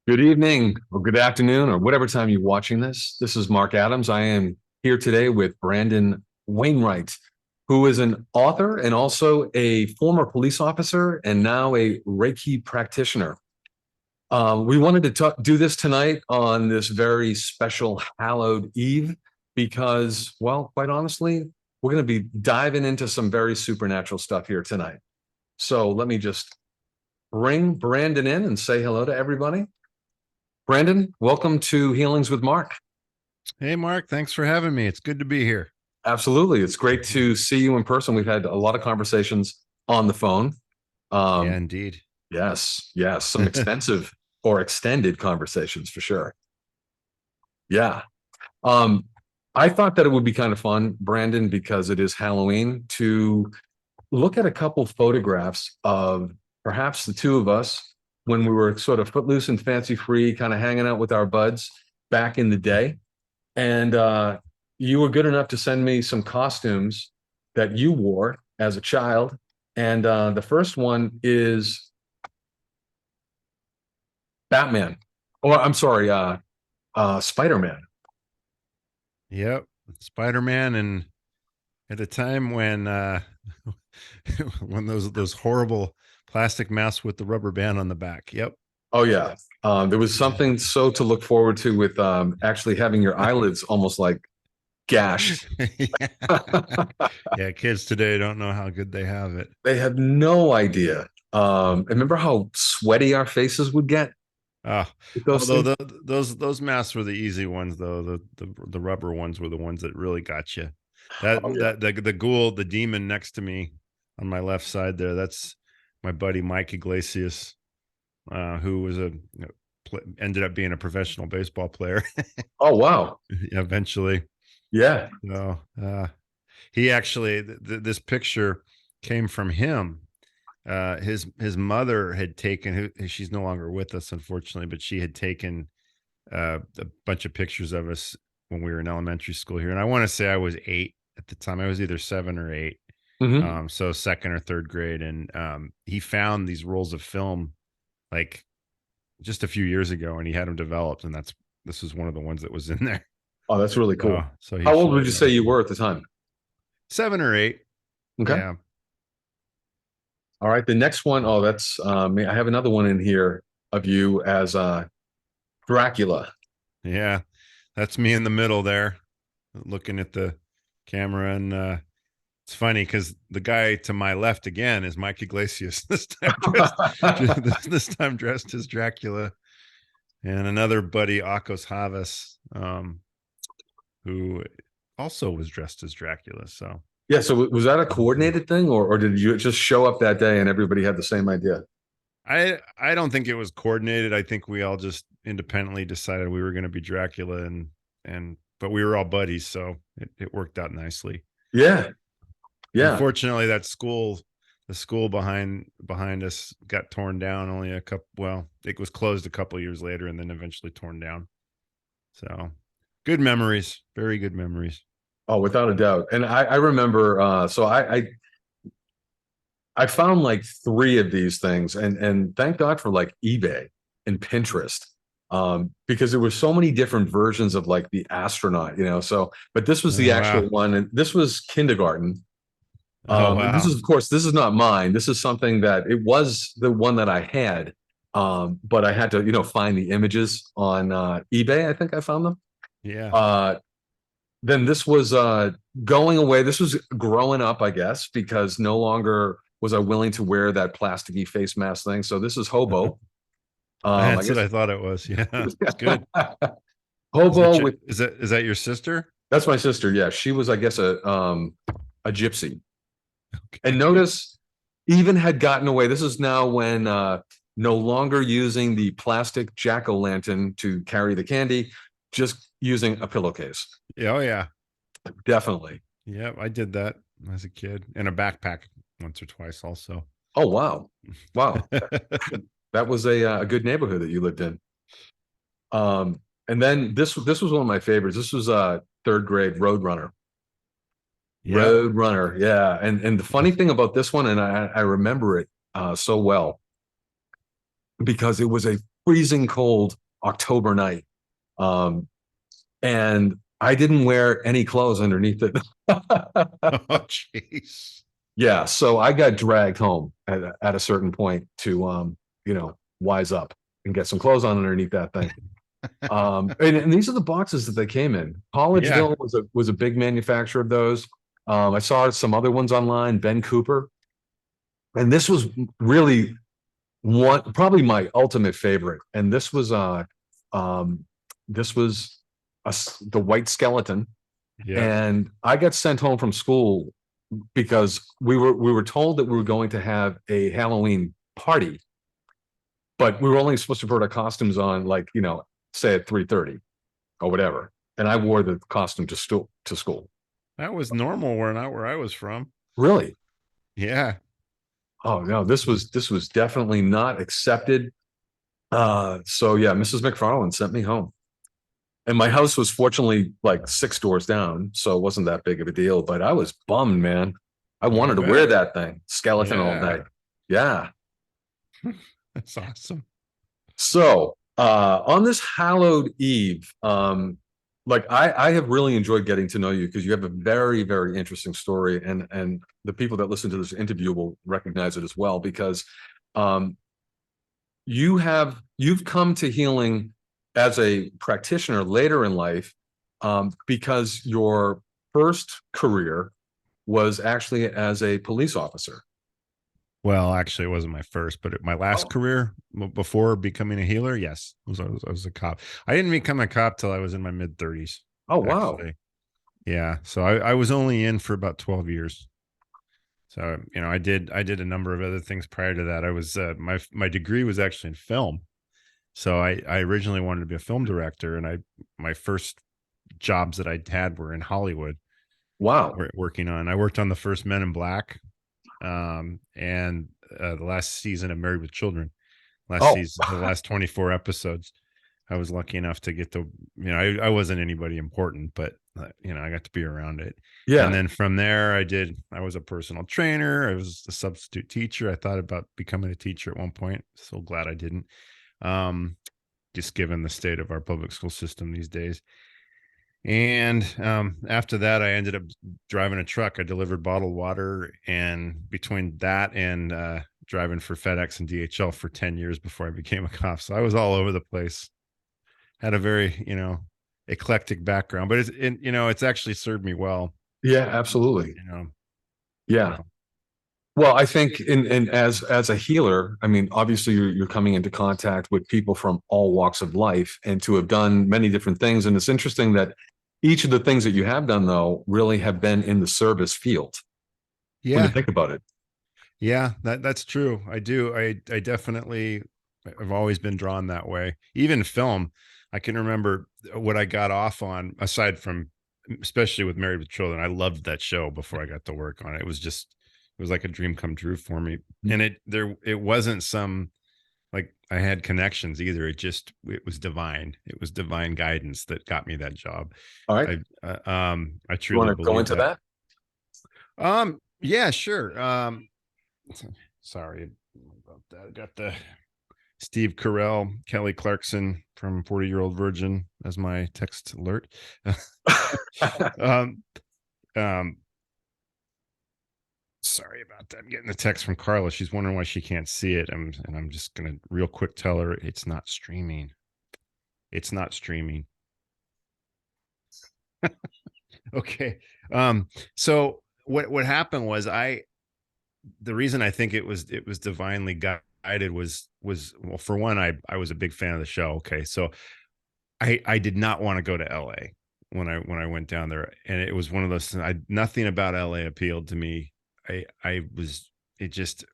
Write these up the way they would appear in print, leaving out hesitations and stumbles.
Good evening or good afternoon or whatever time you're watching this. This is Mark Adams. I am here today with Brandon Wainwright, who is an author and also a former police officer and now a Reiki practitioner. We wanted to do this tonight on this very special hallowed eve because, well, quite honestly, we're going to be diving into some very supernatural stuff here tonight. So let me just bring Brandon in and say hello to everybody. Brandon, welcome to Healings with Mark. Hey, Mark, thanks for having me. It's good to be here. Absolutely. It's great to see you in person. We've had a lot of conversations on the phone. Yeah, Um, indeed. yes, some extensive or extended conversations for sure. Yeah. Um, I thought that it would be kind of fun, Brandon, because it is Halloween, to look at a couple photographs of perhaps the two of us when we were sort of footloose and fancy free, kind of hanging out with our buds back in the day. And you were good enough to send me some costumes that you wore as a child. And the first one is Batman, or I'm sorry, Spider-Man. Yep, Spider-Man, and at a time when when those horrible plastic masks with the rubber band on the back. Yep. Oh yeah, there was something so to look forward to with actually having your eyelids almost like gashed. Yeah. Yeah, kids today don't know how good they have it. They have no idea. Remember how sweaty our faces would get Ah, with those although things? those masks were the easy ones, though the rubber ones were the ones that really got you. That Oh yeah. that the ghoul, the demon next to me on my left side there. That's my buddy Mike Iglesias, who was ended up being a professional baseball player Oh wow. eventually. Yeah. So he actually this picture came from him. His mother had taken, who she's no longer with us, unfortunately, but she had taken a bunch of pictures of us when we were in elementary school here. And I want to say I was 8 at the time. I was either 7 or 8. Hmm. So second or third grade. And he found these rolls of film like just a few years ago, and he had them developed. And this was one of the ones that was in there. Oh, that's really cool. So he How old showed would you say that. you were at the time? 7 or 8. Okay. Yeah. All right. The next one, oh, that's I have another one in here of you as Dracula. Yeah. That's me in the middle there looking at the camera. And it's funny because the guy to my left again is Mike Iglesias. This time dressed as Dracula, and another buddy, Akos Havas, who also was dressed as Dracula. So Yeah. So was that a coordinated thing, or did you just show up that day and everybody had the same idea? I don't think it was coordinated. I think we all just independently decided we were going to be Dracula, and but we were all buddies, so it worked out nicely. Yeah. Yeah. Unfortunately, the school behind us got torn down only a couple. Well, it was closed a couple years later, and then eventually torn down. So, good memories, very good memories. Oh, without a doubt. And I remember. So I found like three of these things, and thank God for like eBay and Pinterest, because there were so many different versions of like the astronaut, So, but this was the Oh actual wow! one, and this was kindergarten. Oh And this wow! is, of course, this is not mine. This is something that it was the one that I had, but I had to, find the images on eBay. I think I found them. Yeah. Uh, then this was going away. This was growing up, I guess, because no longer was I willing to wear that plasticky face mask thing. So this is hobo. I That's what guess I thought it was. Yeah, it's good. hobo with Is that your sister? that's my sister. Yeah, she was, I guess, a gypsy. And Okay. notice, even had gotten away. This is now when no longer using the plastic jack o' lantern to carry the candy, just using a pillowcase. Yeah, oh yeah. Definitely. Yeah, I did that as a kid, in a backpack once or twice also. Oh wow, wow. That was a good neighborhood that you lived in. And then this was one of my favorites. This was third grade Roadrunner. Yep. Roadrunner, yeah. And the funny thing about this one, and I remember it so well because it was a freezing cold October night. Um, and I didn't wear any clothes underneath it. Oh, jeez. Yeah, so I got dragged home at a certain point to wise up and get some clothes on underneath that thing. And these are the boxes that they came in. Yeah. Collegeville was a big manufacturer of those. I saw some other ones online, Ben Cooper, and this was really one probably my ultimate favorite. And um this was the white skeleton. Yeah. And I got sent home from school because we were told that we were going to have a Halloween party, but we were only supposed to put our costumes on, like, say at 3:30 or whatever. And I wore the costume to school. That was normal where not where I was from. Really? Yeah. Oh no, this was definitely not accepted. So yeah, Mrs. McFarland sent me home. And my house was fortunately like 6 doors down, so it wasn't that big of a deal. But I was bummed, man. I I wanted to wear bet. that thing, skeleton all Yeah. day. Yeah. That's awesome. So on this hallowed eve, like I have really enjoyed getting to know you because you have a very, very interesting story, and the people that listen to this interview will recognize it as well because um, you've come to healing as a practitioner later in life, because your first career was actually as a police officer. Well, actually, it wasn't my first, but my last Oh, career before becoming a healer, yes, I was a cop. I didn't become a cop till I was in my mid 30s, oh wow. actually. Yeah. So I was only in for about 12 years. So, I did a number of other things prior to that. I was, my degree was actually in film. So I originally wanted to be a film director, and my first jobs that I had were in Hollywood, Wow. I worked on the first Men in Black, and the last season of Married with Children, Oh, the last 24 episodes. I was lucky enough to get to, I wasn't anybody important, but I got to be around it. And yeah. then from there, I was a personal trainer. I was a substitute teacher. I thought about becoming a teacher at one point. So glad I didn't. Um, just given the state of our public school system these days. And after that, I ended up driving a truck. I delivered bottled water, and between that and driving for FedEx and DHL for 10 years before I became a cop. So I was all over the place. Had a very, eclectic background, but it's actually served me well, Yeah, absolutely. you know. Yeah. So Well, I think in as a healer, I mean, obviously you're coming into contact with people from all walks of life and to have done many different things. And it's interesting that each of the things that you have done, though, really have been in the service field when you yeah, think about it. yeah, that's true. I do. I definitely I've always been drawn that way. Even film, I can remember what I got off on, aside from especially with Married with Children. I loved that show before I got to work on it. It was like a dream come true for me. And it wasn't some, like, I had connections either. It was divine. It was divine guidance that got me that job. All right. I You want truly to go believe into that. that? Yeah, sure. Sorry about that. I got the Steve Carell, Kelly Clarkson from 40-Year-Old Virgin as my text alert. um, um, Sorry about that. I'm getting a text from Carla. She's wondering why she can't see it. And I'm just gonna real quick tell her it's not streaming. It's not streaming. Okay. So what happened was, the reason I think it was divinely guided was, well, for one, I was a big fan of the show. Okay. So I did not want to go to LA when I went down there. And it was one of those things, nothing about LA appealed to me. I was it just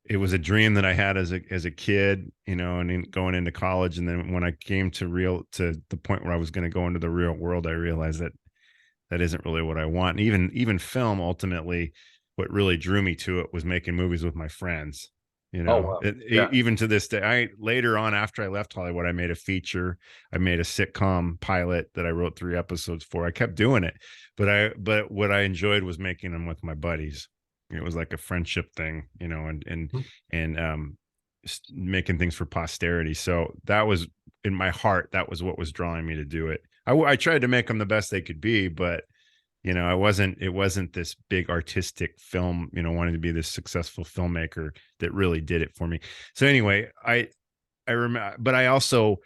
it was a dream that I had as a kid, and then going into college. And then when I came to the point where I was going to go into the real world, I realized that that isn't really what I want. And even film, ultimately, what really drew me to it was making movies with my friends. Oh wow. Yeah. Even to this day, I later on, after I left Hollywood, I made a feature. I made a sitcom pilot that I wrote 3 episodes for. I kept doing it, but what I enjoyed was making them with my buddies. It was like a friendship thing, and making things for posterity. So that was in my heart. That was what was drawing me to do it. I tried to make them the best they could be, but it wasn't this big artistic film, wanting to be this successful filmmaker that really did it for me. So anyway, I remember, but I also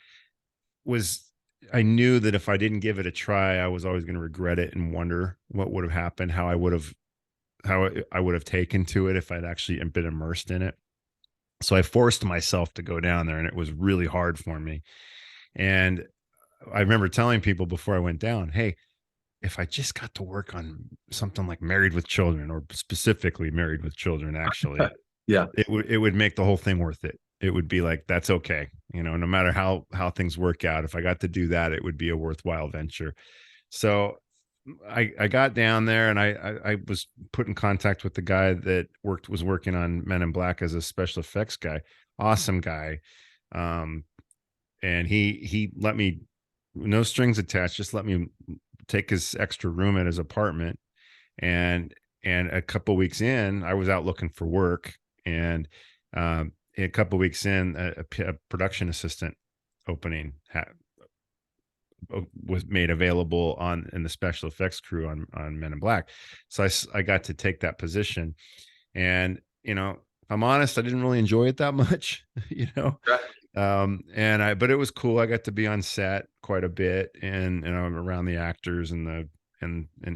was, I knew that if I didn't give it a try, I was always going to regret it and wonder what would have happened, how I would have taken to it if I'd actually been immersed in it. So I forced myself to go down there, and it was really hard for me. And I remember telling people before I went down, hey, if I just got to work on something like Married with Children, or specifically Married with Children, actually, Yeah. it would make the whole thing worth it. It would be like, that's okay. No matter how things work out, if I got to do that, it would be a worthwhile venture. So I got down there, and I was put in contact with the guy that was working on Men in Black as a special effects guy. Awesome guy. And he let me, no strings attached, just let me take his extra room at his apartment. And a couple weeks in, I was out looking for work, and a couple weeks in, a production assistant opening was made available in the special effects crew on Men in Black. So I got to take that position, and if I'm honest, I didn't really enjoy it that much, Okay. but it was cool. I got to be on set quite a bit, and I'm around the actors and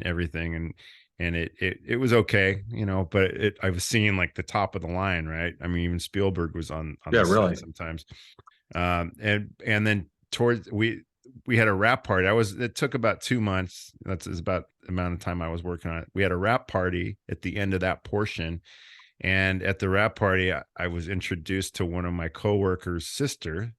everything, and it was okay, but I was seeing like the top of the line, right? I mean, even Spielberg was on Yeah, the really. set sometimes. And then towards we had a wrap party. It took about 2 months. That's about the amount of time I was working on it. We had a wrap party at the end of that portion. And at the wrap party, I was introduced to one of my coworkers' sister,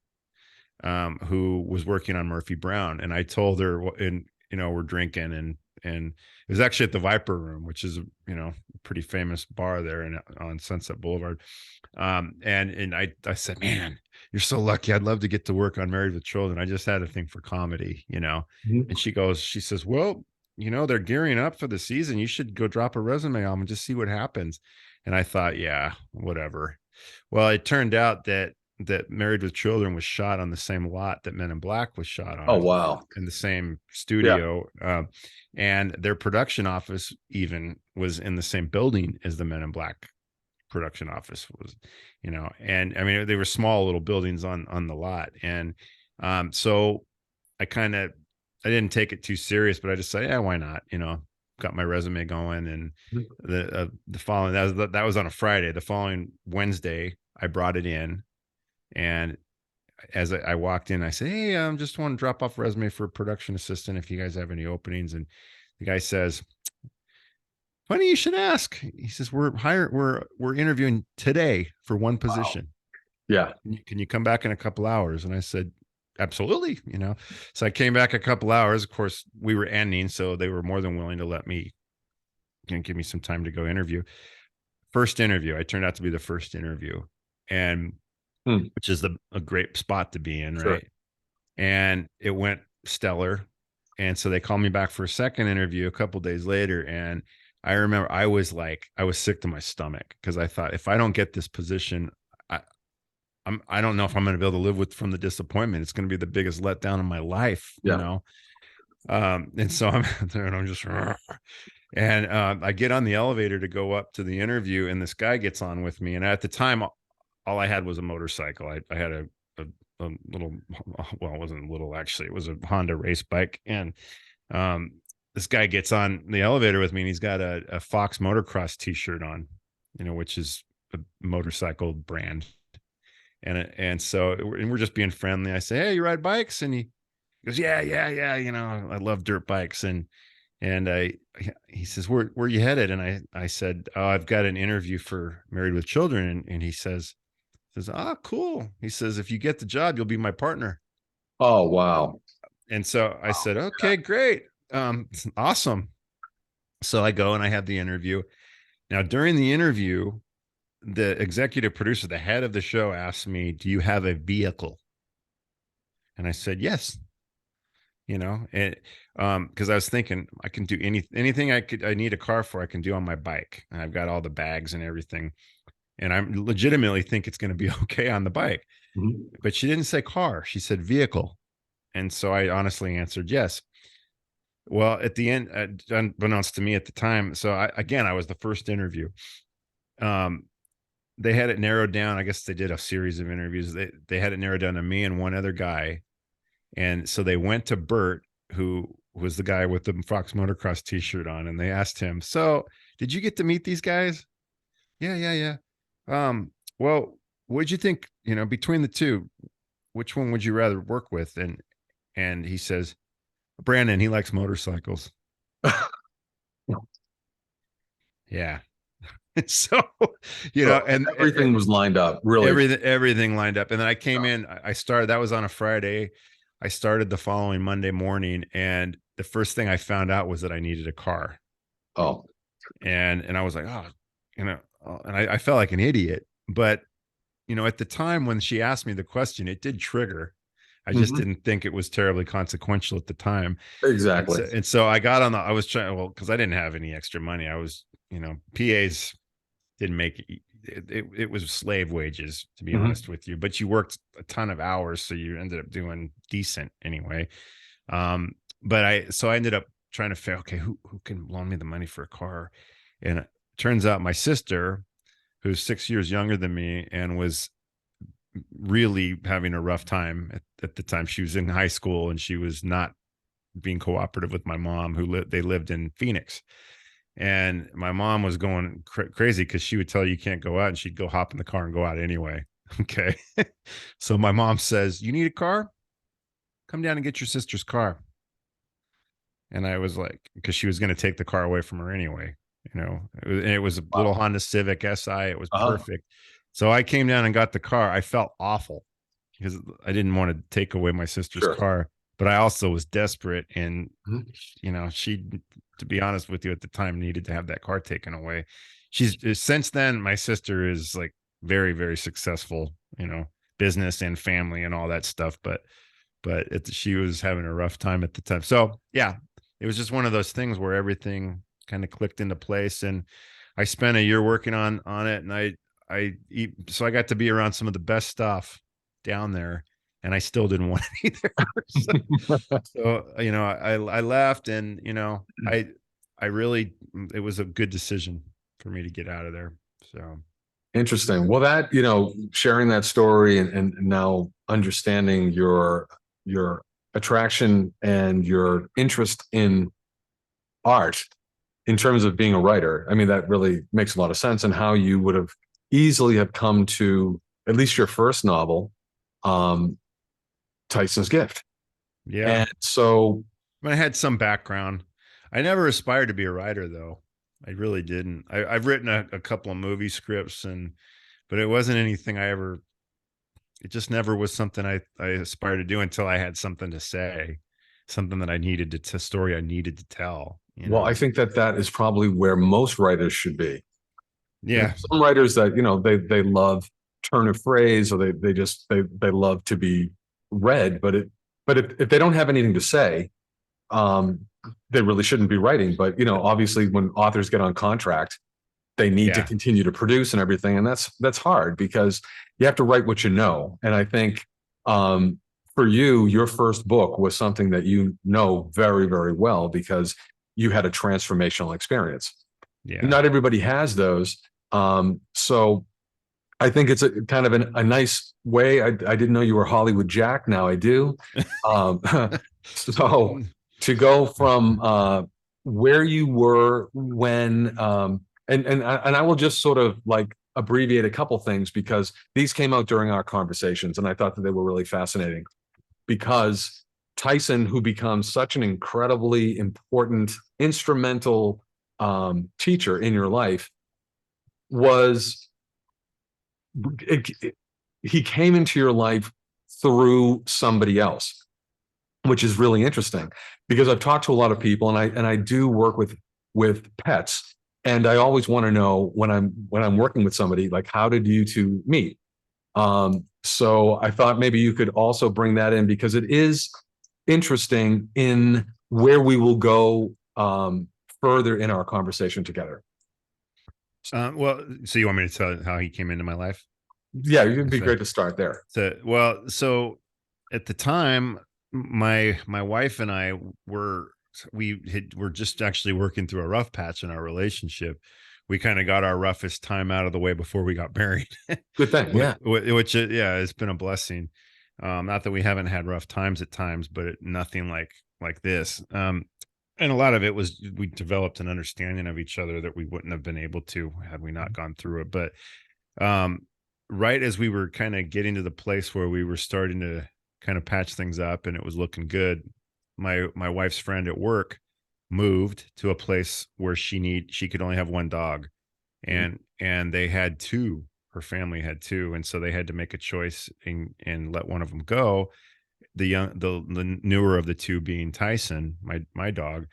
who was working on Murphy Brown. And I told her, and we're drinking, and it was actually at the Viper Room, which is a pretty famous bar there on Sunset Boulevard. And I said, man, you're so lucky. I'd love to get to work on Married with Children. I just had a thing for comedy, Mhm. And she says, well, they're gearing up for the season. You should go drop a resume on them and just see what happens. And I thought, yeah, whatever. Well, it turned out that Married with Children was shot on the same lot that Men in Black was shot Oh, on, wow. in the same Yeah. studio. And their production office even was in the same building as the Men in Black production office was, and I mean, they were small little buildings on the lot. And so I didn't take it too serious, but I just said, yeah, why not? Got my resume going. And Mhm. the following, that was on a Friday. The following Wednesday, I brought it in, and as I walked in, I said, hey, just want to drop off a resume for a production assistant if you guys have any openings. And the guy says, funny you should ask. He says, we're interviewing today for one Wow. position. Yeah. Can you come back in a couple hours? And I said, absolutely. So I came back a couple hours. Of course, we were ending, so they were more than willing to let me, give me some time to go interview. First interview, I turned out to be the first interview, and Hmm. which is a great spot to be in, Sure. right? And it went stellar. And so they called me back for a second interview a couple days later. And I remember I was sick to my stomach, because I thought, if I don't get this position, I, I don't know if I'm going to be able to live from the disappointment. It's going to be the biggest letdown of my life, Yeah. And so I'm there, and I'm just, and I get on the elevator to go up to the interview, and this guy gets on with me. And at the time, all I had was a motorcycle. I had a little, well, it wasn't little, actually. It was a Honda race bike. And um, this guy gets on the elevator with me, and he's got a Fox Motocross t-shirt on, which is a motorcycle brand. And so we're just being friendly. I say, hey, you ride bikes? And he goes, yeah, yeah, yeah. I love dirt bikes. And he says, where are you headed? And I said, oh, I've got an interview for Married with Children. And he says, ah, cool. He says, if you get the job, you'll be my partner. Oh, wow. And so I Wow. said, okay, great. Awesome. So I go and I have the interview. Now, during the interview, the executive producer, the head of the show, asked me, do you have a vehicle? And I said, yes. And because I was thinking, I can do anything I need a car for, I can do on my bike. And I've got all the bags and everything. and I legitimately think it's going to be okay on the bike. Mhm. But she didn't say car; she said vehicle, and so I honestly answered yes. Well, at the end, unbeknownst to me at the time, so I was the first interview. Um, they had it narrowed down. I guess they did a series of interviews. They had it narrowed down to me and one other guy, and so they went to Bert, who was the guy with the Fox Motocross T-shirt on, and they asked him, "So, did you get to meet these guys?" Yeah, yeah, yeah. Well, what'd you think? Between the two, which one would you rather work with? And he says, Brandon, he likes motorcycles. Yeah. So, So and everything was lined up, really. everything lined up. And then I came in, I started, that was on a Friday. I started the following Monday morning, and the first thing I found out was that I needed a car. Oh, And I was like, oh, and I felt like an idiot. But, at the time when she asked me the question, it did trigger. I just mhm. didn't think it was terribly consequential at the time. And Exactly. so I got on I was trying, well, because I didn't have any extra money. I was, PAs didn't make it was slave wages, to be Mhm. honest with you, but you worked a ton of hours, so you ended up doing decent anyway. Um, but I ended up trying to figure, okay, who can loan me the money for a car? And it turns out my sister, who's 6 years younger than me and was really having a rough time at the time. She was in high school and she was not being cooperative with my mom, they lived in Phoenix. And my mom was going crazy because she would tell you can't go out, and she'd go hop in the car and go out anyway. Okay. So my mom says, "You need a car? Come down and get your sister's car." And I was like, because she was going to take the car away from her anyway. It was a little Wow. Honda Civic Si. It was Uh-huh. perfect. So I came down and got the car. I felt awful because I didn't want to take away my sister's Sure. car, but I also was desperate. And, Mhm. she, to be honest with you, at the time needed to have that car taken away. Since then, my sister is like very, very successful, business and family and all that stuff. But she was having a rough time at the time. So yeah, it was just one of those things where everything kind of clicked into place. And I spent a year working on it, and so I got to be around some of the best stuff down there, and I still didn't want it either. So, I left, and I really, it was a good decision for me to get out of there. So Interesting. Well, that, sharing that story and now understanding your attraction and your interest in art in terms of being a writer. I mean, that really makes a lot of sense, and how you would have easily have come to at least your first novel, um, Tyson's Gift. yeah, And so, I had some background. I never aspired to be a writer, though. I really didn't. I've written a couple of movie scripts, but it wasn't anything I ever. It just never was something I aspired to do until I had something to say, something that I needed to story I needed to tell. well, I think that that is probably where most writers should be. There's Yeah, some writers that, they love turn of phrase, or they love to be read, but if they don't have anything to say, um, they really shouldn't be writing. But obviously, when authors get on contract, they need to yeah, continue to produce and everything, and that's hard because you have to write what you know. And I think, um, for you, your first book was something that very, very well, because you had a transformational experience. yeah. Not everybody has those. So I think it's a kind of a nice way. I didn't know you were Hollywood Jack. Now I do. Um, so to go from where you were when, and I will just sort of like abbreviate a couple things, because these came out during our conversations, and I thought that they were really fascinating. Because Tyson, who becomes such an incredibly important, instrumental teacher in your life, was he came into your life through somebody else, which is really interesting, because I've talked to a lot of people, and I do work with pets, and I always want to know when I'm working with somebody, like, how did you two meet? So I thought maybe you could also bring that in, because it is interesting in where we will go further in our conversation together. Well, so you want me to tell how he came into my life? Yeah, it'd be So, great to start there. so at the time, my wife and I were just actually working through a rough patch in our relationship. We kind of got our roughest time out of the way before we got married, Good thing. Yeah. which yeah, it's been a blessing. Not that we haven't had rough times at times, but nothing like this. And a lot of it was we developed an understanding of each other that we wouldn't have been able to had we not gone through it. But um, right as we were kind of getting to the place where we were starting to kind of patch things up and it was looking good, my wife's friend at work moved to a place where she could only have one dog, Mhm. and they had two. Her family had two, and so they had to make a choice and let one of them go. The newer of the two being Tyson, my dog.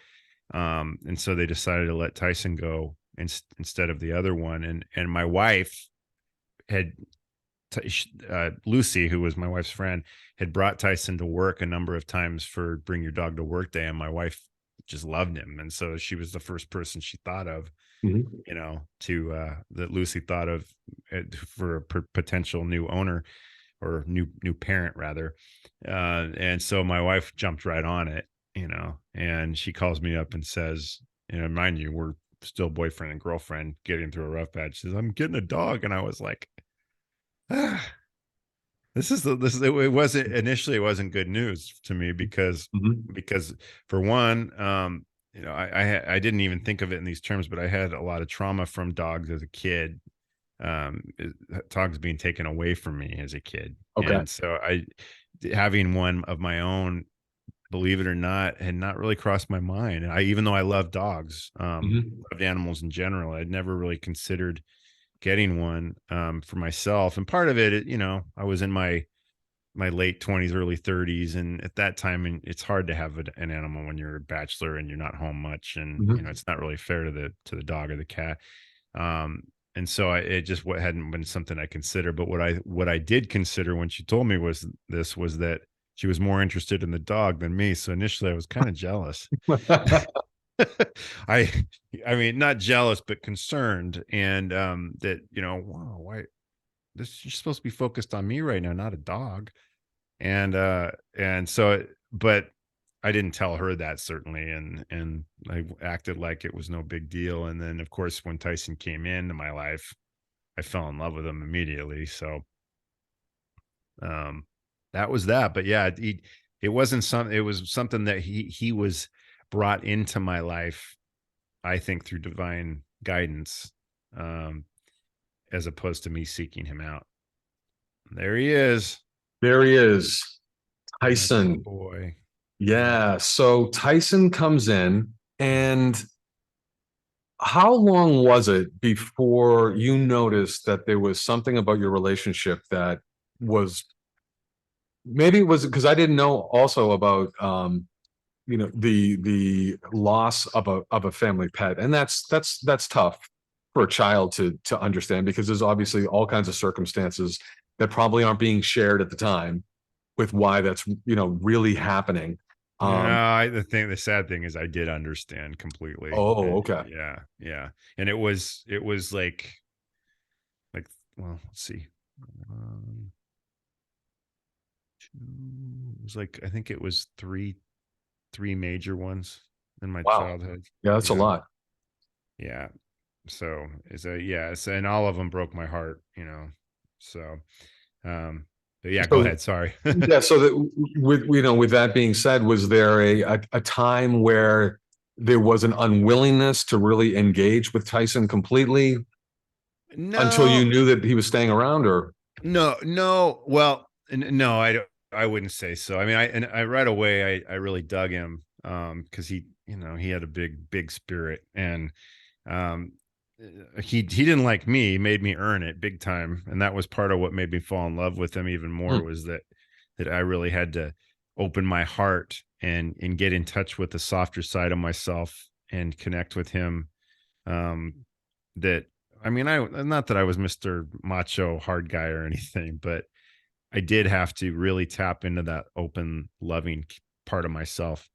And so they decided to let Tyson go instead of the other one. And my wife had Lucy, who was my wife's friend, had brought Tyson to work a number of times for Bring Your Dog to Work Day, and my wife just loved him, and so she was the first person she thought of, Mhm. to that Lucy thought of for a potential new owner or new parent rather. And so my wife jumped right on it, and she calls me up and says, mind you, we're still boyfriend and girlfriend getting through a rough patch. She says, I'm getting a dog. And I was like, ah, it wasn't initially, it wasn't good news to me Mhm. because for one, I didn't even think of it in these terms, but I had a lot of trauma from dogs as a kid. Dogs being taken away from me as a kid, Okay. and so having one of my own, believe it or not, had not really crossed my mind. And even though I love dogs, Mhm. loved animals in general, I'd never really considered getting one for myself. And part of it, I was in my late 20s, early 30s, and at that time, and it's hard to have an animal when you're a bachelor and you're not home much, and Mhm. it's not really fair to the dog or the cat. And so it just what hadn't been something I considered. But what I did consider when she told me was that she was more interested in the dog than me. So initially I was kind of jealous. I I mean, not jealous, but concerned. And that, wow, why this you're supposed to be focused on me right now, not a dog. And so but I didn't tell her that, certainly, and I acted like it was no big deal. And then of course when Tyson came into my life, I fell in love with him immediately. So um that was that. But yeah, it was something that he was brought into my life, I think, through divine guidance, um as opposed to me seeking him out. There he is. There he is, My poor Tyson. boy. Yeah. Yeah. So Tyson comes in, and how long was it before you noticed that there was something about your relationship that was maybe it was because I didn't know also about the loss of a family pet, and that's tough for a child to understand because there's obviously all kinds of circumstances that probably aren't being shared at the time with why that's really happening. No, Um, the sad thing is I did understand completely. oh, okay. Yeah, yeah. And it was like, well, let's see. Um, it was like, I think it was three major ones in my Wow. childhood. Yeah, that's a Yeah. lot. Yeah. So it's a yeah, so, and all of them broke my heart, So um but yeah, go So ahead. Sorry. yeah, so that with that being said, was there a time where there was an unwillingness to really engage with Tyson completely until you No, knew that he was staying around, or no, no. Well, no, I don't. I wouldn't say so. I mean, I right away I really dug him because he had a big spirit, and um he didn't like me. He made me earn it big time, and that was part of what made me fall in love with him even more, Hmm. was that I really had to open my heart and get in touch with the softer side of myself and connect with him. Um, that I mean, I not that I was Mr. Macho hard guy or anything, but I did have to really tap into that open, loving part of myself.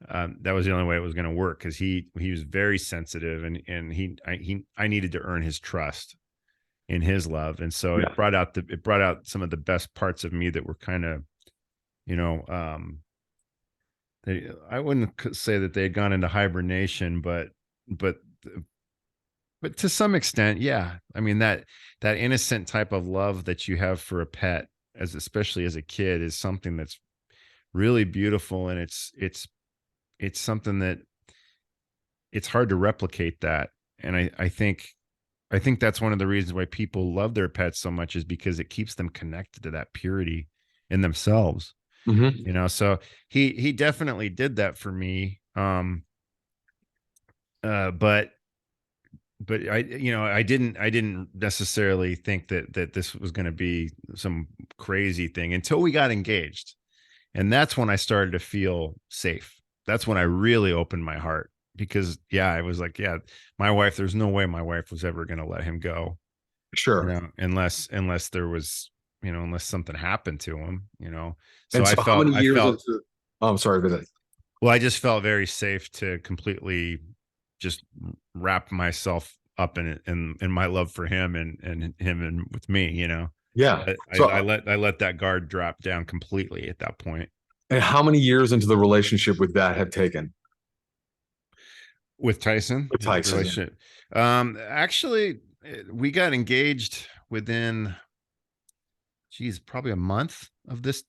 that was the only way it was going to work, because he was very sensitive, and I needed to earn his trust in his love. And so Yeah. it brought out some of the best parts of me that were kind of, you know, I wouldn't say that they had gone into hibernation, but but to some extent, yeah. I mean, that innocent type of love that you have for a pet, as especially as a kid, is something that's really beautiful, and it's something that it's hard to replicate that. And I think that's one of the reasons why people love their pets so much, is because it keeps them connected to that purity in themselves. Hmm. So he definitely did that for me. But I didn't necessarily think that this was going to be some crazy thing until we got engaged. And that's when I started to feel safe. That's when I really opened my heart, because yeah, I was like, yeah, my wife, there's no way my wife was ever going to let him go, Sure. unless there was, unless something happened to him, So And so how many I years felt, into, oh, I'm sorry, but well, I just felt very safe to completely just wrap myself up in my love for him, and him and with me. yeah. I let that guard drop down completely at that point. And how many years into the relationship would that have taken With Tyson, with the Tyson? Yeah. relationship. Actually, we got engaged within, geez, probably a month of this,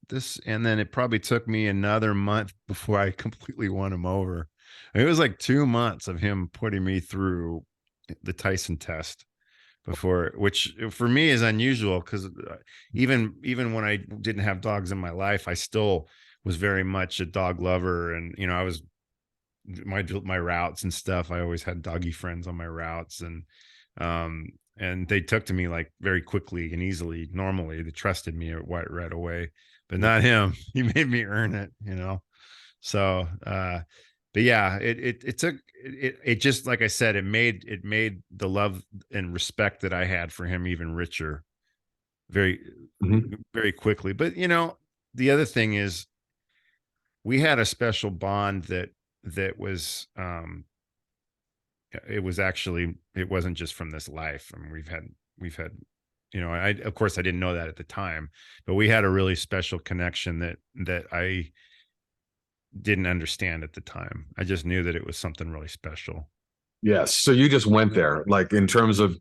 and then it probably took me another month before I completely won him over. I mean, it was like 2 months of him putting me through the Tyson test before, which for me is unusual, because even when I didn't have dogs in my life, I still was very much a dog lover, and I was my routes and stuff. I always had doggy friends on my routes, and they took to me like very quickly and easily. Normally, they trusted me right away, but Yeah. not him. He made me earn it. So, but yeah, it took it just, like I said, it made the love and respect that I had for him even richer, very Mhm. very quickly. But the other thing is, we had a special bond that was, it was actually, it wasn't just from this life. I mean, we've had I, of course, I didn't know that at the time, but we had a really special connection that I didn't understand at the time. I just knew that it was something really special. Yes. So you just went there, like in terms of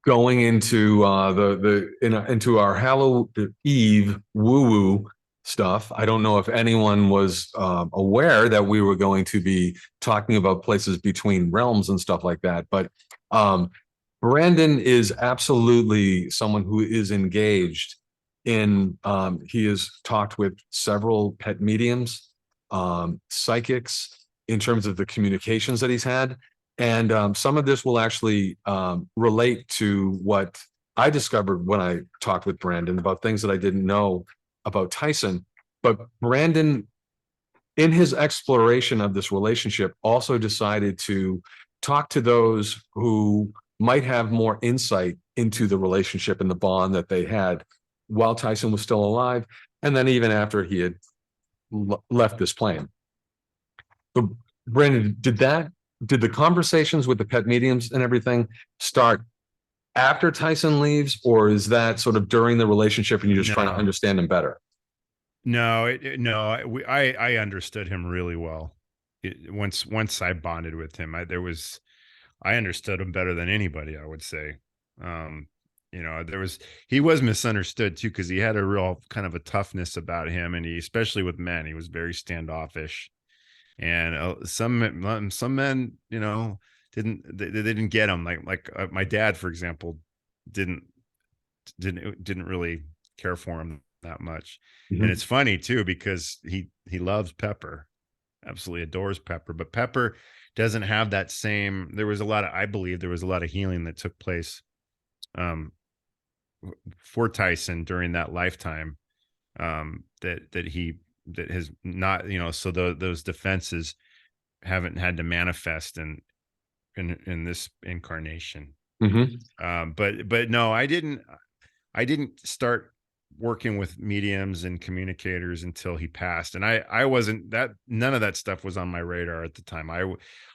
going into into our Halloween Eve woo woo stuff. I don't know if anyone was aware that we were going to be talking about places between realms and stuff like that. But um, Brandon is absolutely someone who is engaged in. He has talked with several pet mediums, psychics, in terms of the communications that he's had. And some of this will actually relate to what I discovered when I talked with Brandon about things that I didn't know about Tyson. But Brandon, in his exploration of this relationship, also decided to talk to those who might have more insight into the relationship and the bond that they had while Tyson was still alive, and then even after he had left this plane. But Brandon, did the conversations with the pet mediums and everything start after Tyson leaves, or is that sort of during the relationship and you're just trying to No, understand him better? no, I understood him really well. Once I bonded with him, I understood him better than anybody, I would say. Um, he was misunderstood too, because he had a real kind of a toughness about him, and especially with men, he was very standoffish. And some men, they didn't get him. Like my dad, for example, didn't didn't really care for him that much. And Mhm. it's funny too, because he loves Pepper, absolutely adores Pepper, but Pepper doesn't have that same. I believe there was a lot of healing that took place, um for Tyson during that lifetime, that has not, so those defenses haven't had to manifest in this incarnation. Mhm. But no, I didn't start working with mediums and communicators until he passed. And I wasn't that, none of that stuff was on my radar at the time.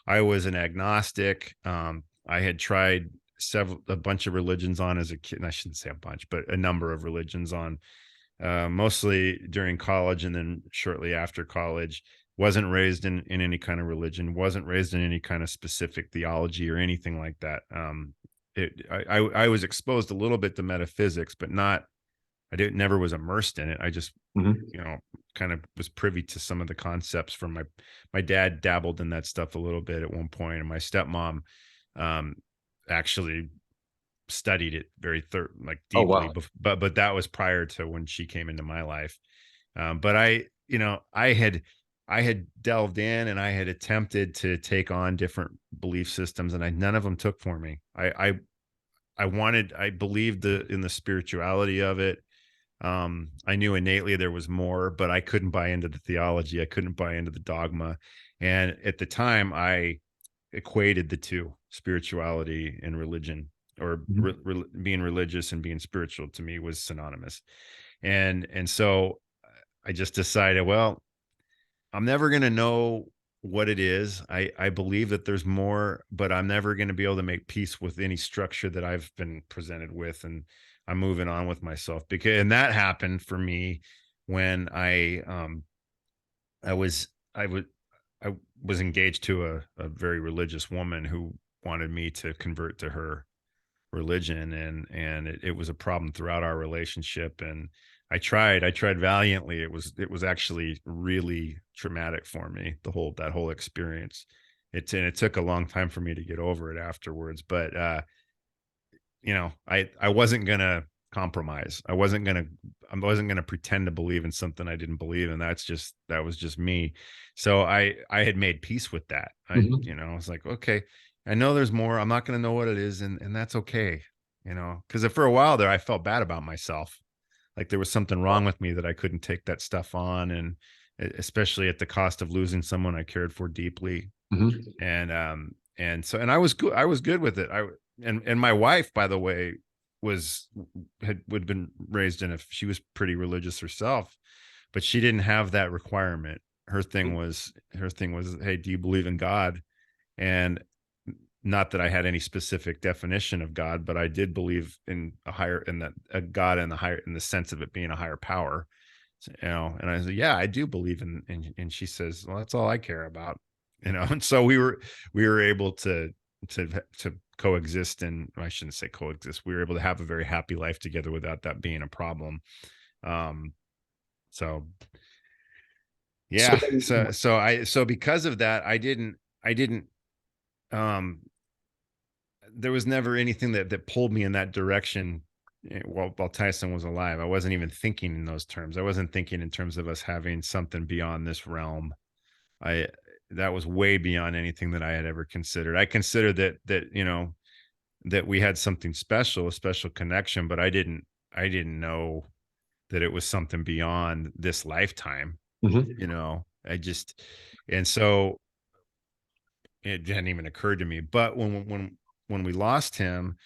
I was an agnostic. I had tried a bunch of religions on as a kid. And I shouldn't say a bunch, but a number of religions on, mostly during college. And then shortly after college, wasn't raised in any kind of religion, wasn't raised in any kind of specific theology or anything like that. I was exposed a little bit to metaphysics, but not, I didn't, never was immersed in it. I just, Mhm. kind of was privy to some of the concepts from my dad dabbled in that stuff a little bit at one point, and my stepmom, um, actually studied it very like Oh, deeply, wow. but that was prior to when she came into my life. But I had delved in and I had attempted to take on different belief systems, and none of them took for me. I believed in the spirituality of it. I knew innately there was more, but I couldn't buy into the theology. I couldn't buy into the dogma. And at the time, I equated the two, spirituality and religion, or Mhm. being religious and being spiritual to me was synonymous. And so I just decided, well, I'm never going to know what it is. I believe that there's more, but I'm never going to be able to make peace with any structure that I've been presented with. And I'm moving on with myself, because, and that happened for me when I was, I would, I was engaged to a very religious woman who wanted me to convert to her religion, and it was a problem throughout our relationship. And I tried valiantly. It was actually really traumatic for me, that whole experience. It took a long time for me to get over it afterwards, but I wasn't gonna compromise. I wasn't gonna pretend to believe in something I didn't believe in. That was just me. So I had made peace with that. Mhm. I was like, okay, I know there's more. I'm not gonna know what it is, and that's okay. Because for a while there, I felt bad about myself. Like there was something wrong with me that I couldn't take that stuff on, and especially at the cost of losing someone I cared for deeply. Mhm. And I was good. I was good with it. And my wife, by the way, was would been raised in she was pretty religious herself, but she didn't have that requirement. Her thing was, hey, do you believe in God? And not that I had any specific definition of God, but I did believe in a God, in the sense of it being a higher power. And I said, yeah, I do believe and she says, well, that's all I care about. And so we were able to coexist. And I shouldn't say coexist. We were able to have a very happy life together without that being a problem. Um, so So yeah, so because of that, I didn't, um, there was never anything that pulled me in that direction, while Tyson was alive. I wasn't even thinking in those terms. I wasn't thinking in terms of us having something beyond this realm. I That was way beyond anything that I had ever considered. I considered that we had something special, a special connection, but I didn't know that it was something beyond this lifetime. Mhm. I just And so it hadn't even occurred to me. But when we lost him,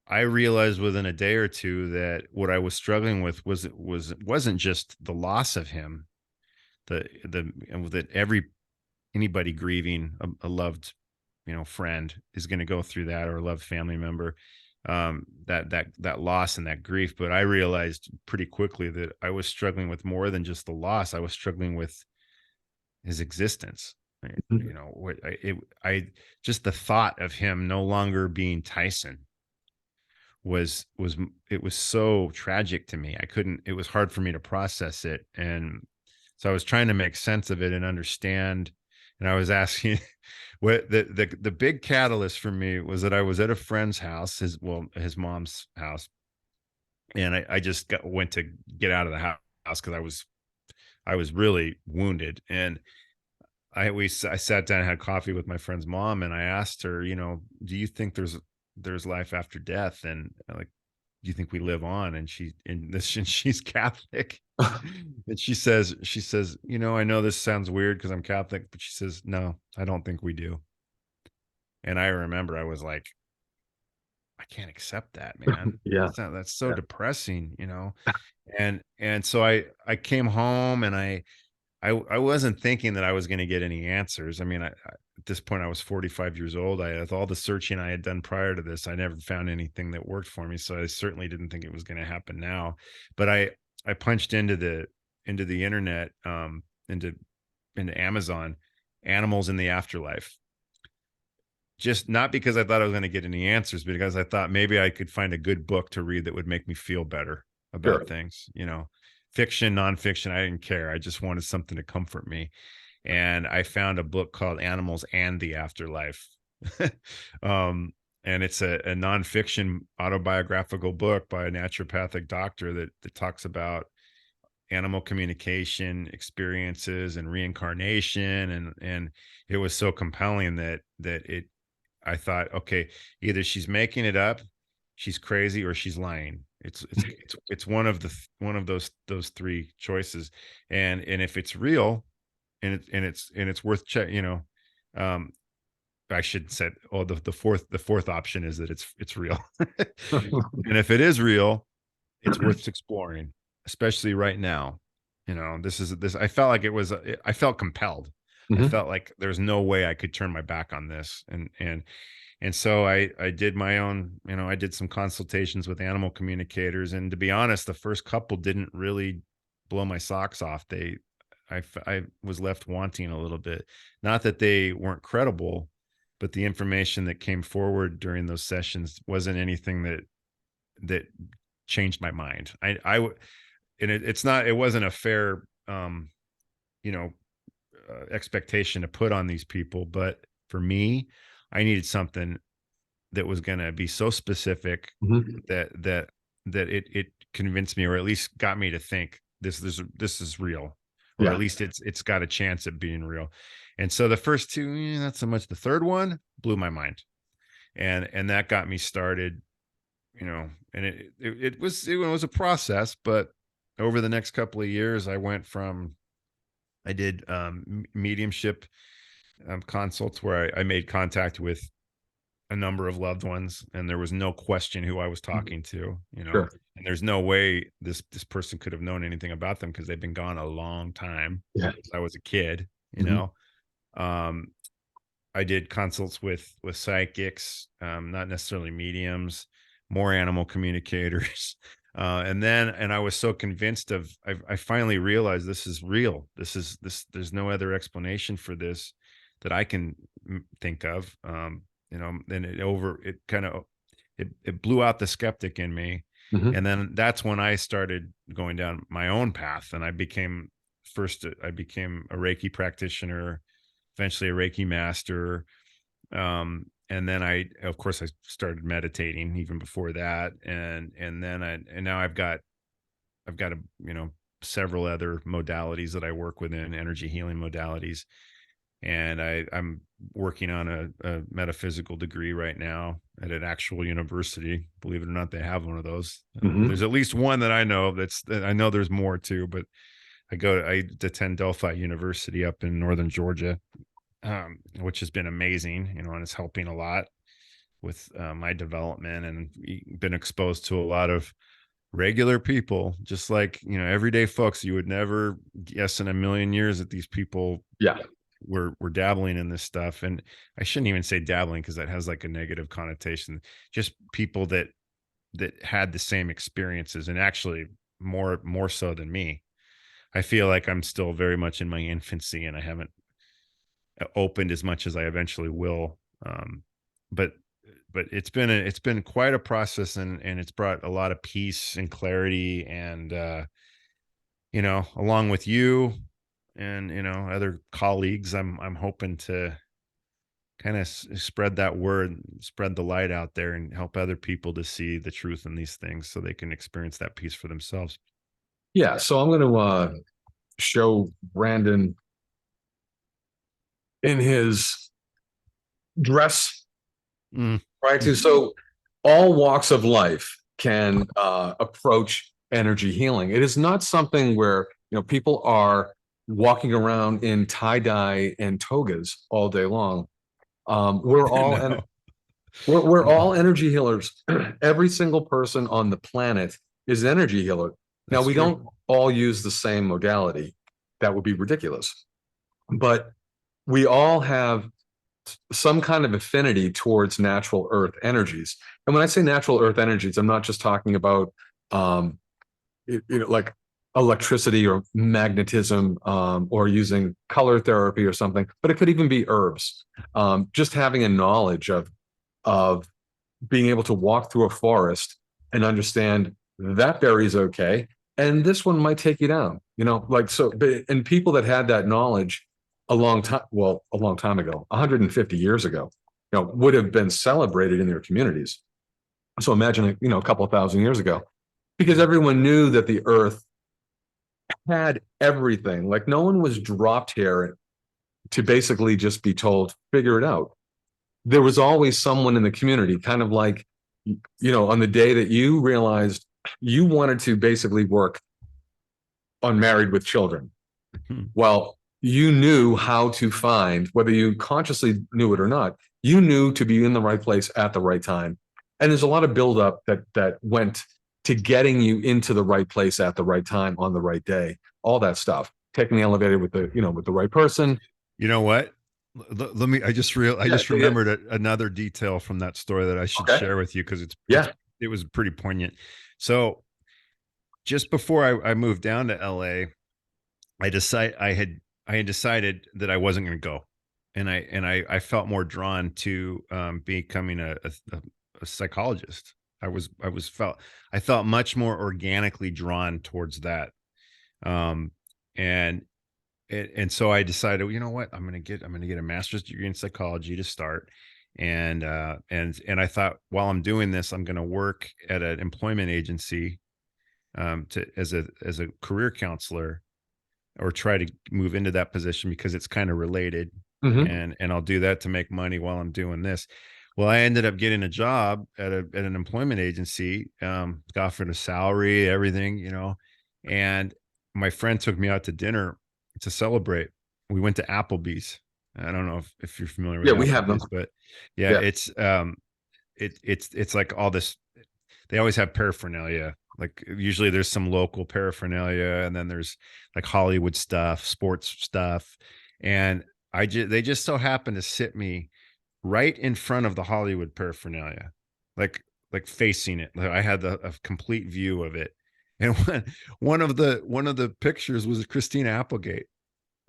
I realized within a day or two that what I was struggling with wasn't just the loss of him, and that anybody grieving a loved, friend is going to go through that, or a loved family member, that loss and that grief. But I realized pretty quickly that I was struggling with more than just the loss. I was struggling with his existence. Mhm. Just the thought of him no longer being Tyson it was so tragic to me. It was hard for me to process it. And so I was trying to make sense of it and understand. And I was asking, what the big catalyst for me was that I was at a friend's house, his mom's house. And I just went to get out of the house because I was really wounded. And I sat down and had coffee with my friend's mom, and I asked her, do you think there's life after death? And like, do you think we live on? And she's Catholic. And she says, I know this sounds weird because I'm Catholic, but she says, no, I don't think we do. And I remember I was like, I can't accept that, man. Yeah. That's so Yeah. depressing, and so I came home, and I wasn't thinking that I was going to get any answers. I mean, at this point I was 45 years old. With all the searching I had done prior to this, I never found anything that worked for me. So I certainly didn't think it was going to happen now. But I punched into the internet, into Amazon, animals in the afterlife. Just not because I thought I was going to get any answers, but because I thought maybe I could find a good book to read that would make me feel better Sure. about things, fiction, nonfiction. I didn't care. I just wanted something to comfort me. And I found a book called Animals and the Afterlife. um, and it's a nonfiction autobiographical book by a naturopathic doctor that talks about animal communication experiences and reincarnation. And it was so compelling that I thought, okay, either she's making it up, she's crazy, or she's lying. It's one of those three choices. And if it's real, and it's worth um, I should say, oh, the fourth option is that it's real. And if it is real, it's worth exploring, especially right now. This I felt like I felt compelled. I Mhm. felt like there's no way I could turn my back on this. And so I did my own, I did some consultations with animal communicators. And to be honest, the first couple didn't really blow my socks off. I was left wanting a little bit. Not that they weren't credible, but the information that came forward during those sessions wasn't anything that changed my mind. And it wasn't a fair, you know, expectation to put on these people. But for me, I needed something that was going to be so specific Mhm. that it convinced me, or at least got me to think this is real, or at Yeah. least it's got a chance at being real. And so the first two, not so much. The third one blew my mind, and that got me started. And it was a process, but over the next couple of years, I did mediumship consults where I made contact with a number of loved ones, and there was no question who I was Mhm. talking to, Sure. and there's no way this person could have known anything about them because they've been gone a long time. Yeah. I was a kid, Mhm. um, I did consults with psychics, not necessarily mediums, more animal communicators. And I was so convinced I finally realized this is real. There's no other explanation for this that I can think of. Then it kind of, it blew out the skeptic in me. Mhm. And then that's when I started going down my own path. And I became a Reiki practitioner, eventually a Reiki master. And then of course, I started meditating even before that. And now I've got several other modalities that I work within, energy healing modalities. And I'm working on a metaphysical degree right now at an actual university. Believe it or not, they have one of those. Mhm. There's at least one that I know that I know there's more too, but I attend Delphi University up in northern Georgia, which has been amazing, and it's helping a lot with my development, and been exposed to a lot of regular people, just like, everyday folks. You would never guess in a million years that these people Yeah. were dabbling in this stuff. And I shouldn't even say dabbling, because that has like a negative connotation. Just people that had the same experiences, and actually more so than me. I feel like I'm still very much in my infancy, and I haven't opened as much as I eventually will. But it's been quite a process, and it's brought a lot of peace and clarity, and along with you and other colleagues, I'm hoping to kind of spread that word, spread the light out there, and help other people to see the truth in these things so they can experience that peace for themselves. Yeah. So I'm going to show Brandon in his dress Mm. prior to. So all walks of life can approach energy healing. It is not something where people are walking around in tie dye and togas all day long. We're all No. We're all energy healers. Every single person on the planet is an energy healer. Now, That's we true. don't all use the same modality. That would be ridiculous. But we all have some kind of affinity towards natural earth energies. And when I say natural earth energies, I'm not just talking about um, like electricity or magnetism, or using color therapy or something, but it could even be herbs. Just having a knowledge of being able to walk through a forest and understand that berry is okay, and this one might take you down. Like so. And people that had that knowledge a long time ago, 150 years ago, would have been celebrated in their communities. So imagine, a couple of thousand years ago, because everyone knew that the earth had everything. Like no one was dropped here to basically just be told, figure it out. There was always someone in the community, kind of like, on the day that you realized you wanted to basically work on Married with Children. Hmm. Well, you knew how to find, whether you consciously knew it or not, you knew to be in the right place at the right time. And there's a lot of buildup that went to getting you into the right place at the right time on the right day, all that stuff. Taking the elevator with the right person. You know what? Let me. I Yeah, just remembered another detail from that story that I should okay. share with you because Yeah. it was pretty poignant. So just before I moved down to LA, I had decided that I wasn't going to go, and I felt more drawn to becoming a psychologist. I felt much more organically drawn towards that, um, and so I decided, well, you know what, I'm gonna get a master's degree in psychology to start, and I thought while I'm doing this, I'm gonna work at an employment agency to as a career counselor or try to move into that position because it's kind of related, Hmm. and I'll do that to make money while I'm doing this. Well, I ended up getting a job at an employment agency, got offered a salary, everything, and my friend took me out to dinner to celebrate. We went to Applebee's. I don't know if you're familiar with Yeah, we have them. Applebee's, but yeah, Yeah. it's like all this. They always have paraphernalia. Like usually there's some local paraphernalia, and then there's like Hollywood stuff, sports stuff, and they just so happened to sit me right in front of the Hollywood paraphernalia, like facing it. Like I had a complete view of it, and one of the pictures was Christina Applegate,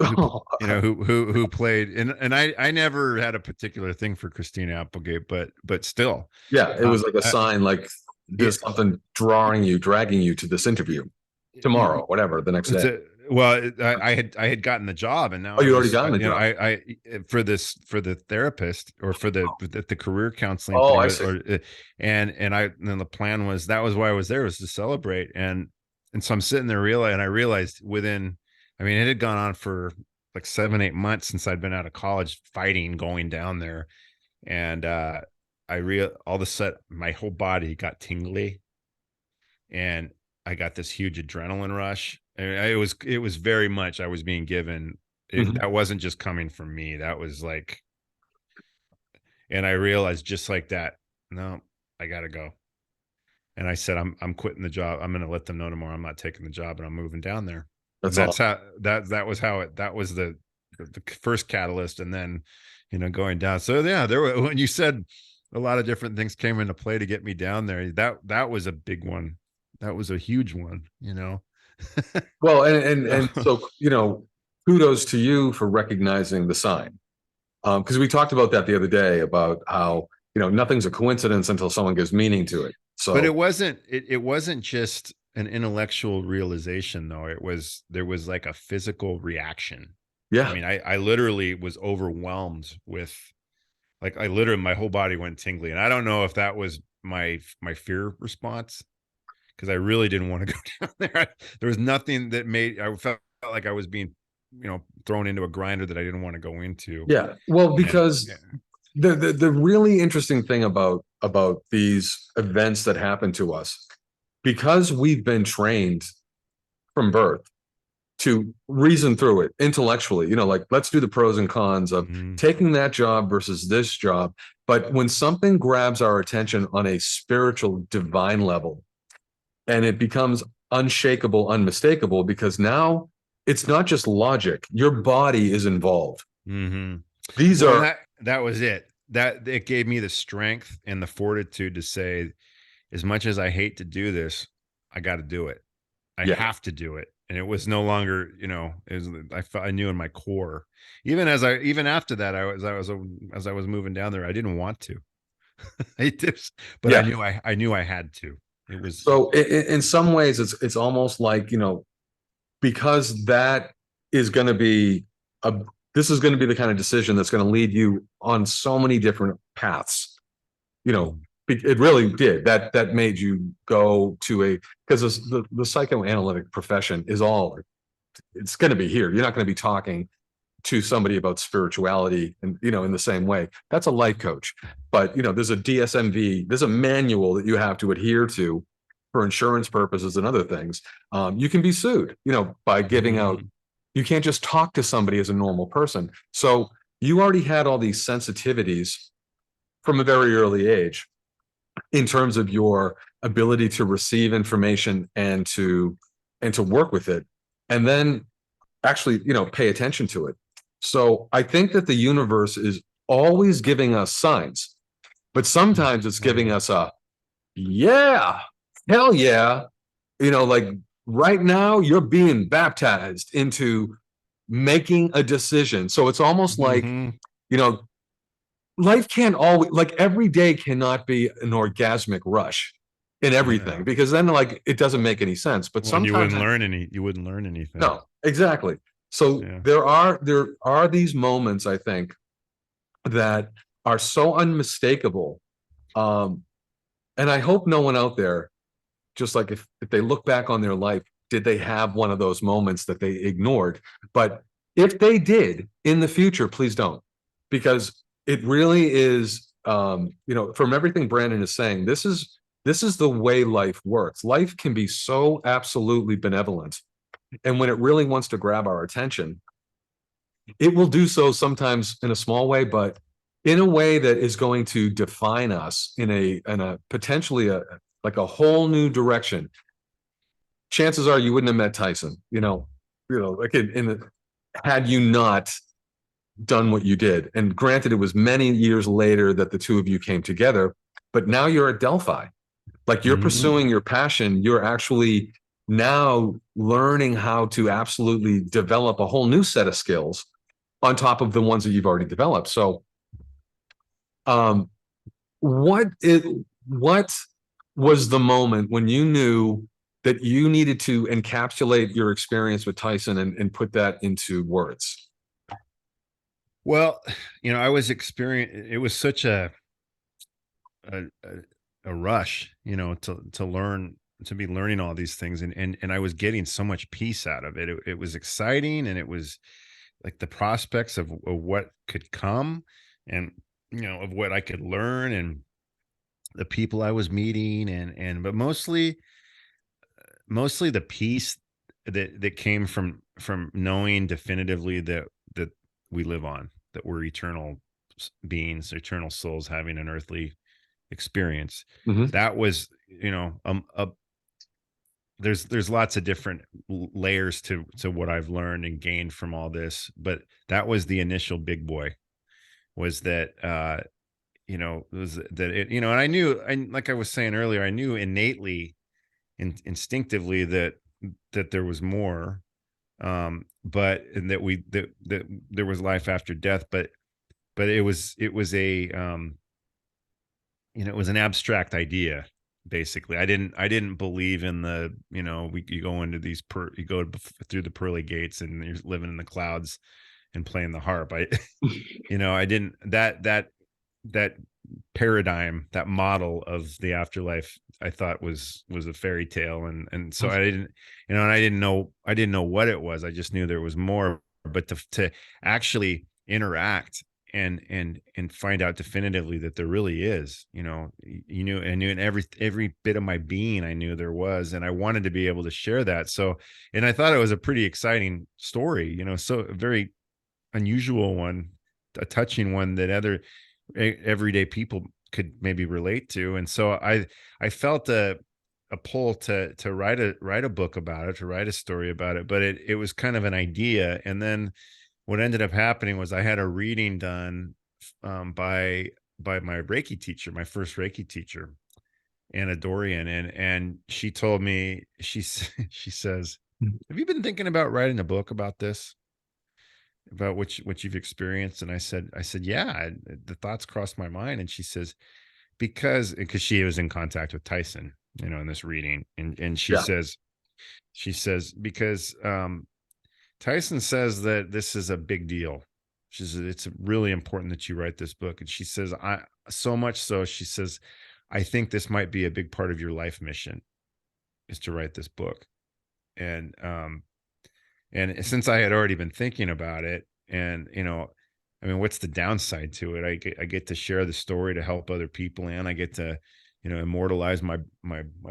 Oh, who played, and I never had a particular thing for Christina Applegate, but still, yeah. It uh, was like a I, sign, like it, there's something dragging you to this interview tomorrow, whatever, the next it's day. a well, I had gotten the job, and now Oh, I you already was, gotten the job. for the therapist or for the career counseling Oh, thing, I see. and the plan was that was why I was there, was to celebrate, and so I'm sitting there and I realized within, I mean, it had gone on for like 7, 8 months since I'd been out of college fighting going down there, and all of a sudden my whole body got tingly, and I got this huge adrenaline rush. And it was very much I was being given it. Mhm. That wasn't just coming from me. That was like, and I realized just like that, no, I gotta go. And I said, I'm quitting the job. I'm gonna let them know tomorrow I'm not taking the job and I'm moving down there. And That's that's awesome. how that was how it that was the first catalyst, and then going down. So yeah, there were, when you said a lot of different things came into play to get me down there, that was a big one. That was a huge one. Well, and So, so, kudos to you for recognizing the sign. Because we talked about that the other day about how, nothing's a coincidence until someone gives meaning to it. but So, it wasn't just an intellectual realization though. There was like a physical reaction. I yeah. mean, I literally was overwhelmed with, like, I literally, my whole body went tingly, and I don't know if that was my fear response, because I really didn't want to go down there. There was nothing that made I felt like I was being, thrown into a grinder that I didn't want to go into. Yeah. Well, And because yeah, the really interesting thing about these events that happen to us, because we've been trained from birth to reason through it intellectually, like let's do the pros and cons of mhm, taking that job versus this job. But when something grabs our attention on a spiritual, divine level, and it becomes unshakable, unmistakable, because now it's not just logic, your body is involved. Mm-hmm. These Well, are, that was it. That it gave me the strength and the fortitude to say, as much as I hate to do this, I got to do it. I yeah, have to do it. And it was no longer, I knew in my core, even after that, as I was moving down there, I didn't want to, I did, but yeah. I knew I had to. It was, So in some ways, it's almost like, because that is going to be a, this is going to be the kind of decision that's going to lead you on so many different paths. It really did. That made you go to because the psychoanalytic profession is all, it's going to be here. You're not going to be talking to somebody about spirituality and, in the same way. That's a life coach. But, there's a DSMV, there's a manual that you have to adhere to for insurance purposes and other things. You can be sued, by giving out, Mhm. you can't just talk to somebody as a normal person. So you already had all these sensitivities from a very early age in terms of your ability to receive information and to work with it, and then actually, pay attention to it. So I think that the universe is always giving us signs, but sometimes it's giving us a, yeah, hell yeah, like right now you're being baptized into making a decision. So it's almost like, Mhm. you know life can't always, like, every day cannot be an orgasmic rush in everything, Yeah. because then, like, it doesn't make any sense. But Well, and sometimes you wouldn't learn anything. no, exactly. So Yeah. there are these moments, I think, that are so unmistakable. Um, and I hope no one out there, just like, if they look back on their life, did they have one of those moments that they ignored? But if they did in the future, please don't, because it really is, from everything Brandon is saying, this is the way life works. Life can be so absolutely benevolent. And when it really wants to grab our attention, it will do so, sometimes in a small way, but in a way that is going to define us in a potentially like a whole new direction. Chances are you wouldn't have met Tyson, like had you not done what you did. And granted, it was many years later that the two of you came together, but now you're at Delphi. Like, you're Mhm. pursuing your passion. You're actually now learning how to absolutely develop a whole new set of skills on top of the ones that you've already developed. So, um, what was the moment when you knew that you needed to encapsulate your experience with Tyson and put that into words? Well, I was experiencing, it was such a, a, a rush, to learn, to be learning all these things. And I was getting so much peace out of it. It was exciting. And it was like the prospects of what could come, and, of what I could learn, and the people I was meeting, but mostly the peace that came from knowing definitively that we live on, that we're eternal beings, eternal souls having an earthly experience. Mhm. That was, there's lots of different layers to what I've learned and gained from all this, but that was the initial big boy. Was that was that it, and I knew, like I was saying earlier, I knew innately, instinctively, that there was more, but and that there was life after death, but it was a, it was an abstract idea. Basically, I didn't believe in the, you go into these you go through the pearly gates and you're living in the clouds and playing the harp. I didn't, that paradigm, that model of the afterlife, I thought was a fairy tale. And so I didn't, and I didn't know what it was. I just knew there was more. But to actually interact and find out definitively that there really is, I knew in every bit of my being, I knew there was, and I wanted to be able to share that. So, and I thought it was a pretty exciting story, so a very unusual one, a touching one, that everyday people could maybe relate to. And so I felt a pull to write a book about it, to write a story about it, but it was kind of an idea. And then what ended up happening was I had a reading done by my Reiki teacher, my first Reiki teacher, Anna Dorian, and she told me, she says, "Have you been thinking about writing a book about this, about what you've experienced?" And I said, "Yeah, the thoughts crossed my mind." And she says, because she was in contact with Tyson, in this reading, and Yeah. she says, because Tyson says that this is a big deal. She says it's really important that you write this book. And she says, I so much so, she says, I think this might be a big part of your life mission, is to write this book. And since I had already been thinking about it, and I mean, what's the downside to it? I get to share the story to help other people, and I get to, immortalize my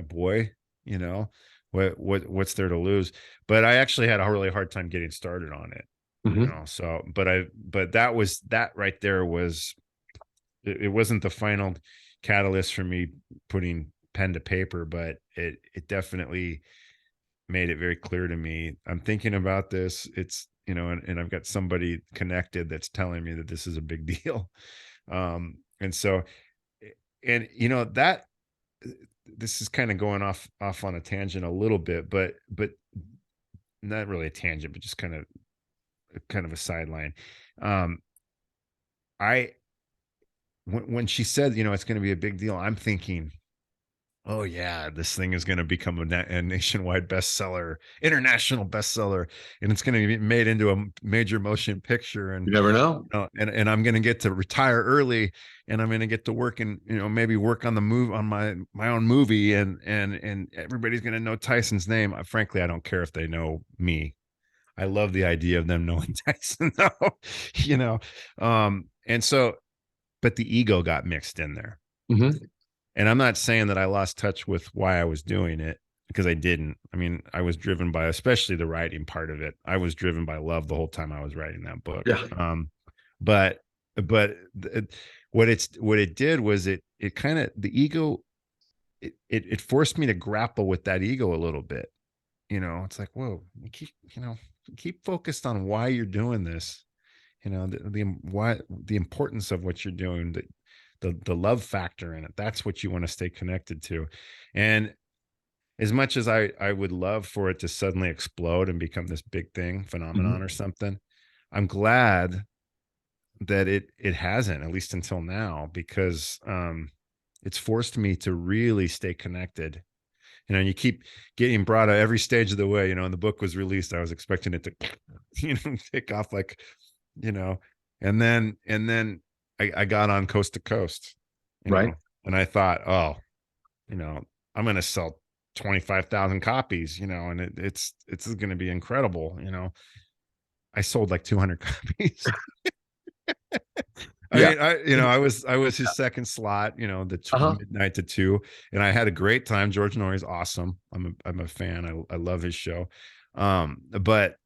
boy. You know, what's there to lose? But I actually had a really hard time getting started on it. Hmm. So, but that right there was, it wasn't the final catalyst for me putting pen to paper, but it definitely made it very clear to me, I'm thinking about this. It's, and I've got somebody connected that's telling me that this is a big deal. And so, and that, this is kind of going off on a tangent a little bit, but not really a tangent, but just kind of a sideline. Um, I when she said, it's going to be a big deal, I'm thinking, oh yeah, this thing is going to become a nationwide bestseller, international bestseller, and it's going to be made into a major motion picture, and You never know. and I'm going to get to retire early, and I'm going to get to work, and maybe work on the move on my own movie, and everybody's going to know Tyson's name. Frankly, I don't care if they know me. I love the idea of them knowing Tyson, though, you know. And so, but the ego got mixed in there. Hmm. And I'm not saying that I lost touch with why I was doing it, because I didn't. I mean, I was driven by, especially the writing part of it. I was driven by love the whole time I was writing that book. Yeah. But what it did was, it kind of, the ego, it forced me to grapple with that ego a little bit. It's like, whoa, keep focused on why you're doing this. Why, the importance of what you're doing, the love factor in it. That's what you want to stay connected to. And as much as I would love for it to suddenly explode and become this big thing, phenomenon Hmm. or something, I'm glad that it hasn't, at least until now, because it's forced me to really stay connected. And you keep getting brought out every stage of the way. And the book was released, I was expecting it to, take off, like, you know, and then I got on Coast to Coast, Right. and I thought, oh, I'm going to sell 25,000 copies, and it's going to be incredible. I sold like 200 copies. I Yeah. mean, I was his second slot, the Uh-huh. midnight to 2, and I had a great time. George Norrie's awesome. I'm a fan. I love his show. But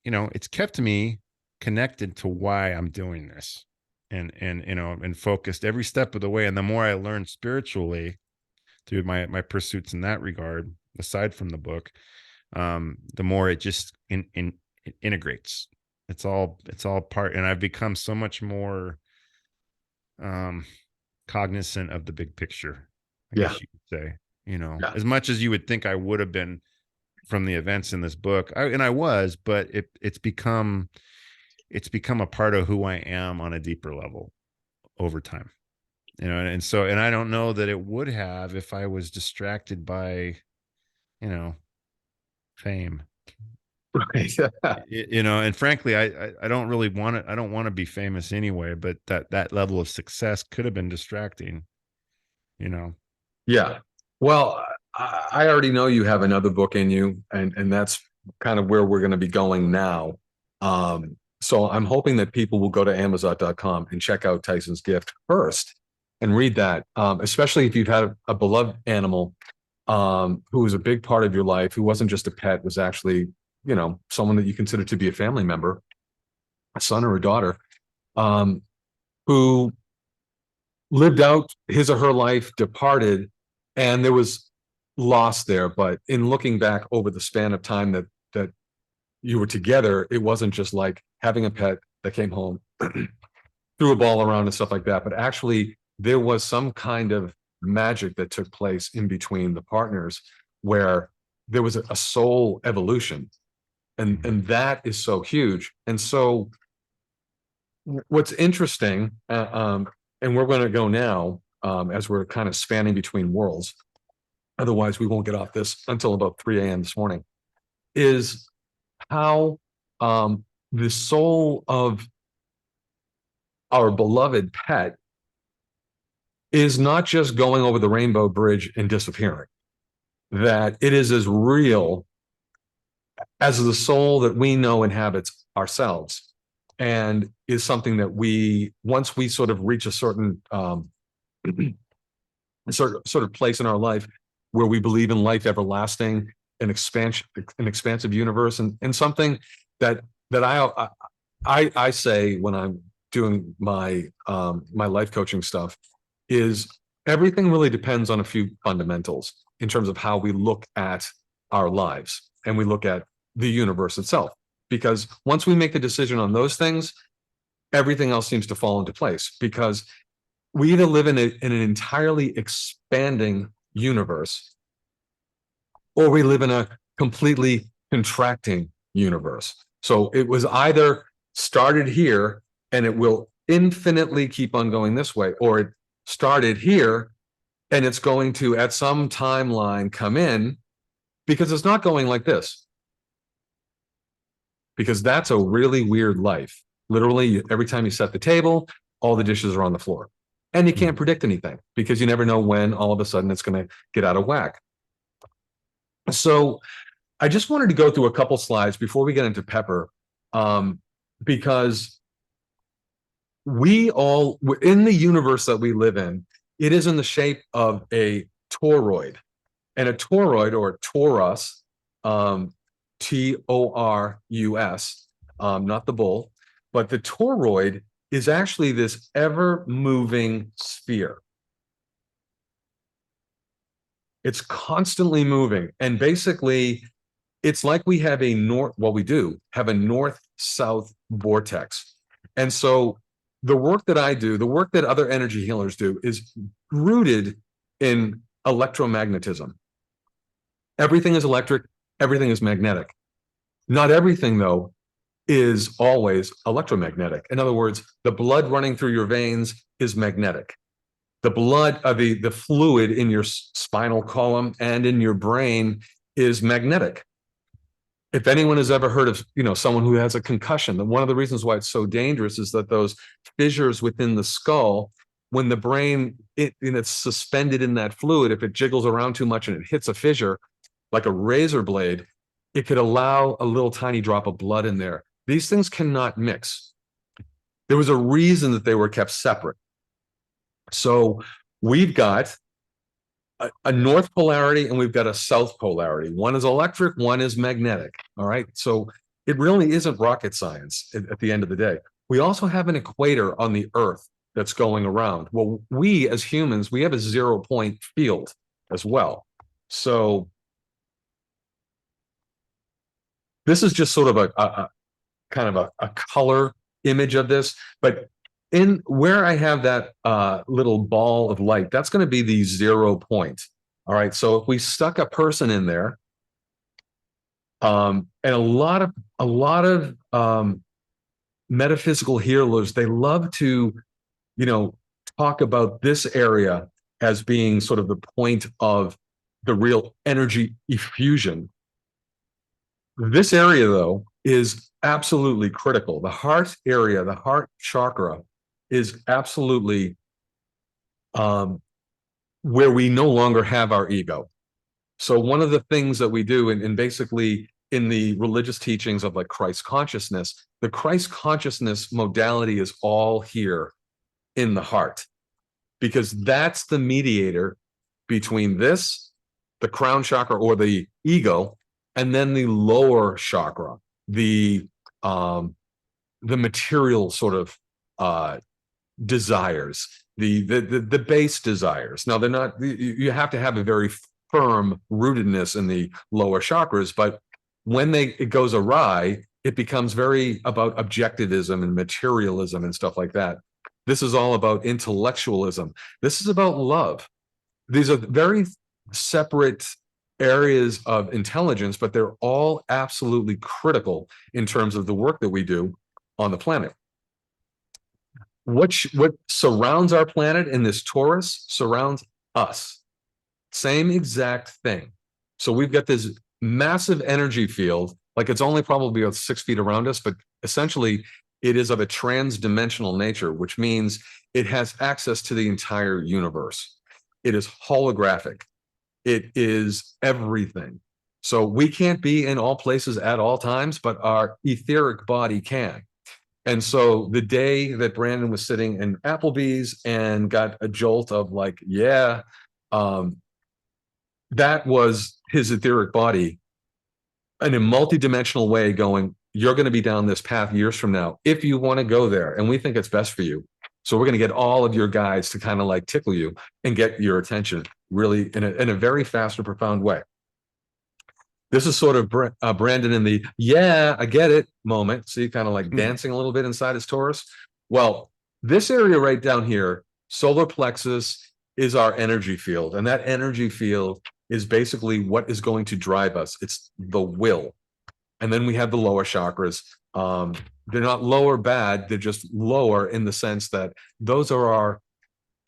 it's kept me connected to why I'm doing this, and focused every step of the way. And the more I learned spiritually through my pursuits in that regard, aside from the book, the more it just it integrates. It's all part, and I've become so much more um cognizant of the big picture, I Yeah. guess you could say. Yeah. As much as you would think I would have been from the events in this book, and I was, but it's become a part of who I am on a deeper level over time. And I don't know that it would have if I was distracted by, you know, fame. Right. And frankly, I don't really want it. I don't want to be famous anyway, but that level of success could have been distracting, you know. Yeah. Well, I already know you have another book in you, and that's kind of where we're going to be going now. So I'm hoping that people will go to Amazon.com and check out Tyson's Gift first and read that, especially if you've had a beloved animal who was a big part of your life, who wasn't just a pet, was actually, someone that you consider to be a family member, a son or a daughter, um, who lived out his or her life, departed, and there was loss there. But in looking back over the span of time that you were together, it wasn't just like having a pet that came home, threw a ball around and stuff like that, but actually there was some kind of magic that took place in between the partners where there was a soul evolution, and that is so huge. And so what's interesting, and we're going to go now, as we're kind of spanning between worlds, otherwise we won't get off this until about 3 a.m. this morning, is how the soul of our beloved pet is not just going over the rainbow bridge and disappearing, that it is as real as the soul that we know inhabits ourselves, and is something that we, once we sort of reach a certain sort of place in our life where we believe in life everlasting, an expansive universe, and something that I say when I'm doing my my life coaching stuff, is everything really depends on a few fundamentals in terms of how we look at our lives and we look at the universe itself. Because once we make the decision on those things, everything else seems to fall into place, because we either live in an entirely expanding universe, or we live in a completely contracting universe. So it was either started here and it will infinitely keep on going this way, or it started here and it's going to, at some timeline, come in, because it's not going like this. Because that's a really weird life. Literally, every time you set the table, all the dishes are on the floor. And you can't predict anything, because you never know when all of a sudden it's going to get out of whack. So I just wanted to go through a couple slides before we get into Pepper, because we all, in the universe that we live in, it is in the shape of a toroid. And a toroid, or torus, Torus, not the bull, but the toroid is actually this ever-moving sphere. It's constantly moving. And basically, it's like we have a we do have a north-south vortex. And so the work that I do, the work that other energy healers do, is rooted in electromagnetism. Everything is electric, everything is magnetic. Not everything, though, is always electromagnetic. In other words, the blood running through your veins is magnetic. The blood, the fluid in your spinal column and in your brain is magnetic. If anyone has ever heard of, someone who has a concussion, then one of the reasons why it's so dangerous is that those fissures within the skull, when the brain, it's suspended in that fluid, if it jiggles around too much and it hits a fissure like a razor blade, it could allow a little tiny drop of blood in there. These things cannot mix. There was a reason that they were kept separate. So we've got a north polarity and we've got a south polarity. One is electric, one is magnetic. All right. So it really isn't rocket science at the end of the day. We also have an equator on the Earth that's going around. Well, we as humans, we have a 0-point field as well. So this is just sort of a kind of a color image of this, but in where I have that little ball of light, that's going to be the 0 point. All right. So if we stuck a person in there, and a lot of metaphysical healers, they love to, talk about this area as being sort of the point of the real energy effusion. This area, though, is absolutely critical. The heart area, the heart chakra, is absolutely where we no longer have our ego. So one of the things that we do, and basically in the religious teachings of like Christ consciousness, the Christ consciousness modality is all here in the heart, because that's the mediator between this, the crown chakra or the ego, and then the lower chakra, the material sort of desires. the base desires. Now they're not, you have to have a very firm rootedness in the lower chakras, but when it goes awry, it becomes very about objectivism and materialism and stuff like that. This is all about intellectualism. This is about love. These are very separate areas of intelligence, but they're all absolutely critical in terms of the work that we do on the planet. What surrounds our planet in this torus surrounds us. Same exact thing. So we've got this massive energy field, like it's only probably about 6 feet around us, but essentially it is of a trans-dimensional nature, which means it has access to the entire universe. It is holographic. It is everything. So we can't be in all places at all times, but our etheric body can. And so the day that Brandon was sitting in Applebee's and got a jolt of like, yeah, that was his etheric body in a multidimensional way going, you're going to be down this path years from now if you want to go there. And we think it's best for you. So we're going to get all of your guides to kind of like tickle you and get your attention really in a very fast and profound way. This is sort of Brandon in the, yeah, I get it moment. See, kind of like dancing a little bit inside his torus. Well, this area right down here, solar plexus, is our energy field. And that energy field is basically what is going to drive us. It's the will. And then we have the lower chakras. They're not lower bad. They're just lower in the sense that those are our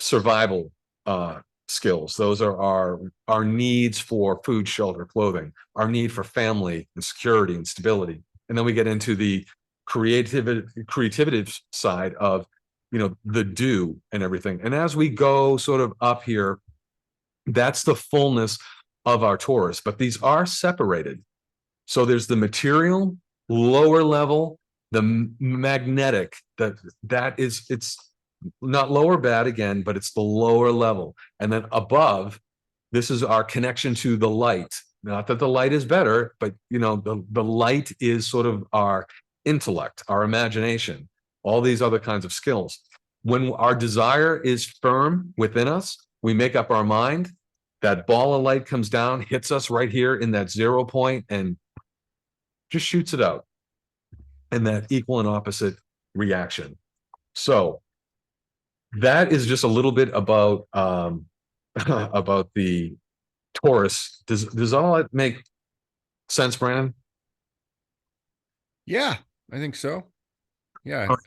survival skills. Those are our needs for food, shelter, clothing, our need for family and security and stability. And then we get into the creativity side of, the do and everything. And as we go sort of up here, that's the fullness of our torus, but these are separated. So there's the material, lower level, the magnetic, it's not lower bad again, but it's the lower level. And then above, this is our connection to the light. Not that the light is better, but the light is sort of our intellect, our imagination, all these other kinds of skills. When our desire is firm within us, we make up our mind, that ball of light comes down, hits us right here in that 0 point and just shoots it out. And that equal and opposite reaction. So that is just a little bit about about the torus. Does all that make sense, Brandon? Yeah, I think so. Yeah. Right.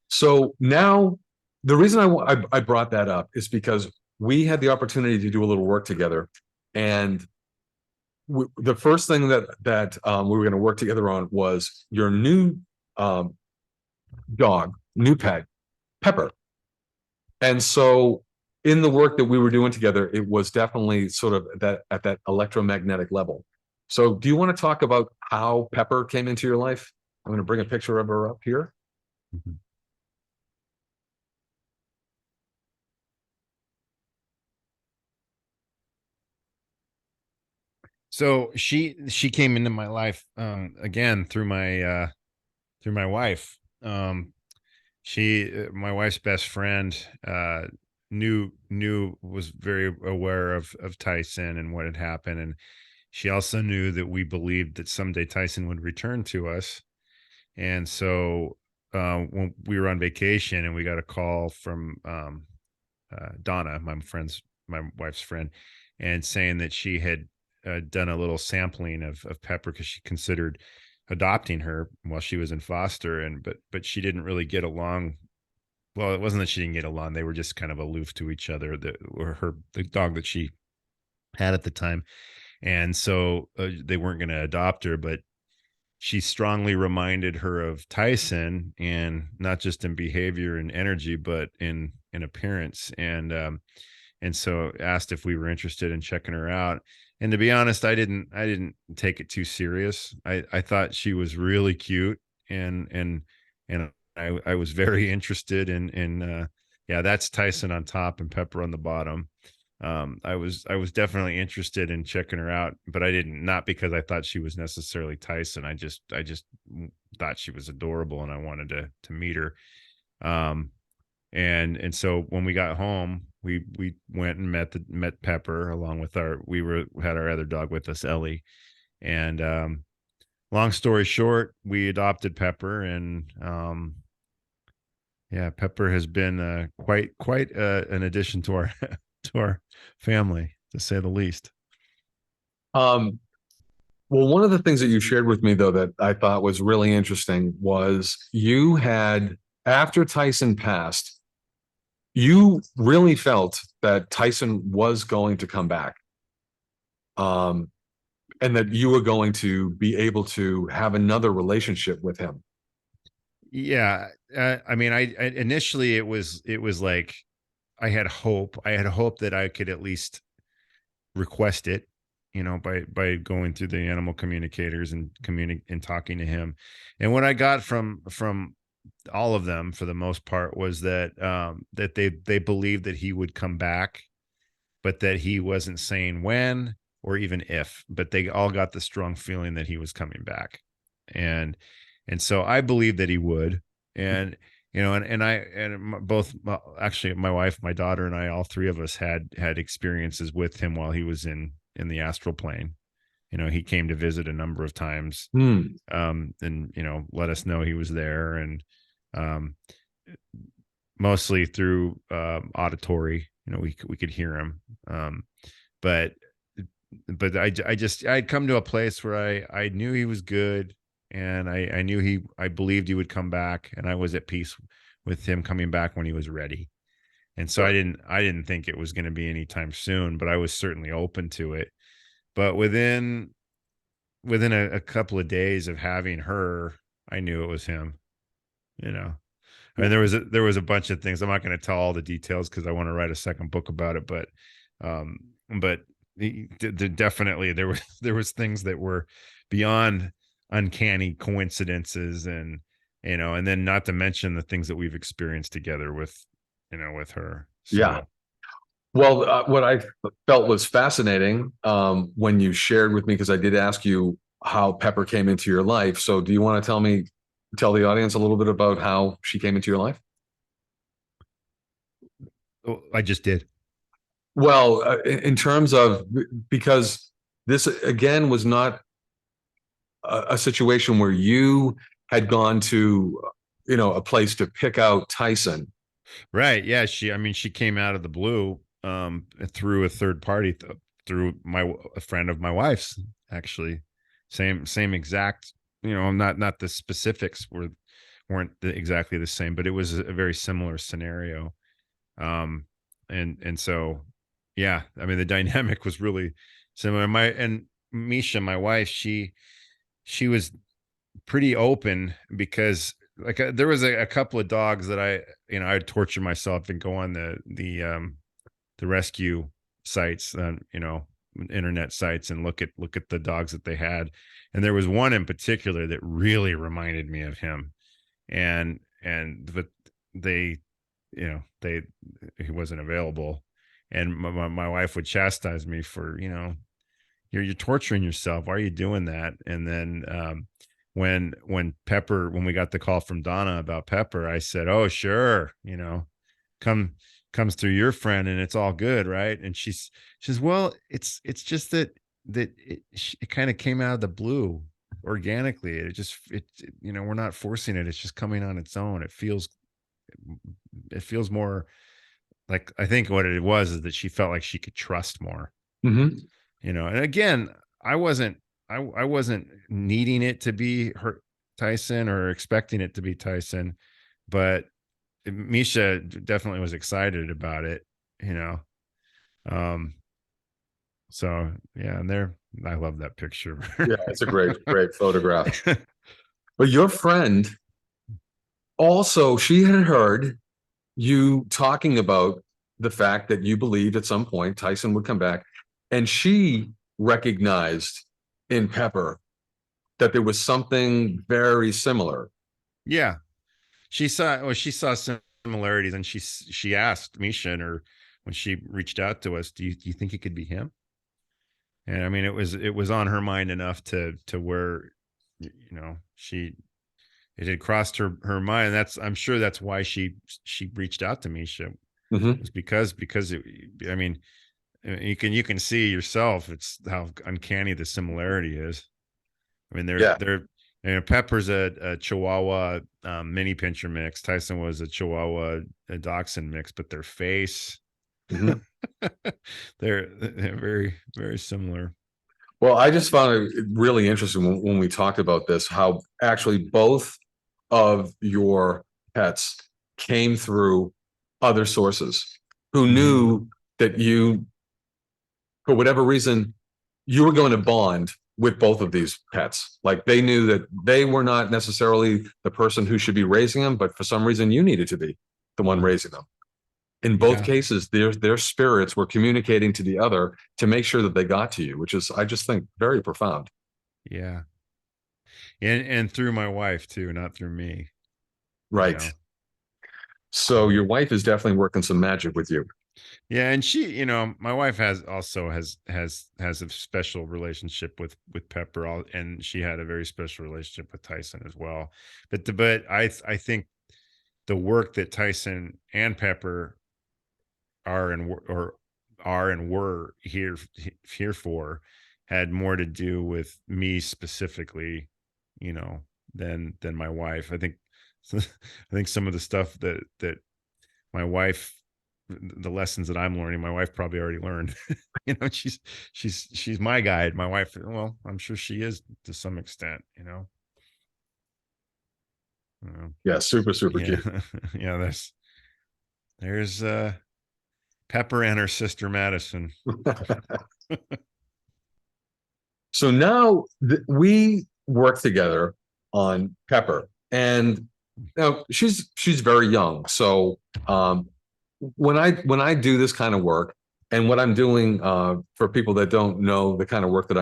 So now the reason I brought that up is because we had the opportunity to do a little work together, and the first thing that we were going to work together on was your new dog, new pet, Pepper. And so in the work that we were doing together, it was definitely sort of that at that electromagnetic level. So do you want to talk about how Pepper came into your life? I'm going to bring a picture of her up here. Mm-hmm. So she came into my life again through my wife. My wife's best friend was very aware of Tyson and what had happened, and she also knew that we believed that someday Tyson would return to us. And so when we were on vacation and we got a call from Donna, my wife's friend, and saying that she had done a little sampling of Pepper because she considered adopting her while she was in foster, and but she didn't really get along. Well, it wasn't that she didn't get along; they were just kind of aloof to each other. The dog that she had at the time, and so they weren't going to adopt her, but she strongly reminded her of Tyson, and not just in behavior and energy, but in appearance, and so asked if we were interested in checking her out. And to be honest, I didn't take it too serious. I thought she was really cute, and I was very interested in yeah, that's Tyson on top and Pepper on the bottom. I was definitely interested in checking her out, but I didn't, not because I thought she was necessarily Tyson. I just thought she was adorable and I wanted to meet her. And so when we got home, we went and met Pepper, along with had our other dog with us, Ellie. And long story short, we adopted Pepper. And yeah, Pepper has been quite an addition to our to our family, to say the least. Um, well, one of the things that you shared with me, though, that I thought was really interesting was you had, after Tyson passed, you really felt that Tyson was going to come back. And that you were going to be able to have another relationship with him. Yeah, I mean, I initially it was like I had hope. I had hope that I could at least request it, by going through the animal communicators and and talking to him. And what I got from all of them, for the most part, was that that they believed that he would come back, but that he wasn't saying when or even if. But they all got the strong feeling that he was coming back. And and so I believe that he would. And both, actually, my wife, my daughter, and I, all three of us had experiences with him while he was in the astral plane. He came to visit a number of times, Hmm. and let us know he was there. And um mostly through auditory, we could hear him. But I'd come to a place where I knew he was good, and I knew I believed he would come back, and I was at peace with him coming back when he was ready. And so Right. I didn't think it was going to be anytime soon, but I was certainly open to it. But within a couple of days of having her, I knew it was him, you know. I mean, there was a bunch of things. I'm not going to tell all the details because I want to write a second book about it. Um, but definitely there was things that were beyond uncanny coincidences. And then, not to mention the things that we've experienced together with her. Yeah. So Well, what I felt was fascinating when you shared with me, because I did ask you how Pepper came into your life. So, do you want to tell the audience a little bit about how she came into your life? I just did. Well, in terms of, because this again was not a situation where you had gone to, a place to pick out Tyson. Right. Yeah. I mean, she came out of the blue, through a third party, through a friend of my wife's, actually. Same exact, not the specifics weren't exactly the same, but it was a very similar scenario. And so, yeah, I mean, the dynamic was really similar. And Misha, my wife, she was pretty open, because, like, there was a couple of dogs that I'd torture myself and go on the rescue sites, internet sites, and look at the dogs that they had. And there was one in particular that really reminded me of him. But they they he wasn't available. And my wife would chastise me for, you're torturing yourself. Why are you doing that? And then, when we got the call from Donna about Pepper, I said, "Oh, sure, come comes through your friend, and it's all good, right?" And she says, "Well, it's just that it kind of came out of the blue, organically. We're not forcing it. It's just coming on its own. It feels more like, I think what it was is that she felt like she could trust more." Hmm. And again, I wasn't needing it to be her Tyson, or expecting it to be Tyson, but Misha definitely was excited about it, you know. Um, so yeah, and there, I love that picture. Yeah, it's a great photograph. But your friend also, she had heard you talking about the fact that you believed at some point Tyson would come back, and she recognized in Pepper that there was something very similar. Yeah, she saw similarities, and she asked Misha, or when she reached out to us, do you think it could be him? And I mean, it was on her mind enough to where, she it had crossed her mind. I'm sure that's why she reached out to me. She Mhm. was because it, I mean, you can see yourself. It's how uncanny the similarity is. I mean, Yeah. Pepper's a Chihuahua mini pincher mix. Tyson was a Chihuahua a Dachshund mix, but their face, Mhm. they're very very similar. Well, I just found it really interesting when we talked about this, how actually both of your pets came through other sources who Hmm. knew that you, for whatever reason, you were going to bond with both of these pets. Like they knew that they were not necessarily the person who should be raising them, but for some reason you needed to be the one raising them. In both Yeah, cases, their spirits were communicating to the other to make sure that they got to you, which is, I just think, very profound. yeah, and through my wife too, not through me. You Right. know. So Yeah. your wife is definitely working some magic with you. Yeah, and she, my wife has a special relationship with Pepper, and she had a very special relationship with Tyson as well. But I think the work that Tyson and Pepper are and or are and were here for had more to do with me specifically, you know, than my wife. I think I think some of the stuff that my wife the lessons that I'm learning, my wife probably already learned. She's my guide. My wife, well, I'm sure she is to some extent, uh, Yeah, super, super yeah. cute. Yeah, there's Pepper and her sister Madison. So now we work together on Pepper, and now she's very young. So when I do this kind of work, and what I'm doing for people that don't know the kind of work that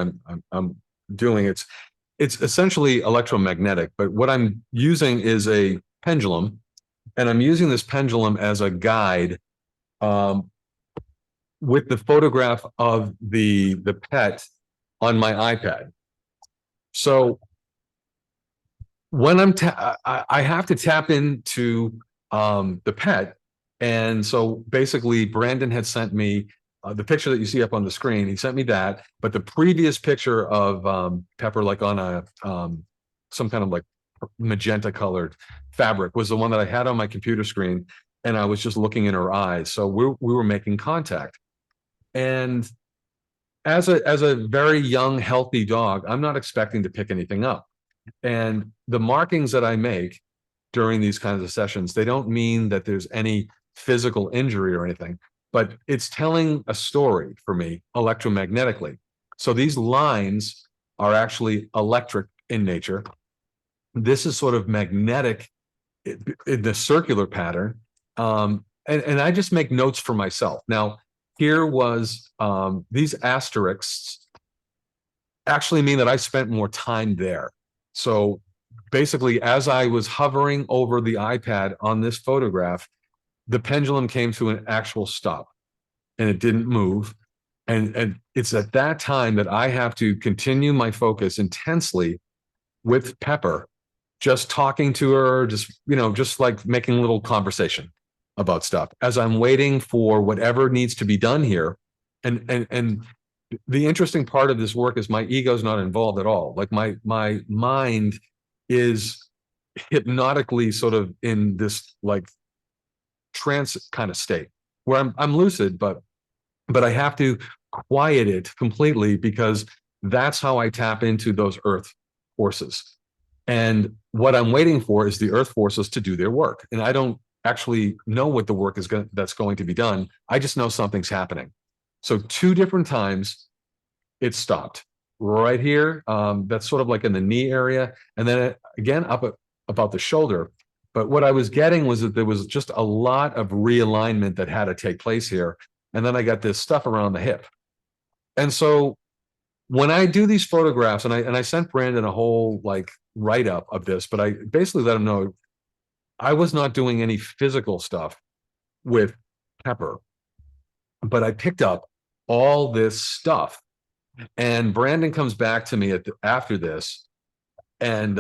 I'm doing, it's essentially electromagnetic. But what I'm using is a pendulum, and I'm using this pendulum as a guide um, with the photograph of the pet on my iPad. So when I have to tap into the pet, and so basically Brandon had sent me the picture that you see up on the screen. He sent me that, but the previous picture of Pepper, like on a some kind of like magenta colored fabric, was the one that I had on my computer screen, and I was just looking in her eyes. So we were making contact, and as a very young, healthy dog, I'm not expecting to pick anything up. And the markings that I make during these kinds of sessions, they don't mean that there's any physical injury or anything, but it's telling a story for me electromagnetically. So these lines are actually electric in nature. This is sort of magnetic in the circular pattern. And I just make notes for myself. Now, here was these asterisks actually mean that I spent more time there. So basically, as I was hovering over the iPad on this photograph, the pendulum came to an actual stop and it didn't move. And it's at that time that I have to continue my focus intensely with Pepper, just talking to her, just like making a little conversation about stuff as I'm waiting for whatever needs to be done here. And the interesting part of this work is my ego's not involved at all. Like my mind is hypnotically sort of in this like trance kind of state where I'm lucid, but I have to quiet it completely because that's how I tap into those earth forces. And what I'm waiting for is the earth forces to do their work. And I don't actually know what the work is that's going to be done. I just know something's happening. So two different times it stopped right here. That's sort of like in the knee area, and then again up about the shoulder. But what I was getting was that there was just a lot of realignment that had to take place here, and then I got this stuff around the hip. And so when I do these photographs, and I sent Brandon a whole like write up of this, but I basically let him know I was not doing any physical stuff with Pepper, but I picked up all this stuff. And Brandon comes back to me after this, and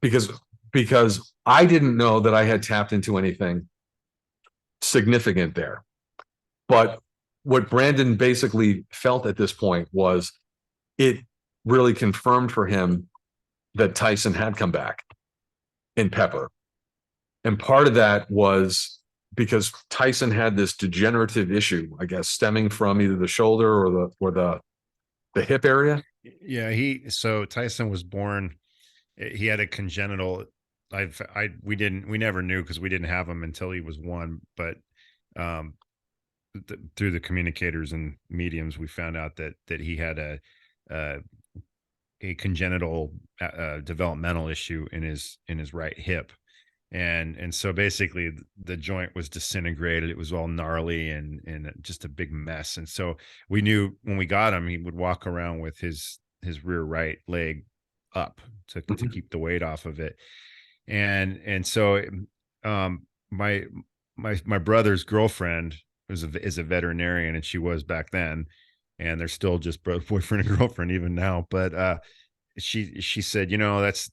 because I didn't know that I had tapped into anything significant there. But what Brandon basically felt at this point was it really confirmed for him that Tyson had come back in Pepper. And part of that was because Tyson had this degenerative issue, I guess, stemming from either the shoulder or the hip area. Yeah, so Tyson was born, he had a congenital, we never knew because we didn't have him until he was one, but um through the communicators and mediums, we found out that he had uh, a congenital developmental issue in his right hip, and so basically the joint was disintegrated. It was all gnarly and just a big mess. And so we knew when we got him, he would walk around with his rear right leg up to Mhm. keep the weight off of it. And so um my my brother's girlfriend is a veterinarian, and she was back then, and they're still just boyfriend and girlfriend even now. But she said,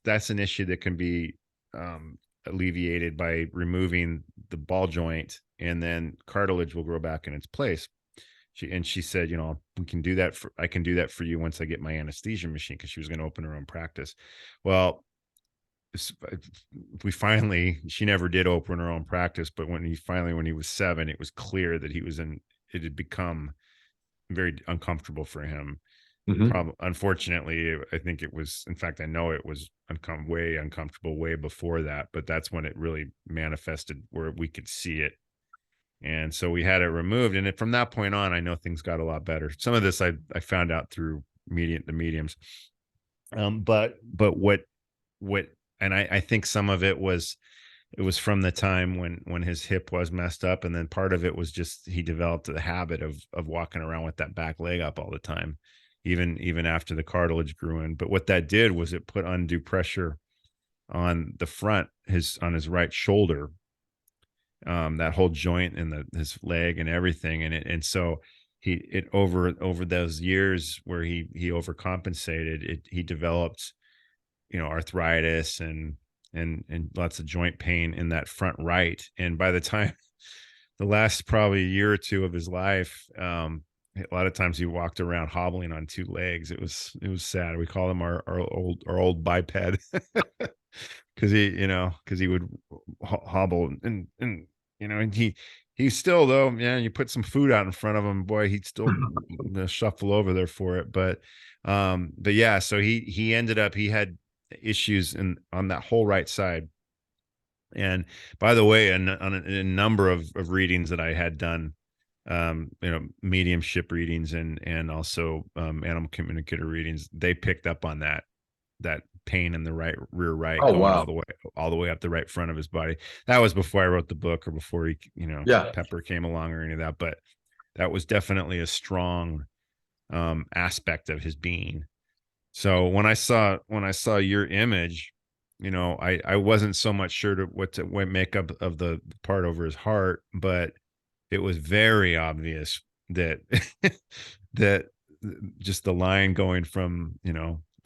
that's an issue that can be alleviated by removing the ball joint, and then cartilage will grow back in its place. She said, we can do that I can do that for you once I get my anesthesia machine, because she was going to open her own practice. Well, she never did open her own practice, but when he was 7, it was clear that it had become very uncomfortable for him. Mhm. Unfortunately, I think it was, in fact, I know it was way uncomfortable way before that, but that's when it really manifested where we could see it. And so we had it removed. And from that point on, I know things got a lot better. Some of this I found out through the mediums. But what, and I think some of it was from the time when his hip was messed up, and then part of it was just he developed the habit of walking around with that back leg up all the time, even after the cartilage grew in. But what that did was it put undue pressure on the front, on his right shoulder, that whole joint in his leg and everything. And so over those years where he overcompensated, he developed, arthritis and lots of joint pain in that front right. And by the time the last probably a year or two of his life, a lot of times he walked around hobbling on 2 legs. It was sad. We call him our old biped, because he would hobble, and he still, though, yeah, you put some food out in front of him, boy, he'd still shuffle over there for it. But yeah, so he ended up, he had issues on that whole right side. And by the way, on a number of readings that I had done, mediumship readings and also animal communicator readings, they picked up on that pain in the rear right, Oh, going wow. all the way up the right front of his body. That was before I wrote the book, or before Yeah. Pepper came along, or any of that. But that was definitely a strong aspect of his being. So when I saw your image, I wasn't so much sure what make up of the part over his heart, but it was very obvious that that just the line going from,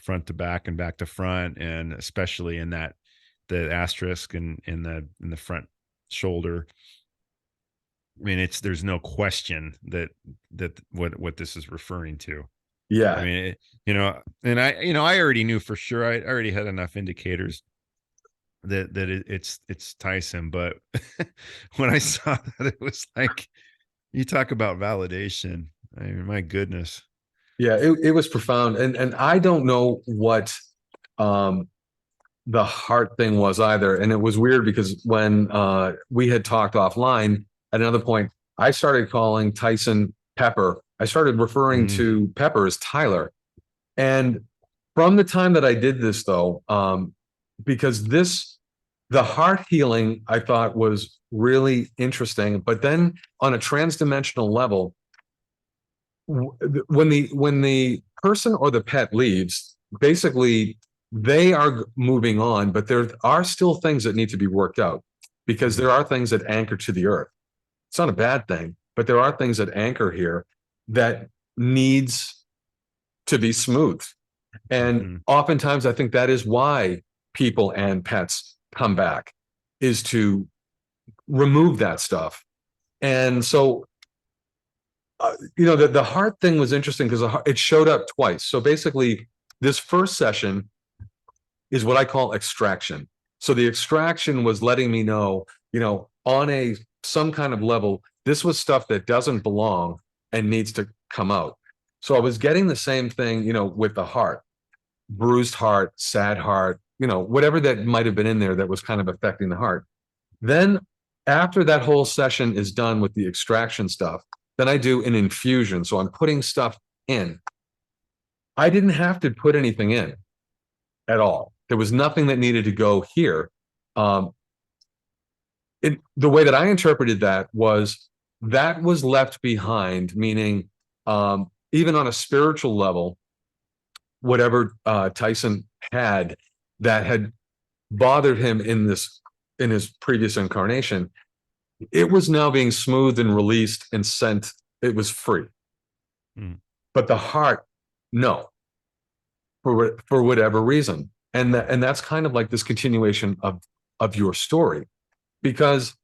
front to back and back to front, and especially in the asterisk in the front shoulder. I mean, there's no question that what this is referring to. I Yeah. mean, and I already knew for sure. I already had enough indicators that it's Tyson. But when I saw that, it was like, you talk about validation. I mean, my goodness. Yeah. It was profound. And I don't know what um the heart thing was either. And it was weird because when we had talked offline at another point, I started calling Tyson Pepper. I started referring Mm, to Pepper as Tyler. And from the time that I did this, though, because the heart healing I thought was really interesting. But then on a transdimensional level, when the person or the pet leaves, basically they are moving on, but there are still things that need to be worked out, because mm, there are things that anchor to the earth. It's not a bad thing, but there are things that anchor here that needs to be smooth. And mhm, oftentimes I think that is why people and pets come back, is to remove that stuff. And so, the heart thing was interesting because it showed up twice. So basically, this first session is what I call extraction. So the extraction was letting me know, on some kind of level, this was stuff that doesn't belong and needs to come out. So I was getting the same thing, with the heart, bruised heart, sad heart, whatever that might have been in there that was kind of affecting the heart. Then after that whole session is done with the extraction stuff, then I do an infusion. So I'm putting stuff in. I didn't have to put anything in at all. There was nothing that needed to go here. The way that I interpreted that was left behind, meaning even on a spiritual level, whatever Tyson had that had bothered him in his previous incarnation, it was now being smoothed and released and sent. It was free. But the heart, no, for whatever reason. And that's kind of like this continuation of your story, because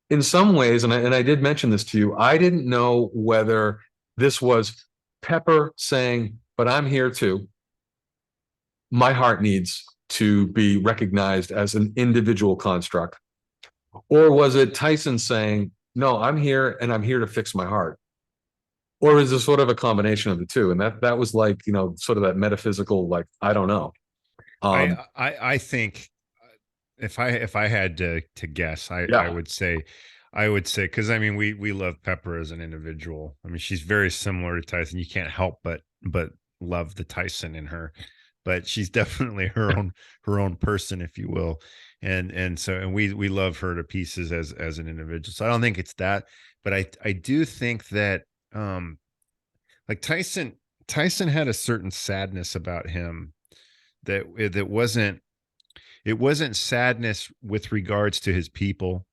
in some ways, and I did mention this to you, I didn't know whether this was Pepper saying, but I'm here too. My heart needs to be recognized as an individual construct. Or was it Tyson saying, no, I'm here and I'm here to fix my heart? Or is this sort of a combination of the two? And that was like, sort of that metaphysical, like, I don't know. I think if I had to guess, I would say, because I mean, we love Pepper as an individual. I mean, she's very similar to Tyson. You can't help but love the Tyson in her, but she's definitely her own person, if you will. And we love her to pieces as an individual. So I don't think it's that, but I do think that like Tyson had a certain sadness about him that wasn't, it wasn't sadness with regards to his people.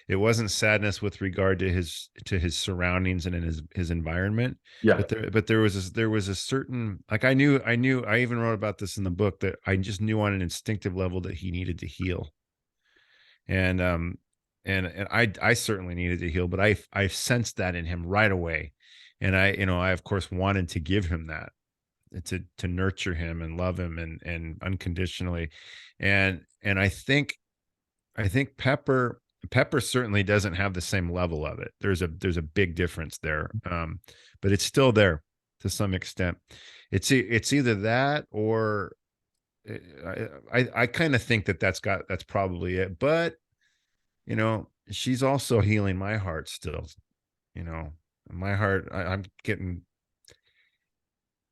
It wasn't sadness with regard to his surroundings and in his environment. Yeah. But there was a certain, like, I even wrote about this in the book, that I just knew on an instinctive level that he needed to heal. And I certainly needed to heal, but I sensed that in him right away. And I of course wanted to give him that, to nurture him and love him and unconditionally. And I think Pepper certainly doesn't have the same level of it. There's a big difference there. But it's still there to some extent. It's either that, or I kind of think that's probably it. But she's also healing my heart still. My heart, I'm getting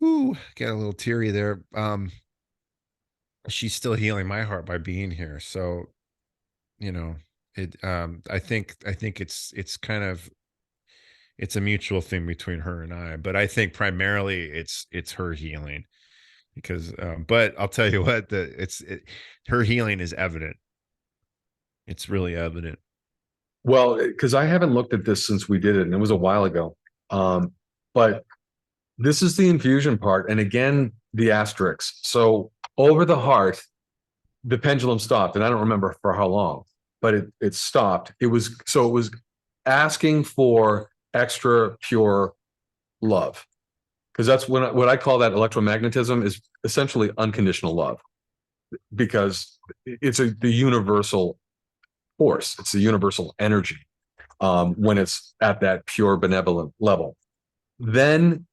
get a little teary there. She's still healing my heart by being here. So, I think it's kind of, it's a mutual thing between her and I, but I think primarily it's her healing, because, but I'll tell you what, her healing is evident. It's really evident. Well, because I haven't looked at this since we did it, and it was a while ago. But this is the infusion part. And again, the asterisks. So over the heart, the pendulum stopped, and I don't remember for how long, but it stopped. It was asking for extra pure love, because that's what I call that electromagnetism, is essentially unconditional love, because it's the universal force. It's the universal energy when it's at that pure benevolent level. Then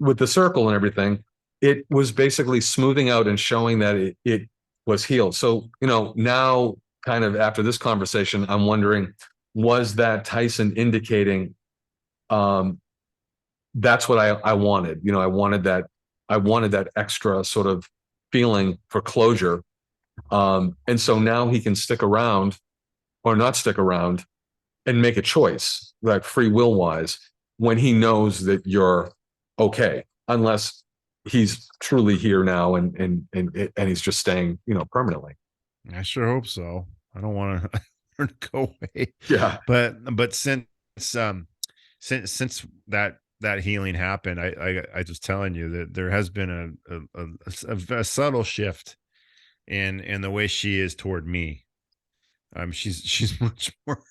with the circle and everything, it was basically smoothing out and showing that it was healed. So, now kind of after this conversation, I'm wondering, was that Tyson indicating that's what I wanted? I wanted that extra sort of feeling for closure. And so now he can stick around or not stick around and make a choice, like free will wise, when he knows that you're okay, unless he's truly here now and he's just staying, permanently. I sure hope so. I don't want to go away. Yeah. But since that healing happened, I just telling you that there has been a subtle shift and the way she is toward me. She's much more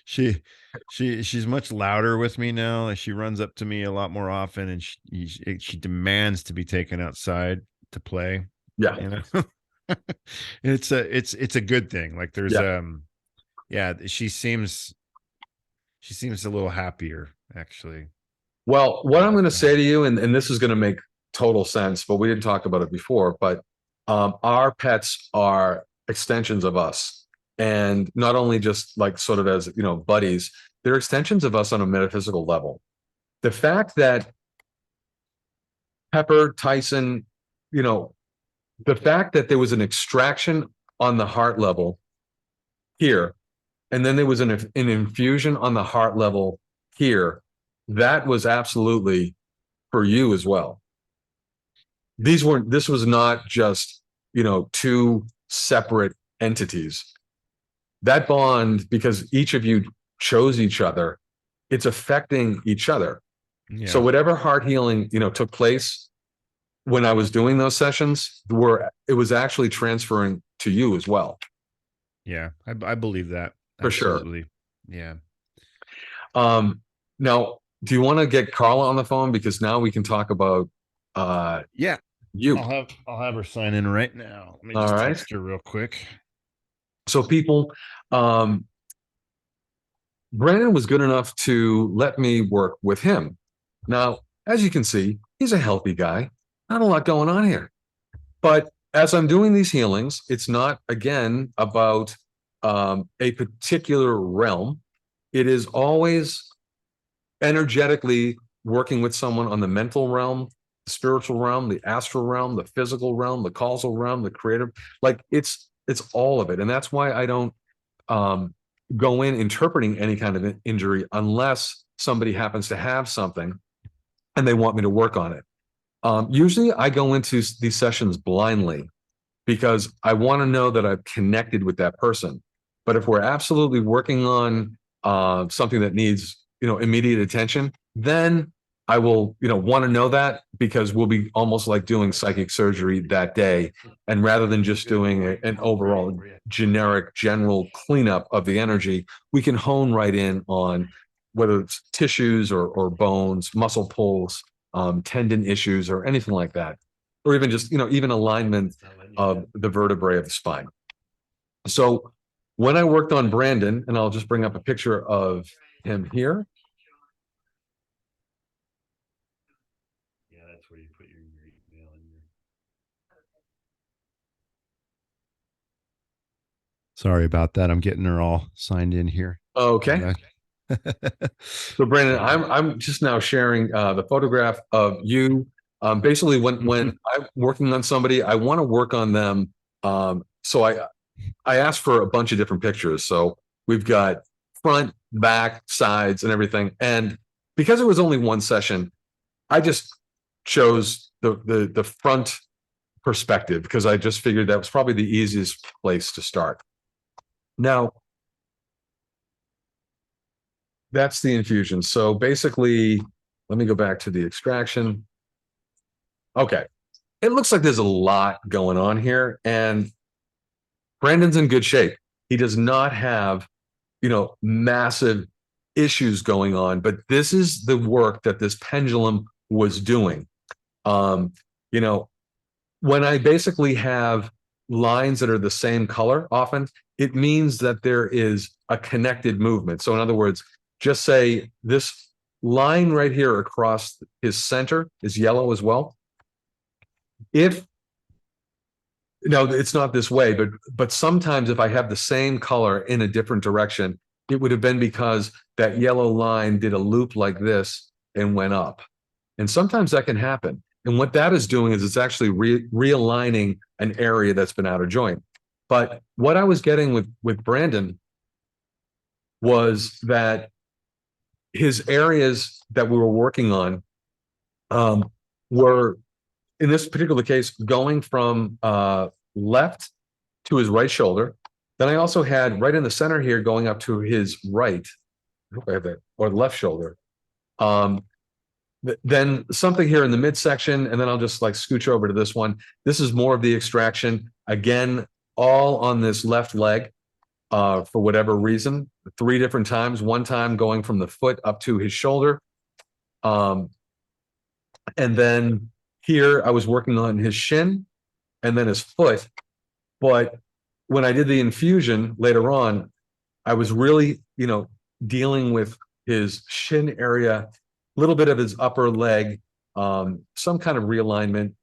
she she's much louder with me now. She runs up to me a lot more often, and she demands to be taken outside to play, Yeah. you know. It's a good thing. Like there's Yeah. yeah, she seems a little happier actually. Well, what I'm going to say to you, and this is going to make total sense, but we didn't talk about it before, but our pets are extensions of us. And not only just like sort of as, buddies, they're extensions of us on a metaphysical level. The fact that Pepper, Tyson, you know, the fact that there was an extraction on the heart level here, and then there was an infusion on the heart level here, that was absolutely for you as well. This was not just, two separate entities. That bond, because each of you chose each other, it's affecting each other. Yeah. So whatever heart healing, took place when I was doing those sessions, it was actually transferring to you as well. Yeah, I believe that. For sure. Absolutely. Yeah. Now, do you want to get Carla on the phone? Because now we can talk about Yeah. you. I'll have her sign in right now. Let me All just right. text her real quick. So people, Brandon was good enough to let me work with him. Now, as you can see, he's a healthy guy. Not a lot going on here. But as I'm doing these healings, it's not, again, about a particular realm. It is always energetically working with someone on the mental realm, the spiritual realm, the astral realm, the physical realm, the causal realm, the creative. Like it's all of it. And that's why I don't go in interpreting any kind of injury unless somebody happens to have something and they want me to work on it. Usually I go into these sessions blindly because I want to know that I've connected with that person. But if we're absolutely working on something that needs, immediate attention, then I will, want to know that, because we'll be almost like doing psychic surgery that day. And rather than just doing an overall generic general cleanup of the energy, we can hone right in on whether it's tissues or bones, muscle pulls, tendon issues, or anything like that, or even just, even alignment of the vertebrae of the spine. So when I worked on Brandon, and I'll just bring up a picture of him here. Yeah, that's where you put your email in your. Sorry about that. I'm getting her all signed in here. Okay. So Brandon, I'm just now sharing the photograph of you. Basically, when I'm working on somebody, I want to work on them. So I asked for a bunch of different pictures. So we've got front, back, sides, and everything. And because it was only one session, I just chose the front perspective because I just figured that was probably the easiest place to start. Now, that's the infusion. So basically, let me go back to the extraction. Okay. It looks like there's a lot going on here, and Brandon's in good shape. He does not have, massive issues going on, but this is the work that this pendulum was doing. You know, when I basically have lines that are the same color, often it means that there is a connected movement. So in other words, just say this line right here across his center is yellow as well. If no, it's not this way, but sometimes if I have the same color in a different direction, it would have been because that yellow line did a loop like this and went up. And sometimes that can happen. And what that is doing is it's actually realigning an area that's been out of joint. But what I was getting with Brandon was that his areas that we were working on were, in this particular case, going from left to his right shoulder. Then I also had right in the center here going up to his right. I hope I have that, or left shoulder. Then something here in the midsection, and then I'll just like scooch over to this one. This is more of the extraction. Again, all on this left leg for whatever reason, 3 different times. One time going from the foot up to his shoulder. And then here I was working on his shin and then his foot. But when I did the infusion later on, I was really, dealing with his shin area, a little bit of his upper leg, some kind of realignment,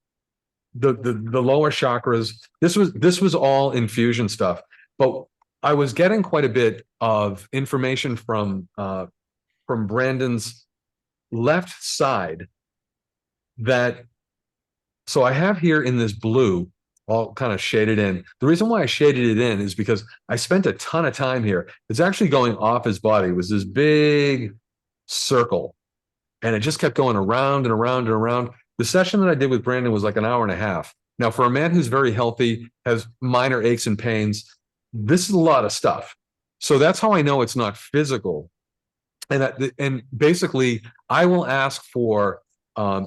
the lower chakras. This was all infusion stuff, but I was getting quite a bit of information from Brandon's left side that, so I have here in this blue all kind of shaded in. The reason why I shaded it in is because I spent a ton of time here. It's actually going off his body. It was this big circle, and it just kept going around and around and around. The session that I did with Brandon was like an hour and a half. Now, for a man who's very healthy, has minor aches and pains, this is a lot of stuff. So that's how I know it's not physical. And basically, I will ask for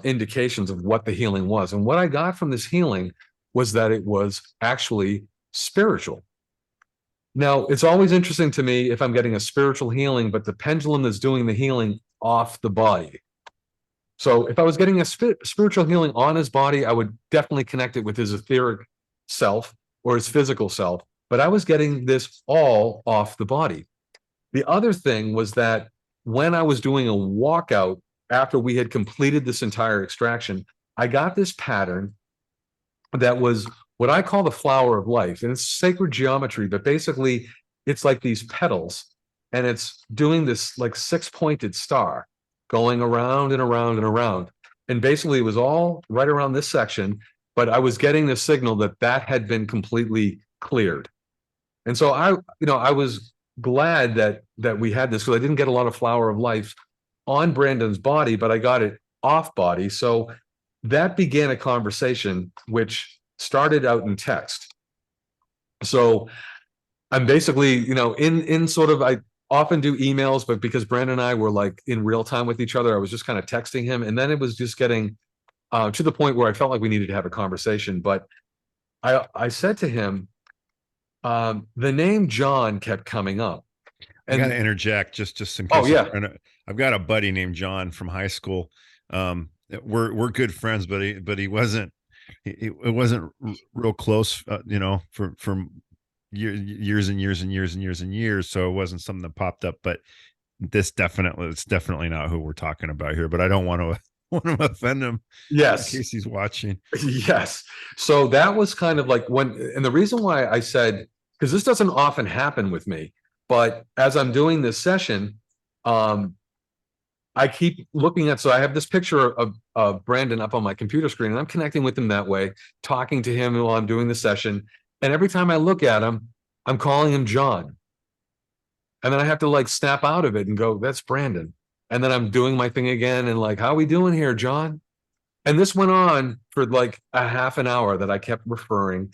indications of what the healing was. And what I got from this healing was that it was actually spiritual. Now, it's always interesting to me if I'm getting a spiritual healing, but the pendulum that's doing the healing off the body. So if I was getting a spiritual healing on his body, I would definitely connect it with his etheric self or his physical self. But I was getting this all off the body. The other thing was that when I was doing a walkout after we had completed this entire extraction, I got this pattern that was what I call the flower of life. And it's sacred geometry, but basically it's like these petals, and it's doing this like 6-pointed star going around and around and around. And basically it was all right around this section, but I was getting the signal that that had been completely cleared. And so I was glad that we had this, because I didn't get a lot of flower of life on Brandon's body, but I got it off body. So that began a conversation which started out in text. So I'm basically, in sort of, I often do emails, but because Brandon and I were like in real time with each other, I was just kind of texting him. And then it was just getting to the point where I felt like we needed to have a conversation. But I said to him, the name John kept coming up. I got to And interject just in oh case. yeah, I've got a buddy named John from high school. We're good friends, but he wasn't. It wasn't real close, from years and years and years and years and years. So it wasn't something that popped up. But it's definitely not who we're talking about here. But I don't want to want to offend him in yes, case he's watching. yes. So that was kind of like and the reason why I said, because this doesn't often happen with me, but as I'm doing this session, I keep looking at, so I have this picture of Brandon up on my computer screen, and I'm connecting with him that way, talking to him while I'm doing the session. And every time I look at him, I'm calling him John. And then I have to like snap out of it and go, that's Brandon. And then I'm doing my thing again and like, how we doing here, John? And this went on for like a half an hour that I kept referring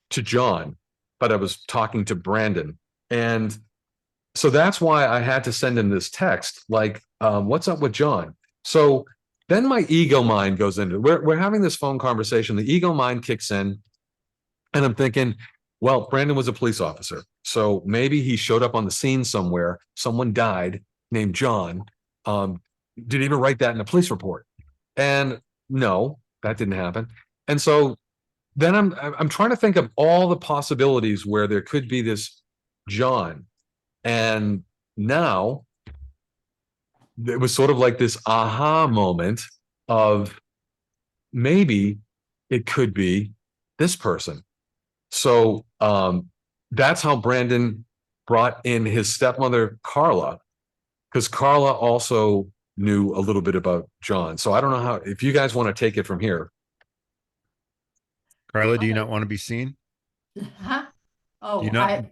to John, but I was talking to Brandon. And so that's why I had to send him this text, like, what's up with John? So then my ego mind goes into, we're having this phone conversation. The ego mind kicks in, and I'm thinking, well, Brandon was a police officer. So maybe he showed up on the scene somewhere. Someone died named John. Did he even write that in a police report? And no, that didn't happen. And so then I'm trying to think of all the possibilities where there could be this John. And now it was sort of like this aha moment of maybe it could be this person. So that's how Brandon brought in his stepmother, Carla, because Carla also knew a little bit about John. So I don't know how, if you guys want to take it from here. Carla, do you not want to be seen? Huh? Do you Oh, not?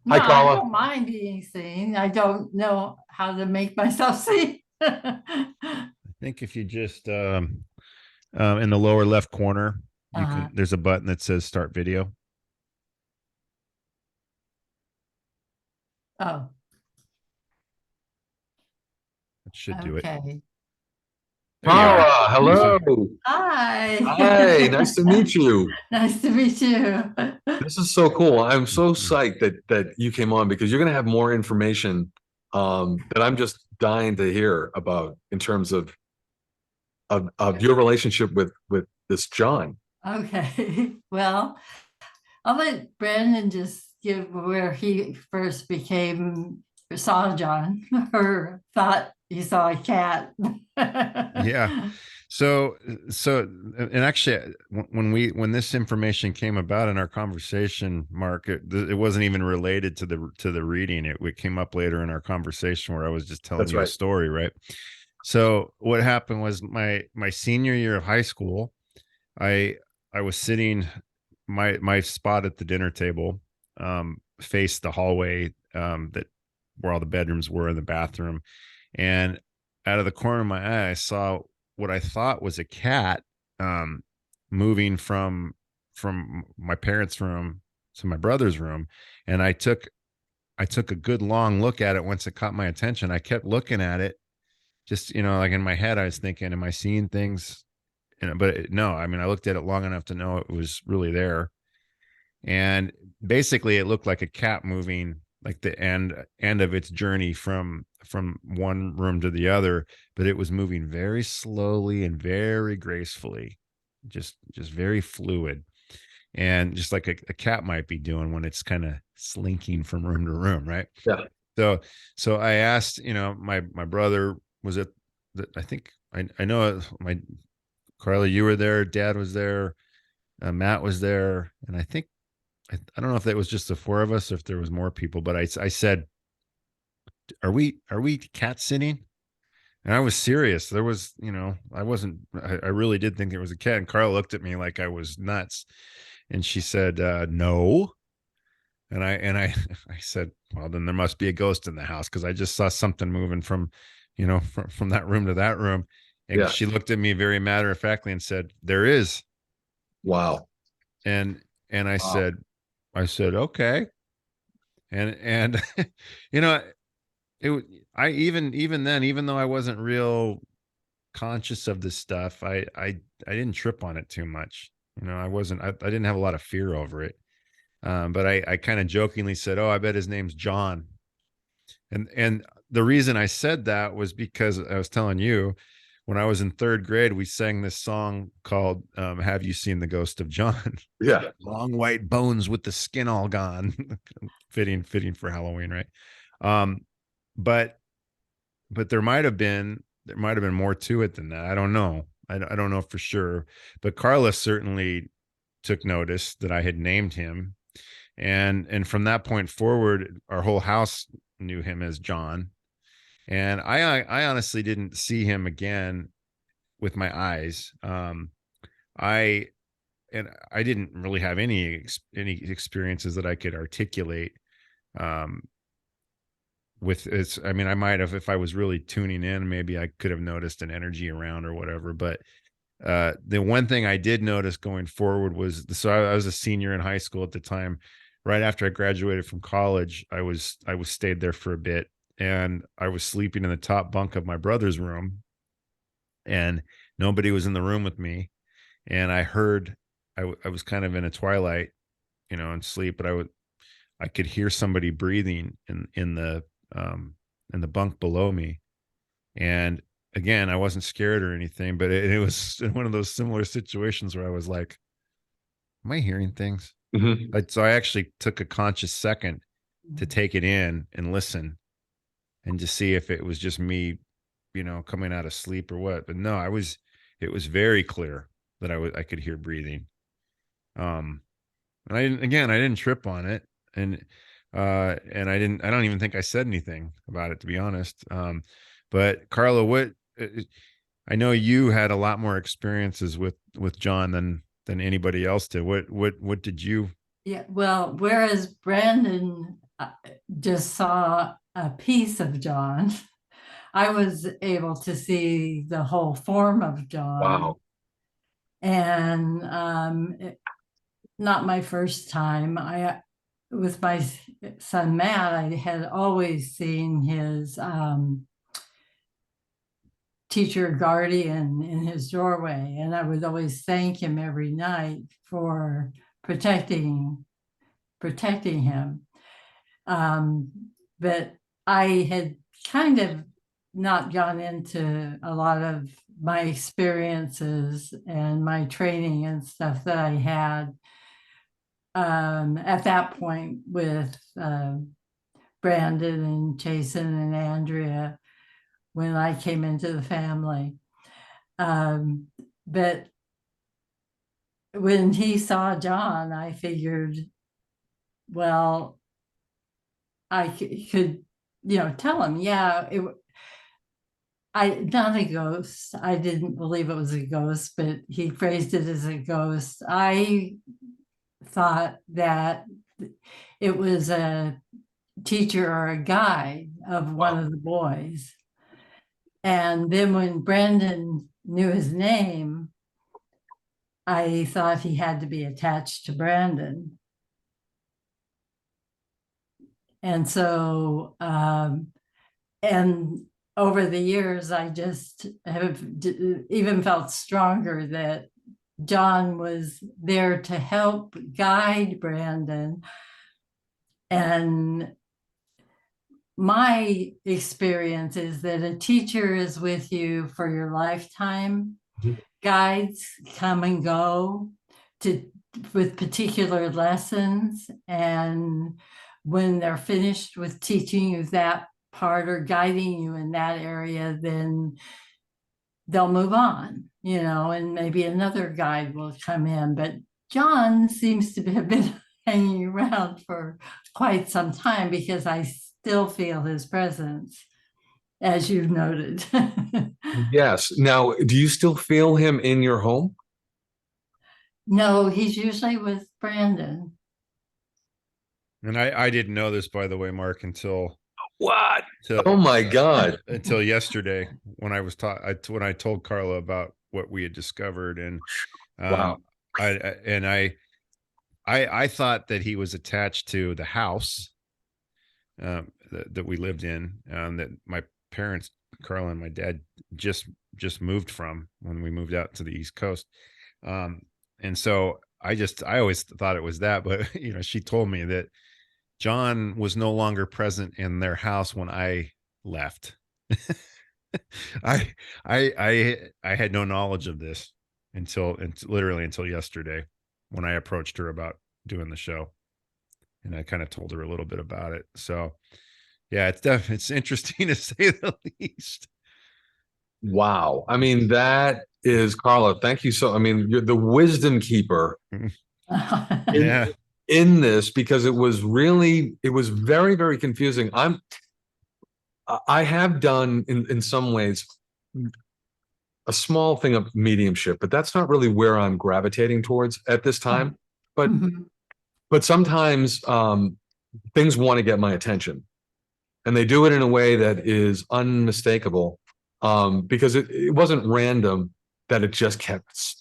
no, Hi, I Carla. don't mind being seen. I don't know how to make myself seen. I think if you just in the lower left corner, there's a button that says start video. Oh, That should do it. okay. There you are. Carla, hello. Hi. Hi, nice to meet you. Nice to meet you. This is so cool. I'm so Mhm. psyched that you came on because you're going to have more information that I'm just dying to hear about in terms of your relationship with this John. Okay. Well, I'll let Brandon just give where he first saw John or thought he saw a cat. Yeah. So, and actually, when this information came about in our conversation, Mark, it wasn't even related to the reading. It came up later in our conversation where I was just telling That's you a right. story, right? So what happened was my senior year of high school, I I was sitting my spot at the dinner table, faced the hallway, that where all the bedrooms were in the bathroom, and out of the corner of my eye, I saw what I thought was a cat, um, moving from my parents' room to my brother's room, and I took a good long look at it once it caught my attention. I kept looking at it, just like in my head, I was thinking, "Am I seeing things?" No, I mean, I looked at it long enough to know it was really there, and basically, it looked like a cat moving, like the end of its journey from one room to the other, but it was moving very slowly and very gracefully, just very fluid, and just like a cat might be doing when it's kind of slinking from room to room, right? Yeah. So I asked, my brother was at I think I know my Carla, you were there, Dad was there, Matt was there, and I think I don't know if that was just the four of us or if there was more people, but I said, "Are we cat sitting?" And I was serious. There was, I wasn't. I really did think there was a cat. And Carla looked at me like I was nuts, and she said, "No." And I I said, "Well, then there must be a ghost in the house because I just saw something moving from that room to that room." And Yeah. she looked at me very matter of factly and said, "There is." Wow. And Wow. I said, "Okay." And you know, I even then, even though I wasn't real conscious of this stuff, I didn't trip on it too much. I didn't have a lot of fear over it. But I kind of jokingly said, "Oh, I bet his name's John." And the reason I said that was because I was telling you, when I was in third grade, we sang this song called "Have You Seen the Ghost of John?" Yeah. Long white bones with the skin all gone. Fitting for Halloween, right? Um, but but there might have been more to it than that. I don't know. I don't know for sure. But Carla certainly took notice that I had named him, and from that point forward, our whole house knew him as John. And I honestly didn't see him again with my eyes. I and I didn't really have any experiences that I could articulate, um, with it's. I mean, I might have, if I was really tuning in, maybe I could have noticed an energy around or whatever. But the one thing I did notice going forward was, so I was a senior in high school at the time. Right after I graduated from college, I was stayed there for a bit, and I was sleeping in the top bunk of my brother's room, and nobody was in the room with me. And I heard, I was kind of in a twilight, in sleep, but I could hear somebody breathing um in the bunk below me. And again, I wasn't scared or anything, but it was one of those similar situations where I was like, "Am I hearing things?" Mhm. So I actually took a conscious second to take it in and listen and to see if it was just me, coming out of sleep or what. But no, it was very clear that I could hear breathing. Um, and I didn't trip on it. And I don't even think I said anything about it, to be honest. But Carla, I know you had a lot more experiences with John than anybody else did. What did you? Yeah, well, whereas Brandon just saw a piece of John, I was able to see the whole form of John. Wow. And not my first time. With my son Matt, I had always seen his teacher guardian in his doorway, and I would always thank him every night for protecting him. But I had kind of not gone into a lot of my experiences and my training and stuff that I had at that point with Brandon and Jason and Andrea when I came into the family. But when he saw John, I figured, well, I could, tell him, yeah, not a ghost. I didn't believe it was a ghost, but he phrased it as a ghost. I thought that it was a teacher or a guide of one of the boys. And then when Brandon knew his name, I thought he had to be attached to Brandon. And so, and over the years, I just have even felt stronger that John was there to help guide Brandon. And my experience is that a teacher is with you for your lifetime. Mm-hmm. Guides come and go with particular lessons. And when they're finished with teaching you that part or guiding you in that area, then they'll move on, and maybe another guide will come in. But John seems to have been hanging around for quite some time because I still feel his presence, as you've noted. Yes. Now, do you still feel him in your home? No, he's usually with Brandon. And I didn't know this, by the way, Mark, until what? Oh my God! Until yesterday, when I was when I told Carla about what we had discovered, and wow, I thought that he was attached to the house that we lived in, that my parents, Carla and my dad, just moved from when we moved out to the East Coast, and so I always thought it was that, but she told me that John was no longer present in their house when I left. I had no knowledge of this until literally until yesterday, when I approached her about doing the show, and I kind of told her a little bit about it. So yeah, it's interesting to say the least. Wow. I mean, that is, Carla, thank you. So, I mean, you're the wisdom keeper. Yeah. In this, because it was very, very confusing. I have done in some ways a small thing of mediumship, but that's not really where I'm gravitating towards at this time. But but sometimes things want to get my attention, and they do it in a way that is unmistakable, because it wasn't random that it just kept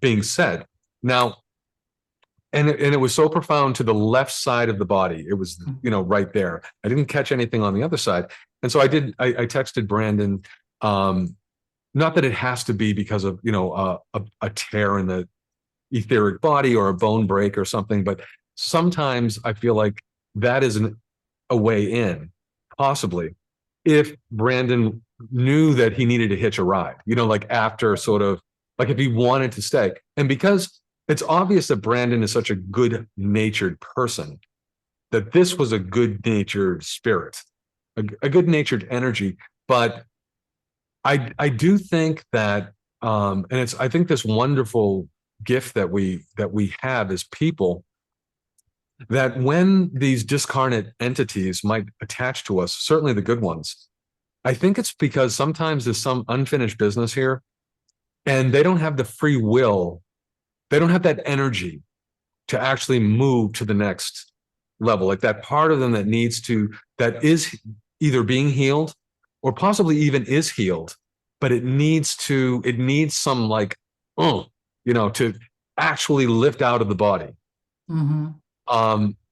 being said. Now, and it was so profound to the left side of the body. It was, right there. I didn't catch anything on the other side. And so I texted Brandon, not that it has to be because of, a tear in the etheric body or a bone break or something, but sometimes I feel like that is a way in, possibly, if Brandon knew that he needed to hitch a ride, like after sort of, like if he wanted to stay. And because it's obvious that Brandon is such a good-natured person, that this was a good-natured spirit, a good-natured energy. But I do think that, and I think this wonderful gift that we have as people, that when these discarnate entities might attach to us, certainly the good ones, I think it's because sometimes there's some unfinished business here, and they don't have the free will. They don't have that energy to actually move to the next level, like that part of them that is either being healed or possibly even is healed, but it needs some to actually lift out of the body. Mm-hmm.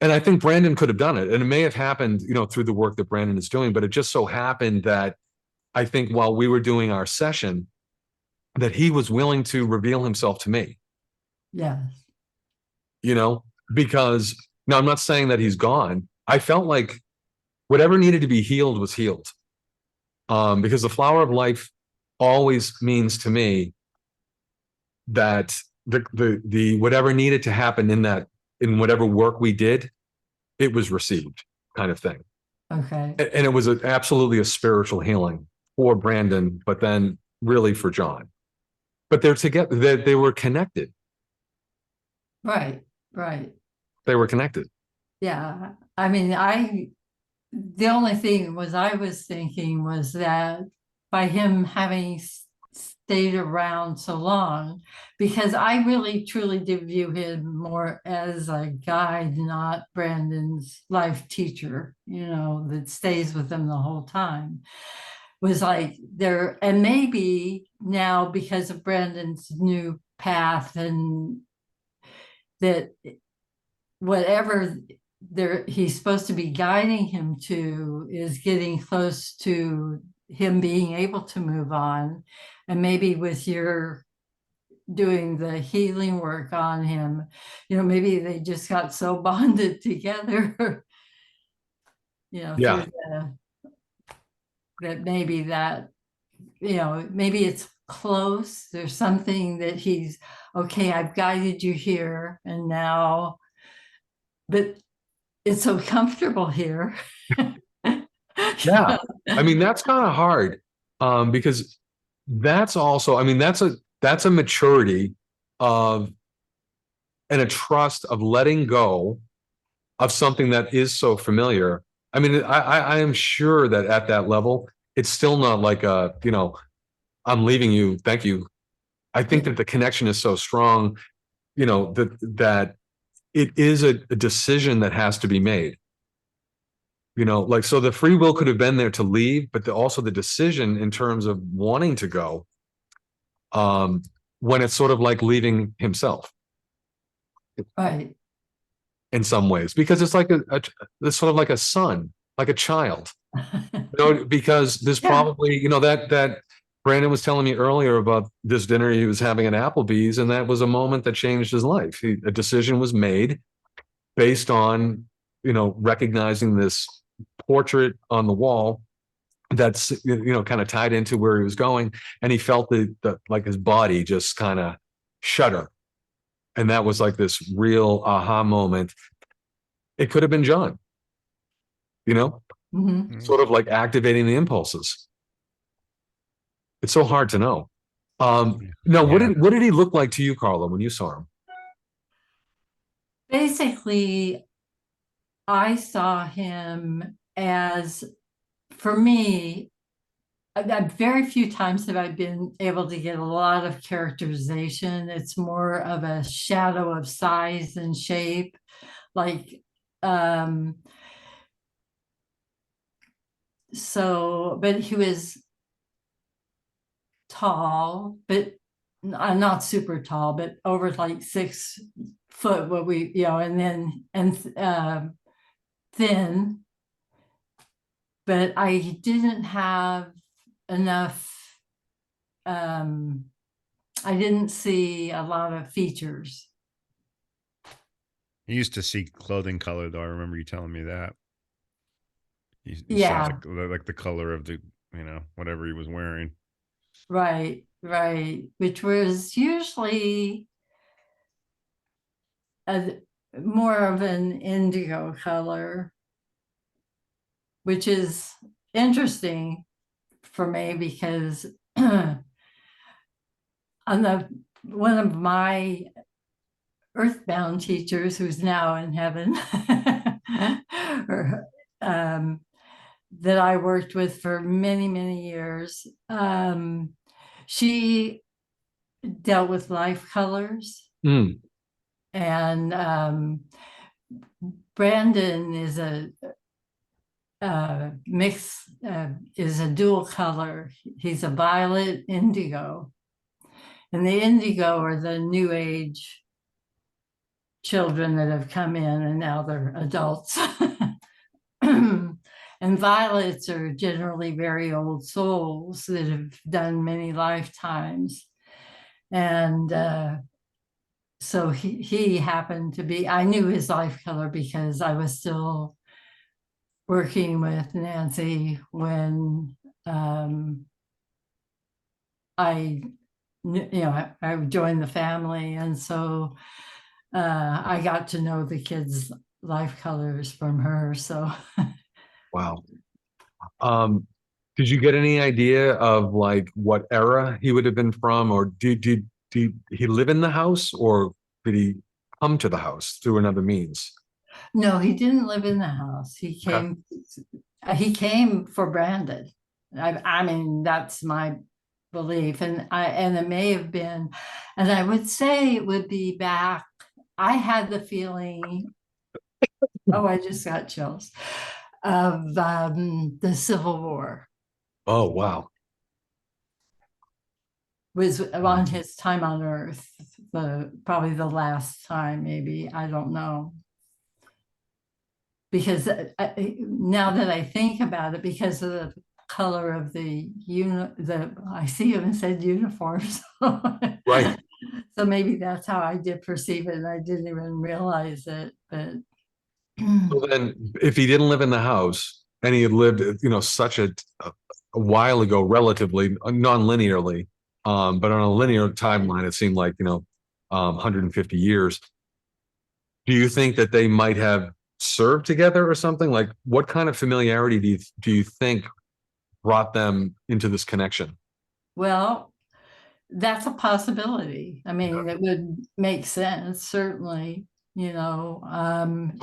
And I think Brandon could have done it, and it may have happened, through the work that Brandon is doing, but it just so happened that I think while we were doing our session, that he was willing to reveal himself to me, Yes. you know, because now I'm not saying that he's gone. I felt like whatever needed to be healed was healed. Because the flower of life always means to me that the whatever needed to happen in whatever work we did, it was received, kind of thing. Okay. And it was absolutely a spiritual healing for Brandon, but then really for John. But they're together. They were connected. Right. Right. They were connected. Yeah. I mean, the only thing I was thinking was that by him having stayed around so long, because I really truly did view him more as a guide, not Brandon's life teacher, that stays with him the whole time. Was like there, and maybe now because of Brandon's new path, and that whatever he's supposed to be guiding him to is getting close to him being able to move on. And maybe with your doing the healing work on him, maybe they just got so bonded together, Yeah. that maybe it's close. There's something that he's, okay, I've guided you here, and now, but it's so comfortable here. Yeah. I mean, that's kind of hard. Because that's also, I mean, that's a maturity of and a trust of letting go of something that is so familiar. I mean, I am sure that at that level, it's still not like I'm leaving you, thank you. I think that the connection is so strong, that it is a decision that has to be made. Like, so the free will could have been there to leave, but also the decision in terms of wanting to go, when it's sort of like leaving himself. Right. In some ways, because it's like it's sort of like a son, like a child, because there's probably, that Brandon was telling me earlier about this dinner he was having at Applebee's, and that was a moment that changed his life. A decision was made based on, recognizing this portrait on the wall that's, kind of tied into where he was going. And he felt like his body just kind of shudder. And that was like this real aha moment. It could have been John, Mm-hmm. sort of like activating the impulses. It's so hard to know. No, what did he look like to you, Carla, when you saw him? Basically, I saw him as, for me, very few times have I been able to get a lot of characterization. It's more of a shadow of size and shape, like, but he was tall, but not super tall, but over like 6 foot, and thin. But I didn't have enough, I didn't see a lot of features. You used to see clothing color, though. I remember you telling me that. You Yeah. saw like the color of the, whatever he was wearing. Right, which was usually more of an indigo color, which is interesting for me because one of my earthbound teachers, who's now in heaven, that I worked with for many, many years, she dealt with life colors. And Brandon is a mix, is a dual color. He's a violet indigo. And the indigo are the new age children that have come in and now they're adults. And violets are generally very old souls that have done many lifetimes. And so he happened to be, I knew his life color because I was still working with Nancy when I joined the family. And so I got to know the kids' life colors from her. So Wow. Did you get any idea of like what era he would have been from, or did he live in the house, or did he come to the house through another means? no, he didn't live in the house. Okay. He came for Brandon. I mean, that's my belief. And it may have been, and I would say it would be back. I had the feeling, oh, I just got chills of the Civil War Oh, wow. was on his time on Earth, probably the last time, maybe, I don't know. Because now that I think about it, because of the color of I see him and said uniforms. Right. So maybe that's how I did perceive it, and I didn't even realize it. But So then, if he didn't live in the house and he had lived, such a while ago, relatively non-linearly, but on a linear timeline, it seemed like 150 years. Do you think that they might have served together or something? Like, what kind of familiarity do you think brought them into this connection? well, that's a possibility. I mean, it would make sense, certainly. Like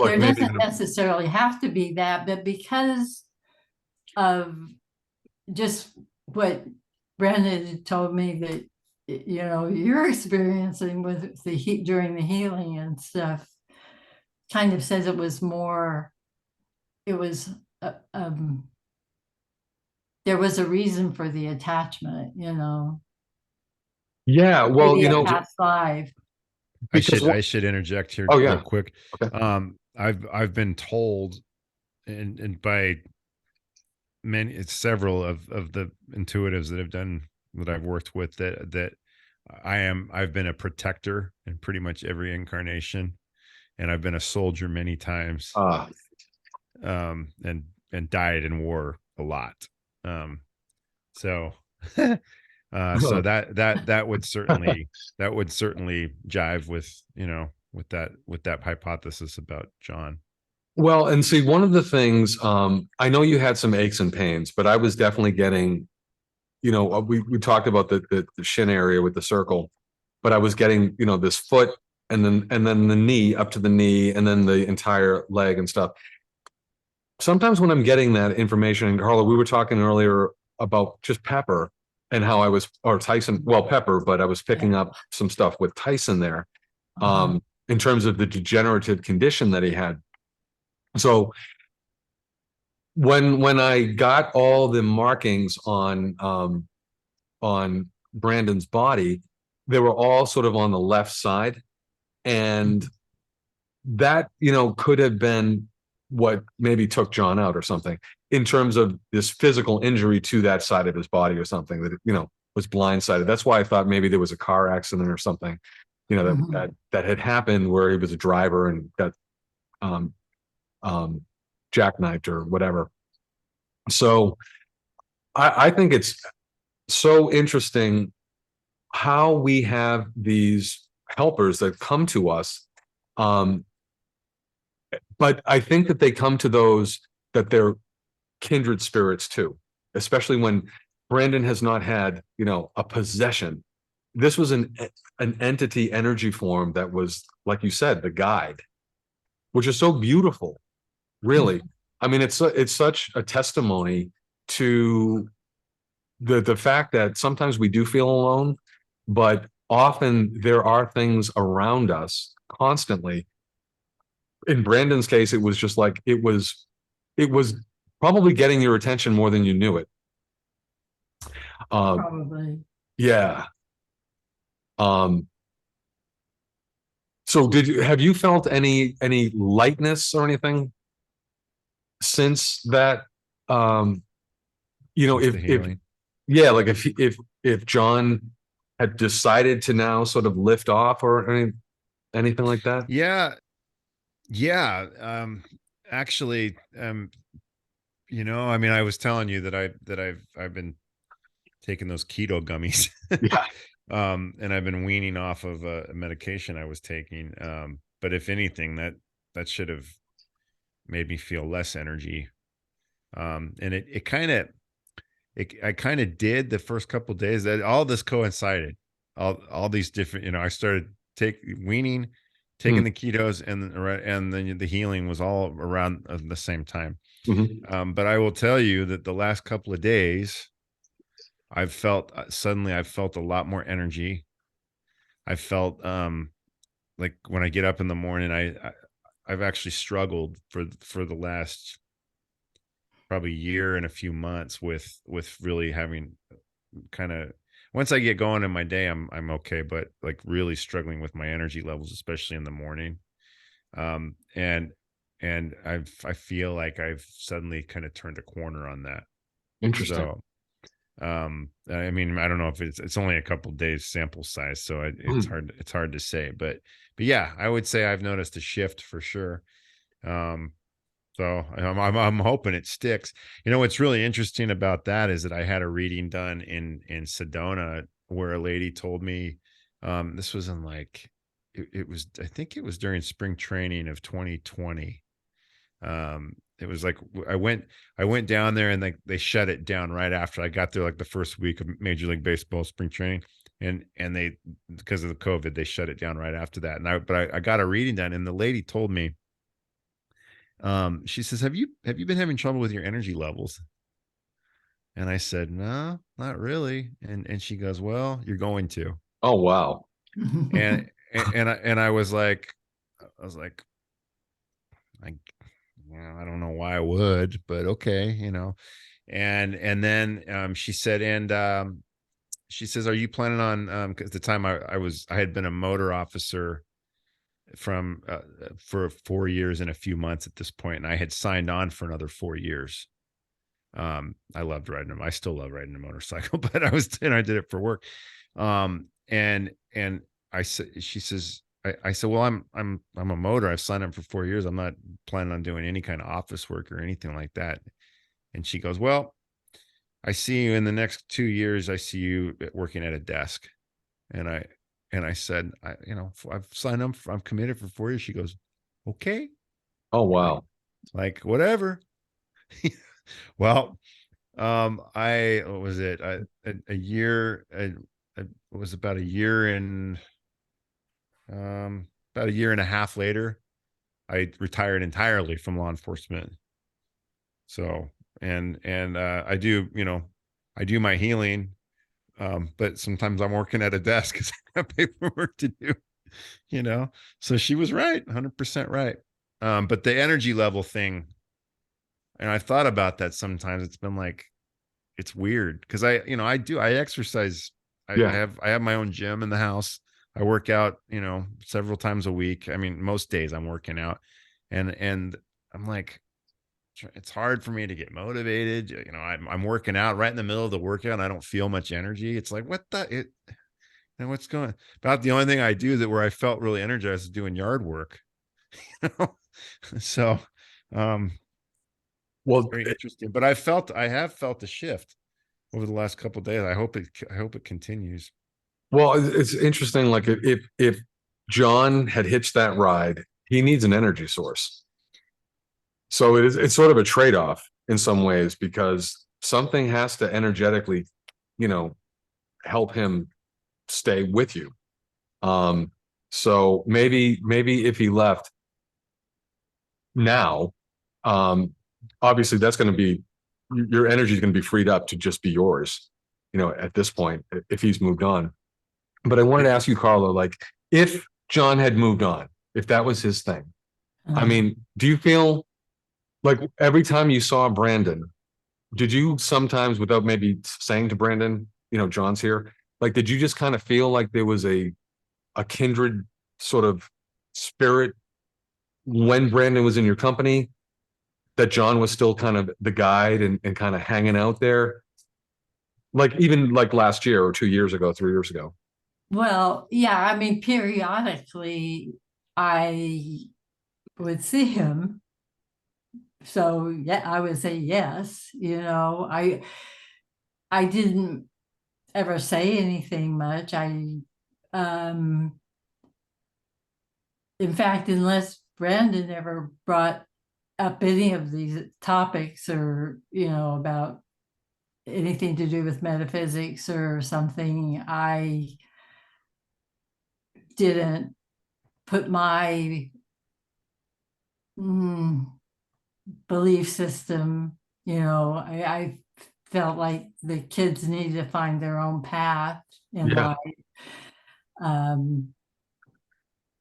There maybe, doesn't necessarily have to be that, but because of just what Brandon told me that you're experiencing with the heat during the healing and stuff, kind of says it was uh, um, there was a reason for the attachment, yeah. Well, maybe a past life. because I should interject here oh real yeah, quick. okay. I've been told, and by several of the intuitives that I've worked with, that I've been a protector in pretty much every incarnation, and I've been a soldier many times, Uh, and died in war a lot. So so that would certainly jive with with that hypothesis about John. well, and see, one of the things, I know you had some aches and pains, but I was definitely getting, we talked about the shin area with the circle, but I was getting, this foot and then the knee up to the knee and then the entire leg and stuff. Sometimes when I'm getting that information, and Carla, we were talking earlier about just Pepper and how or Tyson, well, Pepper, but I was picking up some stuff with Tyson there, in terms of the degenerative condition that he had. So when I got all the markings on Brandon's body, they were all sort of on the left side, and that could have been what maybe took John out or something, in terms of this physical injury to that side of his body or something that was blindsided. That's why I thought maybe there was a car accident or something, that had happened where he was a driver and got um, jackknifed or whatever. So I think it's so interesting how we have these helpers that come to us. But I think that they come to those that they're kindred spirits too, especially when Brandon has not had, a possession. This was an entity energy form that was, like you said, the guide, which is so beautiful, really. I mean, it's such a testimony to the fact that sometimes we do feel alone, but often there are things around us constantly. In Brandon's case, it was just like it was probably getting your attention more than you knew it. Probably. Yeah. Um, so have you felt any lightness or anything since that you know, With the if healing. yeah, like if John had decided to now sort of lift off or anything like that. Yeah. Yeah. Actually, I mean, I was telling you that I've been taking those keto gummies. Yeah. And I've been weaning off of a medication I was taking. But if anything, that should have made me feel less energy. And I kind of did the first couple of days. That all this coincided. All these different, I started weaning, Hmm. taking the ketos, and then the healing was all around the same time. Hmm. But I will tell you that the last couple of days, I've felt a lot more energy. I felt like when I get up in the morning, I've actually struggled for the last probably year and a few months with really having kind of, once I get going in my day, I'm okay, but like really struggling with my energy levels, especially in the morning. And I feel like I've suddenly kind of turned a corner on that. Interesting. So I mean, I don't know if it's only a couple days sample size, so Hmm. it's hard to say, but yeah, I would say I've noticed a shift for sure. Um, so I'm hoping it sticks. What's really interesting about that is that I had a reading done in Sedona where a lady told me, this was in like, it was, I think it was during spring training of 2020. It was like I went down there, and they shut it down right after I got there, like the first week of Major League Baseball spring training. And they, because of the COVID, they shut it down right after that. I got a reading done, and the lady told me, she says, have you been having trouble with your energy levels? And I said, no, not really. And she goes, well, you're going to. Oh, wow. And I was like, I was like, I, I don't know why I would, but okay. And then she said, she says, are you planning on, because at the time I had been a motor officer from for 4 years and a few months at this point, and I had signed on for another 4 years. I loved riding them. I still love riding a motorcycle, but I did it for work. And I said, she says, I said, well, I'm a motor. I've signed up for 4 years. I'm not planning on doing any kind of office work or anything like that. And she goes, well, I see you in the next 2 years. I see you working at a desk. And I said, I've signed up. I'm committed for 4 years. She goes, okay, Oh, wow. like whatever. Well, I what was it? A year. It was about a year and a half later, I retired entirely from law enforcement. So, and I do, I do my healing, but sometimes I'm working at a desk because I got paperwork to do. You know, so she was right, 100% right. But the energy level thing, and I thought about that sometimes. It's been like, it's weird because I exercise. Yeah. I have my own gym in the house. I work out, several times a week. I mean, most days I'm working out, and I'm like, it's hard for me to get motivated. I'm working out right in the middle of the workout, and I don't feel much energy. It's like, and what's going? About the only thing I do that where I felt really energized is doing yard work. You know? So, um, Well, very interesting. But I have felt a shift over the last couple of days. I hope it continues. well, it's interesting. Like if John had hitched that ride, he needs an energy source. So it's sort of a trade-off in some ways because something has to energetically, you know, help him stay with you. Um, so maybe if he left now, um, obviously that's going to be your energy is going to be freed up to just be yours, at this point, if he's moved on. But I wanted to ask you, Carla, like if John had moved on, if that was his thing, I mean, do you feel like every time you saw Brandon, did you sometimes, without maybe saying to Brandon, John's here, like, did you just kind of feel like there was a kindred sort of spirit when Brandon was in your company? that John was still kind of the guide and kind of hanging out there? Like even like last year or 2 years ago, 3 years ago. Well, yeah, I mean, periodically I would see him. So yeah, I would say yes. I didn't ever say anything much. In fact, unless Brandon ever brought up any of these topics or, about anything to do with metaphysics or something, I didn't put my belief system, I felt like the kids needed to find their own path in Yeah. life.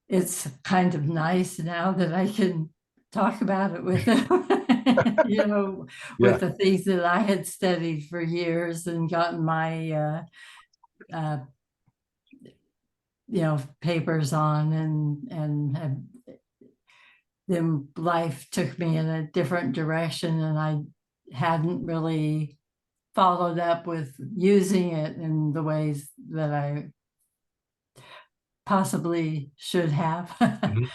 It's kind of nice now that I can talk about it with them, Yeah. with the things that I had studied for years and gotten my, papers on, and then life took me in a different direction, and I hadn't really followed up with using it in the ways that I possibly should have. Mhm.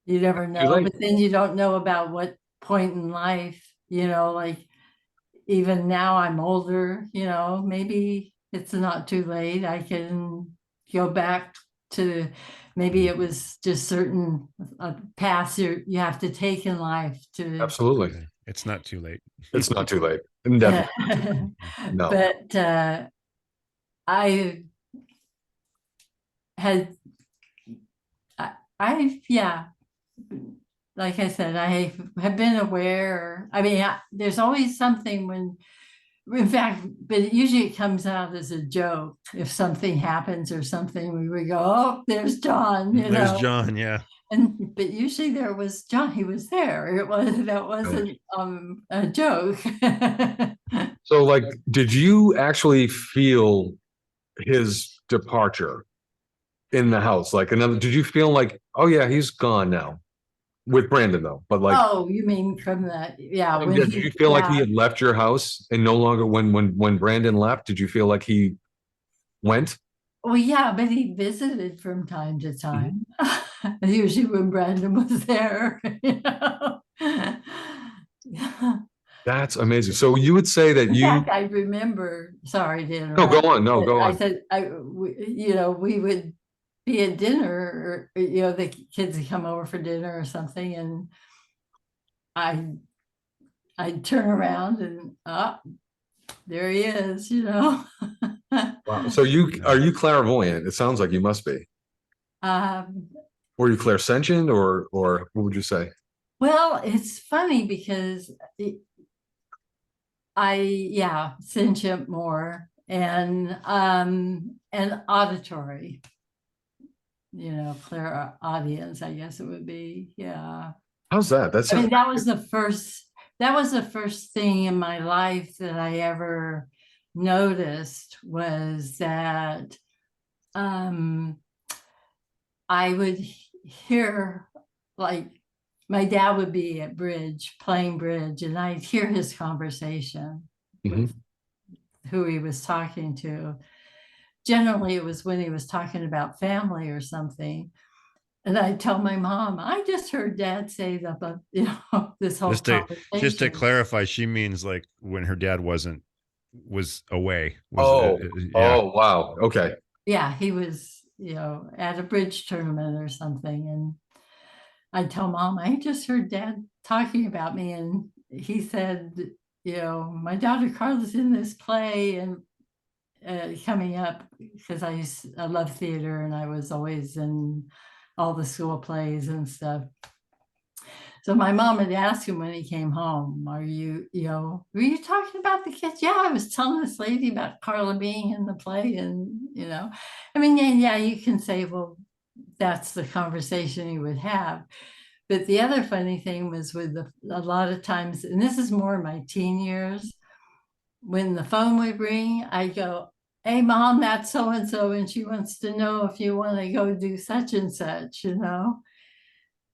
You never Too know, late. but then you don't know about what point in life, like even now I'm older, maybe it's not too late. I can go back to, maybe it was just certain paths you have to take in life to. Absolutely. It's not too late. It's not too late. Definitely. No. But I had, yeah, like I said, I have been aware. I mean, there's always something when, in fact, but usually it comes out as a joke. If something happens or something, we would go, "Oh, there's John," There's John, yeah. But usually there was John. He was there. That wasn't a joke. So, like, did you actually feel his departure in the house? Like, did you feel like, oh yeah, he's gone now? With Brandon though, but like, Oh, you mean from that? Yeah. When did you feel like he had left your house and no longer when Brandon left? Did you feel like he went? Well, yeah, but he visited from time to time. Usually when Brandon was there, Yeah. That's amazing. So you would say that In you? fact, I remember, sorry to No, go interrupt. on. No, but go I on. said, we would be at dinner, or, the kids would come over for dinner or something, and I'd turn around and, there he is, Wow. So are you clairvoyant? It sounds like you must be. Or you clairsentient, or what would you say? Well, it's funny because sentient more, and auditory, clear audience, I guess it would be. Yeah. How's that? That's I mean, that was the first thing in my life that I ever noticed, was that I would hear, like, my dad would be at bridge, playing bridge, and I'd hear his conversation with who he was talking to. Generally, it was when he was talking about family or something. And I'd tell my mom, I just heard Dad say that, this whole conversation. Just to clarify, she means like when her dad was away. Oh, Yeah. oh, wow. Okay. Yeah, he was, at a bridge tournament or something. And I'd tell Mom, I just heard Dad talking about me. And he said, my daughter Carla's in this play, and coming up, because I love theater, and I was always in all the school plays and stuff. So my mom had asked him when he came home, were you talking about the kids? Yeah, I was telling this lady about Carla being in the play. And, I mean, yeah, you can say, well, that's the conversation he would have. But the other funny thing was a lot of times, and this is more in my teen years, when the phone would ring, I go, hey, Mom, that's so-and-so, and she wants to know if you want to go do such and such,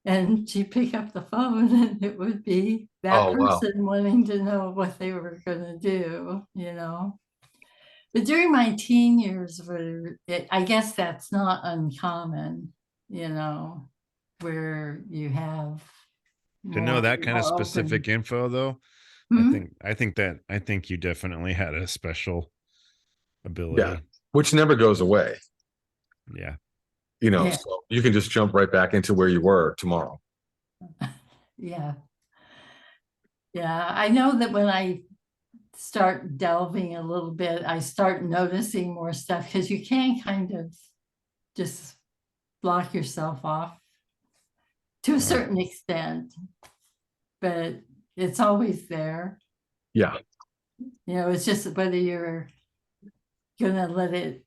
And she'd pick up the phone and it would be that Oh, wow. person wanting to know what they were going to do, you know. But during my teen years, I guess that's not uncommon, you know, where you have To know that kind of more specific open. info though, Hmm? I think you definitely had a special Yeah. ability. Which never goes away, Yeah. Yeah, so you can just jump right back into where you were tomorrow. yeah, yeah. I know that when I start delving a little bit, I start noticing more stuff because you can kind of just block yourself off to a Oh, certain extent, but it's always there. Yeah. You know, it's just whether you're gonna let it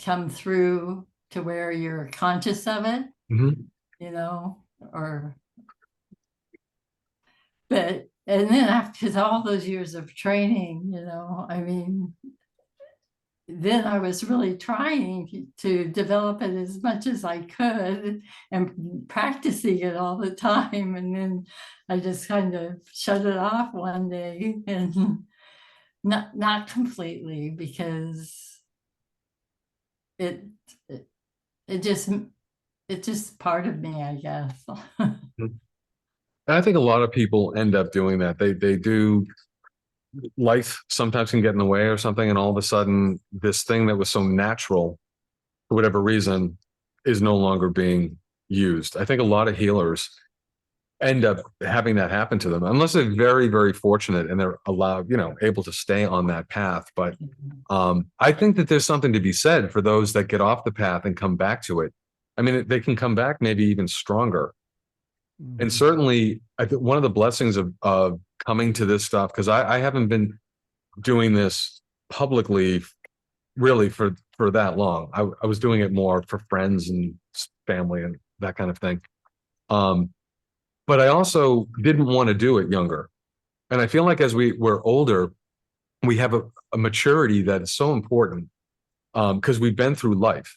come through to where you're conscious of it, Mhm. you know, or but and then after all those years of training, you know, I mean, then I was really trying to develop it as much as I could and practicing it all the time. And then I just kind of shut it off one day, and not completely, because it it, it just it's just part of me, I guess. And I think a lot of people end up doing that. They do, life sometimes can get in the way or something, and all of a sudden this thing that was so natural for whatever reason is no longer being used. I think a lot of healers end up having that happen to them unless they're very, very fortunate and they're allowed, able to stay on that path. But I think that there's something to be said for those that get off the path and come back to it. I mean, they can come back maybe even stronger. And mhm. certainly, I think one of the blessings of coming to this stuff, because I haven't been doing this publicly really for that long. I was doing it more for friends and family and that kind of thing. Um, but I also didn't want to do it younger. And I feel like as we're older, we have a maturity that is so important because we've been through life.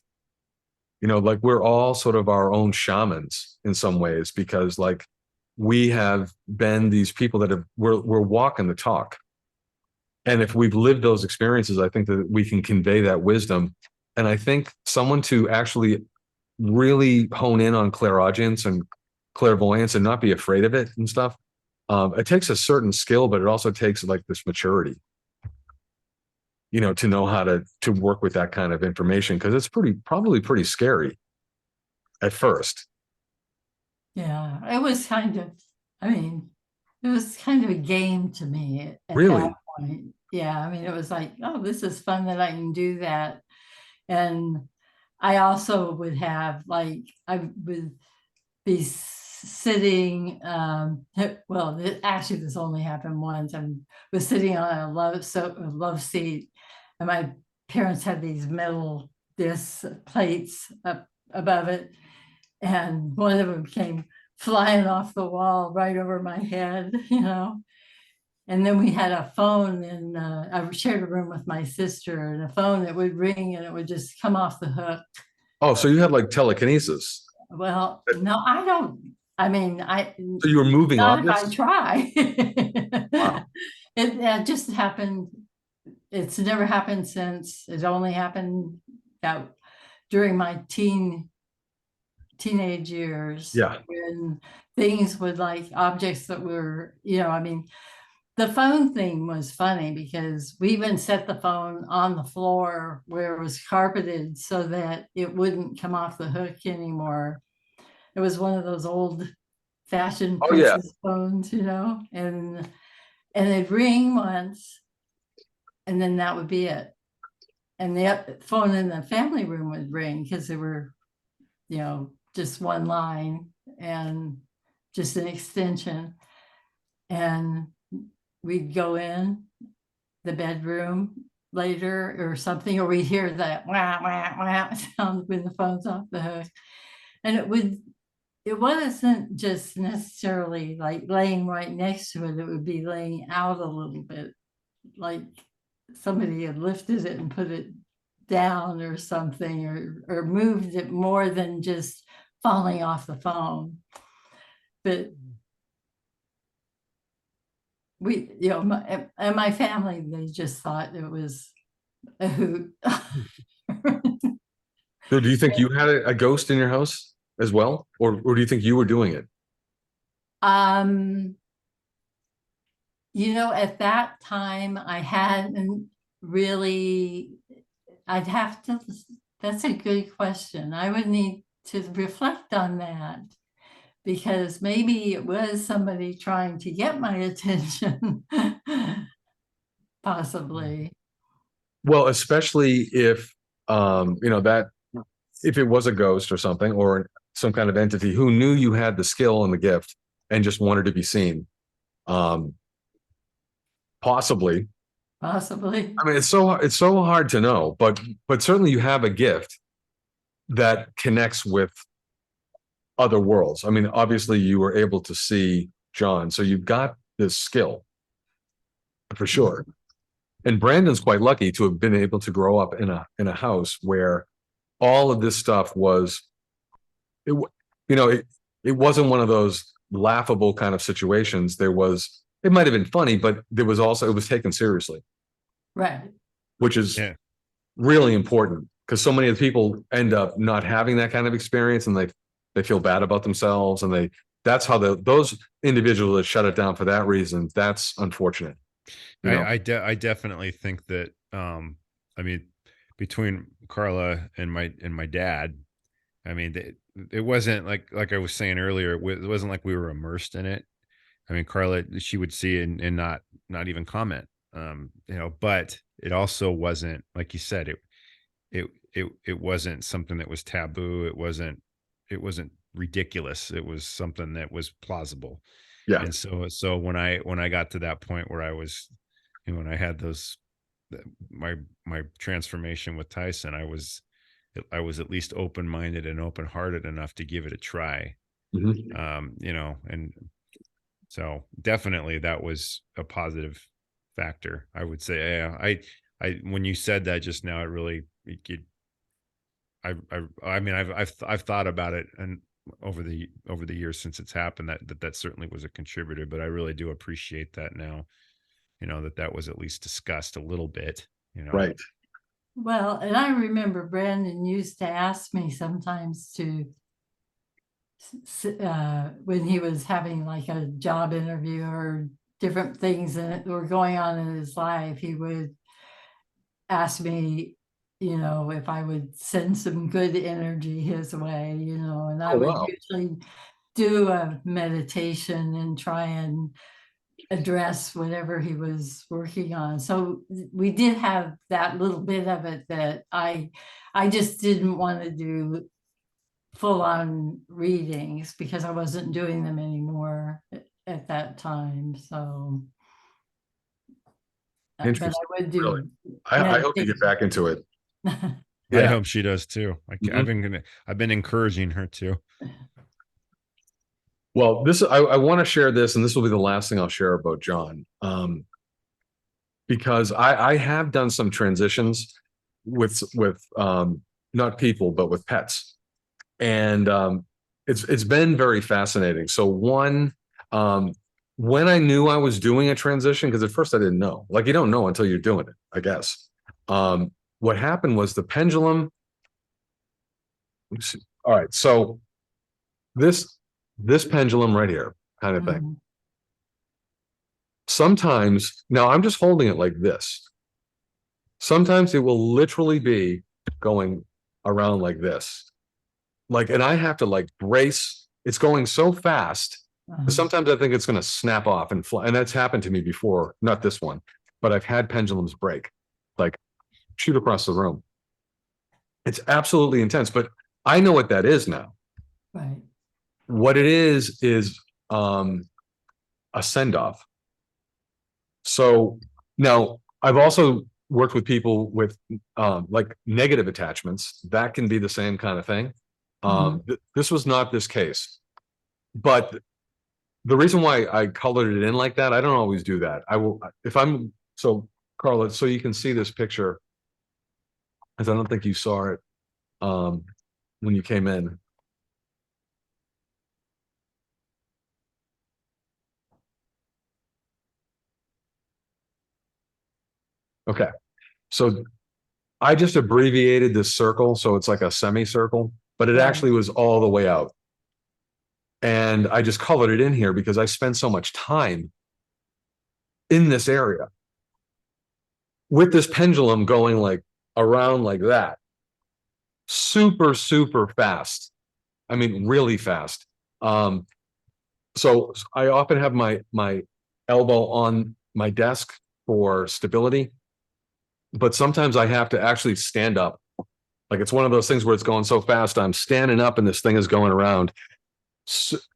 Like we're all sort of our own shamans in some ways because like we have been these people that we're walking the talk. And if we've lived those experiences, I think that we can convey that wisdom. And I think someone to actually really hone in on clairaudience and clairvoyance and not be afraid of it and stuff. It takes a certain skill, but it also takes like this maturity, to know how to work with that kind of information because it's probably pretty scary at first. Yeah, it was kind of, I mean, it was kind of a game to me at that Really? point. Yeah, I mean, it was like, oh, this is fun that I can do that. And I also would have like, I would be sitting, well, actually, this only happened once. I was sitting on a love seat, and my parents had these metal disc plates up above it, and one of them came flying off the wall right over my head, you know. And then we had a phone, and I shared a room with my sister, and a phone that would ring and it would just come off the hook. Oh, so you had like telekinesis. Well, no, I don't. I mean, So you were moving not if I objects? try. Wow. It just happened. It's never happened since. It only happened that during my teenage years, Yeah. when things would like objects that were, I mean, the phone thing was funny because we even set the phone on the floor where it was carpeted so that it wouldn't come off the hook anymore. It was one of those old fashioned Oh yeah. princess phones, and they'd ring once and then that would be it. And the phone in the family room would ring because they were, just one line and just an extension. And we'd go in the bedroom later or something, or we'd hear that wah, wah, wah sound when the phone's off the hook. And it wasn't just necessarily like laying right next to it, it would be laying out a little bit, like somebody had lifted it and put it down or something, or moved it more than just falling off the phone. But we, and my family, they just thought it was a hoot. So do you think you had a ghost in your house as well? Or do you think you were doing it? At that time, I hadn't really, that's a good question. I would need to reflect on that, because maybe it was somebody trying to get my attention, possibly. Well, especially if, that if it was a ghost or something, or some kind of entity who knew you had the skill and the gift and just wanted to be seen. Possibly. Possibly. I mean, it's so hard to know, but certainly you have a gift that connects with other worlds. I mean, obviously you were able to see John, so you've got this skill for sure. And Brandon's quite lucky to have been able to grow up in a house where all of this stuff was, it wasn't one of those laughable kind of situations. It might have been funny, but it was taken seriously. Right. Which is really important, because so many of the people end up not having that kind of experience, and they feel bad about themselves, and that's how those individuals that shut it down for that reason, that's unfortunate. I definitely think that, I mean, between Carla and my dad, I mean, it wasn't like I was saying earlier, it wasn't like we were immersed in it. I mean, Carla, she would see it and not even comment, but it also wasn't, like you said, it wasn't something that was taboo. It wasn't ridiculous. It was something that was plausible. Yeah. And so when I got to that point where I was, when I had my transformation with Tyson, I was at least open-minded and open-hearted enough to give it a try. And so definitely that was a positive factor, I would say. I when you said that just now, I mean, I've thought about it, and over the years since it's happened, that certainly was a contributor, but I really do appreciate that now, that was at least discussed a little bit, Right. Well, and I remember Brandon used to ask me sometimes when he was having like a job interview or different things that were going on in his life, he would ask me, if I would send some good energy his way, and I would usually do a meditation and try and address whatever he was working on. So we did have that little bit of it that I just didn't want to do full-on readings, because I wasn't doing them anymore at that time. So but I would do. Really? I hope you get back into it. I hope she does too. I've been encouraging her to. Well, I want to share this, and this will be the last thing I'll share about John, because I have done some transitions with not people, but with pets, and it's been very fascinating. So when I knew I was doing a transition, because at first I didn't know, like you don't know until you're doing it, I guess. What happened was the pendulum. All right, so this pendulum right here, kind of thing. Sometimes, now I'm just holding it like this. Sometimes it will literally be going around like this. And I have to brace. It's going so fast. Sometimes I think it's going to snap off and fly. And that's happened to me before, not this one, but I've had pendulums break, shoot across the room. It's absolutely intense, but I know what that is now. Right. What it is a send-off. So now I've also worked with people with negative attachments. That can be the same kind of thing. This was not this case, but the reason why I colored it in like that, I don't always do that. I will, so Carla, so you can see this picture, because I don't think you saw it when you came in. Okay. So I just abbreviated this circle. So it's like a semicircle, but it Right. actually was all the way out. And I just colored it in here because I spend so much time in this area with this pendulum going like around like that. Super, super fast. I mean, really fast. So I often have my elbow on my desk for stability, but sometimes I have to actually stand up. Like it's one of those things where it's going so fast, I'm standing up and this thing is going around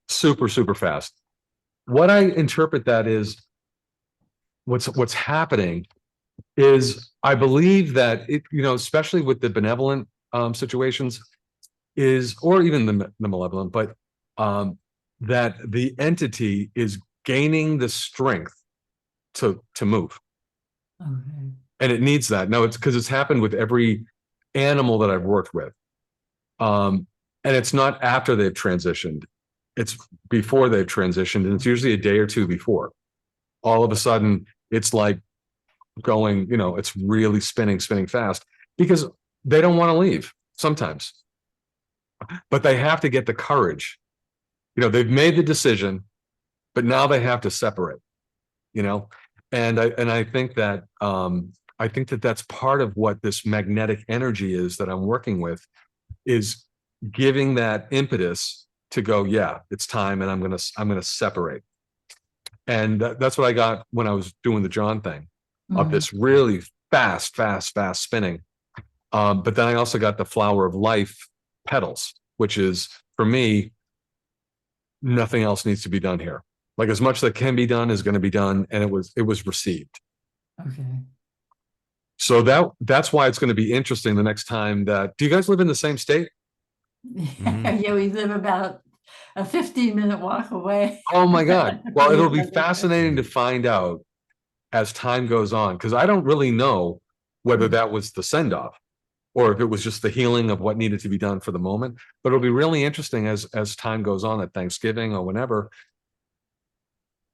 super, super fast. What I interpret that is what's happening is I believe that it, especially with the benevolent situations, is or even the malevolent, but that the entity is gaining the strength to move, Okay. and it needs that. No, it's because it's happened with every animal that I've worked with, and it's not after they've transitioned; it's before they've transitioned, and it's usually a day or two before. All of a sudden, it's like going, it's really spinning fast because they don't want to leave sometimes, but they have to get the courage. They've made the decision, but now they have to separate, you know, and I think that that's part of what this magnetic energy is that I'm working with, is giving that impetus to go, yeah, it's time, and I'm gonna separate. And that's what I got when I was doing the John thing, of this really fast spinning. But then I also got the flower of life petals, which is, for me, nothing else needs to be done here. Like as much that can be done is going to be done, and it was received. Okay. So that's why it's going to be interesting the next time that. Do you guys live in the same state? Yeah, we live about a 15-minute walk away. Oh my God. Well, it'll be fascinating to find out as time goes on, because I don't really know whether that was the send off or if it was just the healing of what needed to be done for the moment. But it'll be really interesting as time goes on at Thanksgiving or whenever,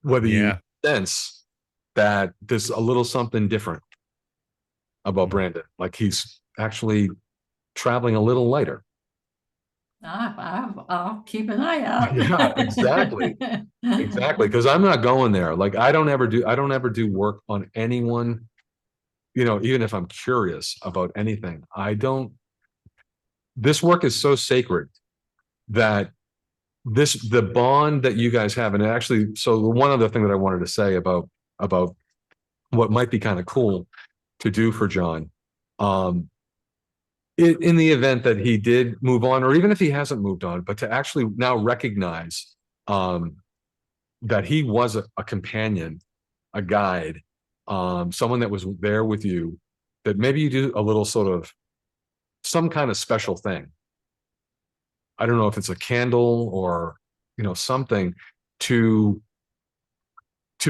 whether you Yeah. sense that there's a little something different about Brandon, like he's actually traveling a little lighter. I'll keep an eye out. Yeah, exactly. Exactly. Because I'm not going there. Like I don't ever do work on anyone, even if I'm curious about anything. This work is so sacred that the bond that you guys have, and actually, so the one other thing that I wanted to say about what might be kind of cool to do for John, in the event that he did move on, or even if he hasn't moved on, but to actually now recognize that he was a companion, a guide, someone that was there with you, that maybe you do a little sort of some kind of special thing. I don't know if it's a candle or, something to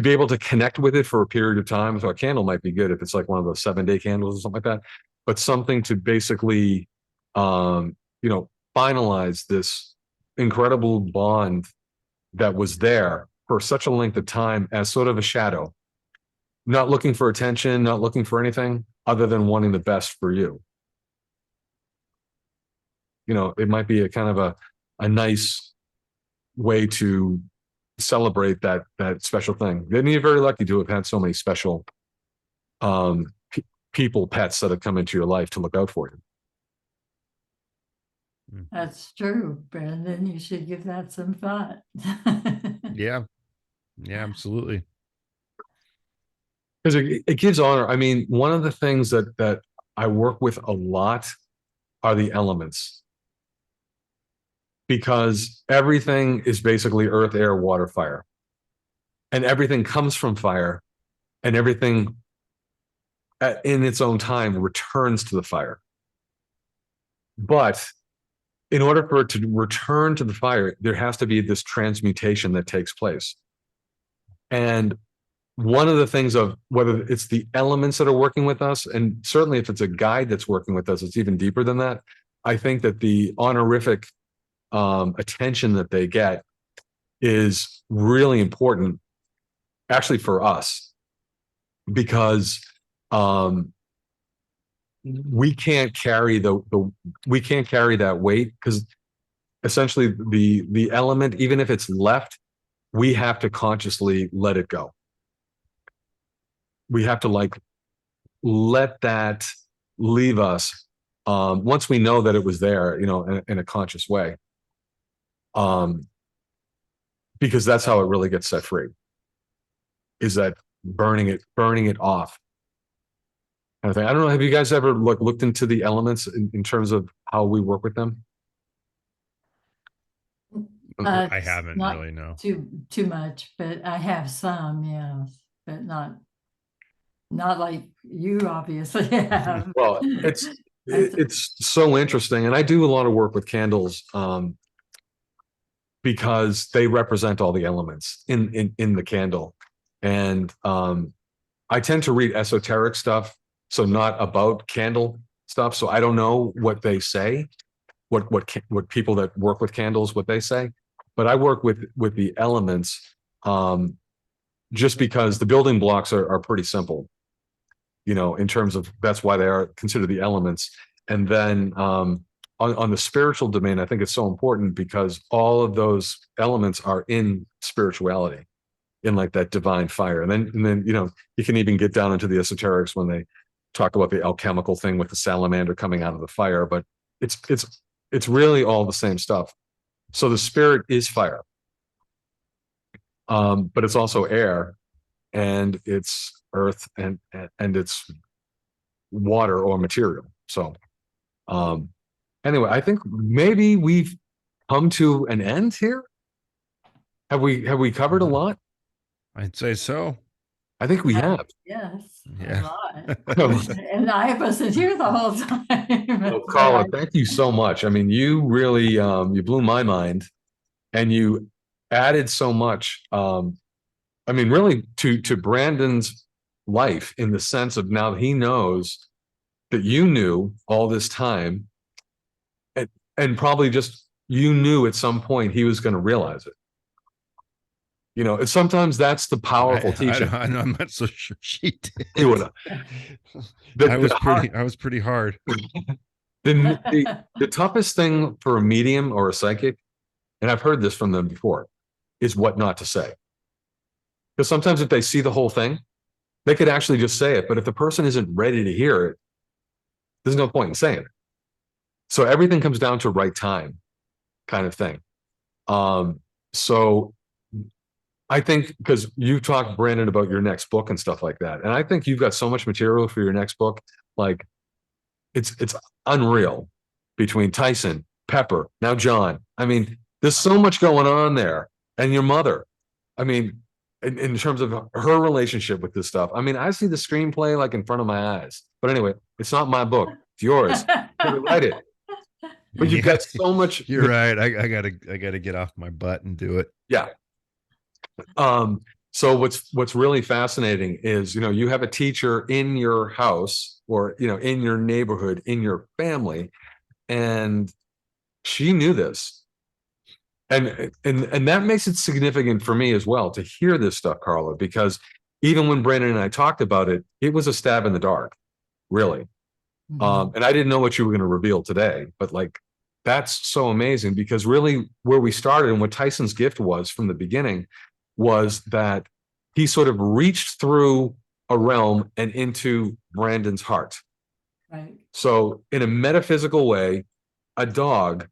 be able to connect with it for a period of time. So a candle might be good if it's like one of those 7-day candles or something like that, but something to basically, finalize this incredible bond that was there for such a length of time as sort of a shadow, not looking for attention, not looking for anything other than wanting the best for you. It might be a kind of a nice way to celebrate that special thing. And you're very lucky to have had so many special people, pets that have come into your life to look out for you. That's true, Brandon. You should give that some thought. Yeah. Yeah, absolutely. Because it gives honor. I mean, one of the things that I work with a lot are the elements, because everything is basically earth, air, water, fire, and everything comes from fire, and everything in its own time returns to the fire. But in order for it to return to the fire, there has to be this transmutation that takes place. And one of the things of whether it's the elements that are working with us, and certainly if it's a guide that's working with us, it's even deeper than that. I think that the honorific attention that they get is really important, actually, for us, because we can't carry we can't carry that weight, because essentially the element, even if it's left, we have to consciously let it go. We have to like let that leave us, once we know that it was there, you know, in a conscious way. Because that's how it really gets set free, is that burning it off kind of thing. I don't know, have you guys ever looked into the elements in terms of how we work with them? I haven't not really, no. too much, but I have some, yes, but not like you obviously have. Well, it's so interesting, and I do a lot of work with candles, because they represent all the elements in the candle, and I tend to read esoteric stuff, so not about candle stuff. So I don't know what they say, what people that work with candles, what they say, but I work with the elements, just because the building blocks are pretty simple, you know, in terms of, that's why they are considered the elements. And then on the spiritual domain, I think it's so important because all of those elements are in spirituality, in like that divine fire. And then, you know, you can even get down into the esoterics when they talk about the alchemical thing with the salamander coming out of the fire, but it's really all the same stuff. So the spirit is fire, but it's also air, and it's earth, and it's water or material. So anyway, I think maybe we've come to an end here. Have we covered a lot? I'd say so. I think we have. Yes, Yeah. a lot. And I wasn't here the whole time. Oh, Carla, thank you so much. I mean, you really you blew my mind, and you added so much. I mean, really to Brandon's life, in the sense of now he knows that you knew all this time, and probably just you knew at some point he was going to realize it. You know, sometimes that's the powerful teaching. I'm not so sure she did. He would have. I was pretty hard. The toughest thing for a medium or a psychic, and I've heard this from them before, is what not to say. Because sometimes if they see the whole thing, they could actually just say it. But if the person isn't ready to hear it, there's no point in saying it. So everything comes down to right time kind of thing. So I think, because you talked, Brandon, about your next book and stuff like that, and I think you've got so much material for your next book. Like, it's unreal, between Tyson, Pepper, now John. I mean, there's so much going on there, and your mother. I mean, in terms of her relationship with this stuff. I mean, I see the screenplay like in front of my eyes. But anyway, it's not my book; it's yours. You write it. But you've got so much. You're right. I gotta get off my butt and do it. Yeah. So what's really fascinating is, you know, you have a teacher in your house, or, you know, in your neighborhood, in your family, and she knew this. And that makes it significant for me as well to hear this stuff, Carla, because even when Brandon and I talked about it, it was a stab in the dark, really. And I didn't know what you were going to reveal today, but like, that's so amazing, because really where we started and what Tyson's gift was from the beginning was that he sort of reached through a realm and into Brandon's heart. Right. So in a metaphysical way, a dog,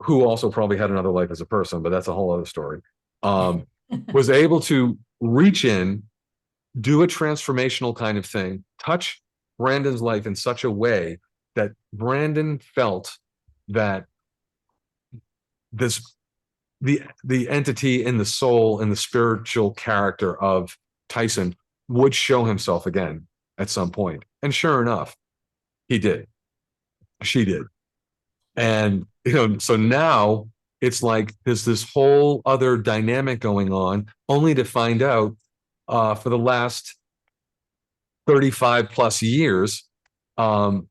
who also probably had another life as a person, but that's a whole other story, was able to reach in, do a transformational kind of thing, touch Brandon's life in such a way that Brandon felt that the entity and the soul and the spiritual character of Tyson would show himself again at some point. And sure enough, he did. She did. And, you know, so now it's like there's this whole other dynamic going on, only to find out for the last 35 plus years, Brandon's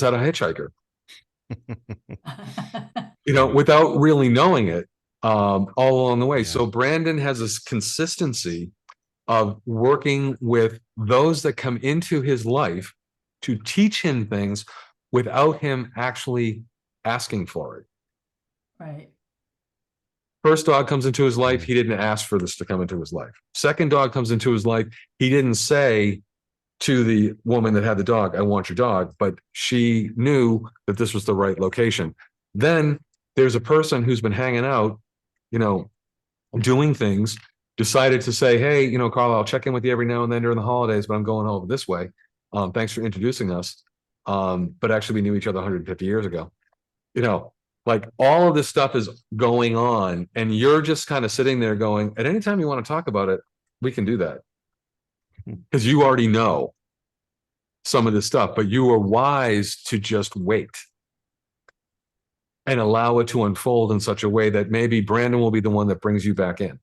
had a hitchhiker. You know, without really knowing it, all along the way. So Brandon has this consistency of working with those that come into his life to teach him things without him actually asking for it. Right. First dog comes into his life, he didn't ask for this to come into his life. Second dog comes into his life, he didn't say to the woman that had the dog, I want your dog, but she knew that this was the right location. Then there's a person who's been hanging out, doing things, decided to say, hey, Carla, I'll check in with you every now and then during the holidays, but I'm going over this way. Thanks for introducing us. But actually we knew each other 150 years ago. Like all of this stuff is going on and you're just kind of sitting there going, at any time you want to talk about it, we can do that. Because you already know some of this stuff, but you are wise to just wait and allow it to unfold in such a way that maybe Brandon will be the one that brings you back in.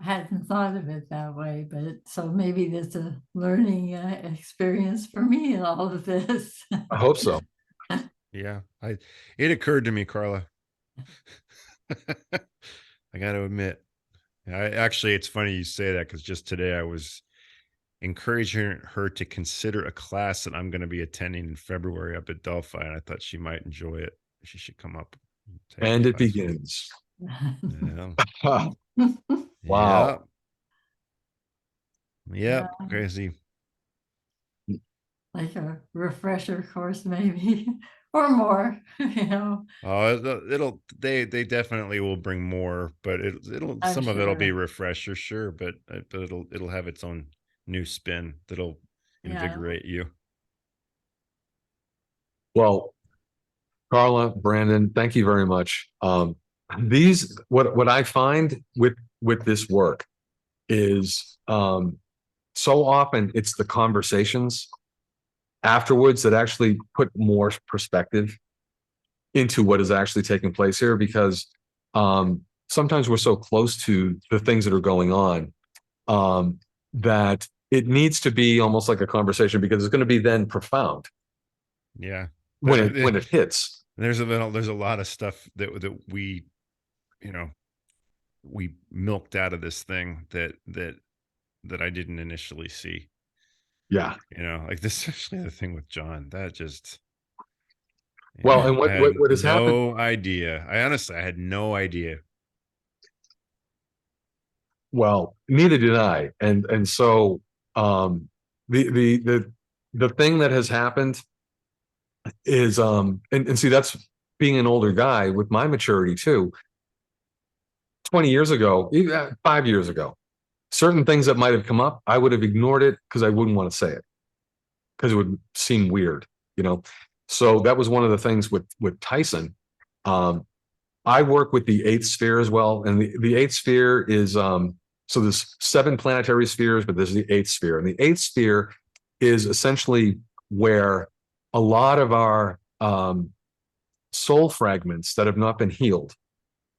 I hadn't thought of it that way, but so maybe there's a learning experience for me in all of this. I hope so. Yeah, it occurred to me, Carla. I got to admit, actually, it's funny you say that because just today I was encouraging her to consider a class that I'm going to be attending in February up at Delphi, and I thought she might enjoy it. She should come up. And it begins. Yeah. Wow. Yeah. Crazy. Like a refresher course, maybe, or more, Oh, they definitely will bring more, but some of it'll be refresher, sure, but it'll have its own new spin that'll invigorate you. Well, Carla, Brandon, thank you very much. What I find with this work is so often it's the conversations afterwards that actually put more perspective into what is actually taking place here, because sometimes we're so close to the things that are going on that it needs to be almost like a conversation, because it's going to be then profound. Yeah. When it hits. There's a lot of stuff that we, we milked out of this thing that I didn't initially see. Yeah. Like this, especially the thing with John, that just. Well, and what has happened? No idea. I had no idea. Well, neither did I. And so the thing that has happened is and see, that's being an older guy with my maturity too. 20 years ago, 5 years ago, certain things that might have come up, I would have ignored it because I wouldn't want to say it, because it would seem weird, So that was one of the things with Tyson. I work with the 8th sphere as well. And the 8th sphere is, so there's 7 planetary spheres, but there's the 8th sphere. And the 8th sphere is essentially where a lot of our soul fragments that have not been healed,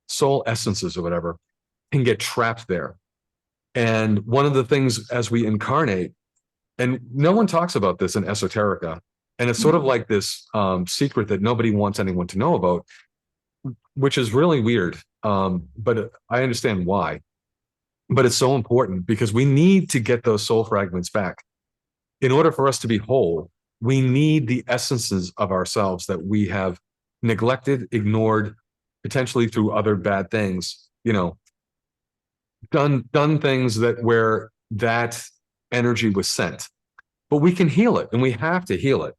soul essences or whatever, can get trapped there. And one of the things as we incarnate, and no one talks about this in esoterica, and it's sort of like this secret that nobody wants anyone to know about, which is really weird. But I understand why. But it's so important because we need to get those soul fragments back. In order for us to be whole, we need the essences of ourselves that we have neglected, ignored, potentially through other bad things, done things where that energy was sent. But we can heal it, and we have to heal it.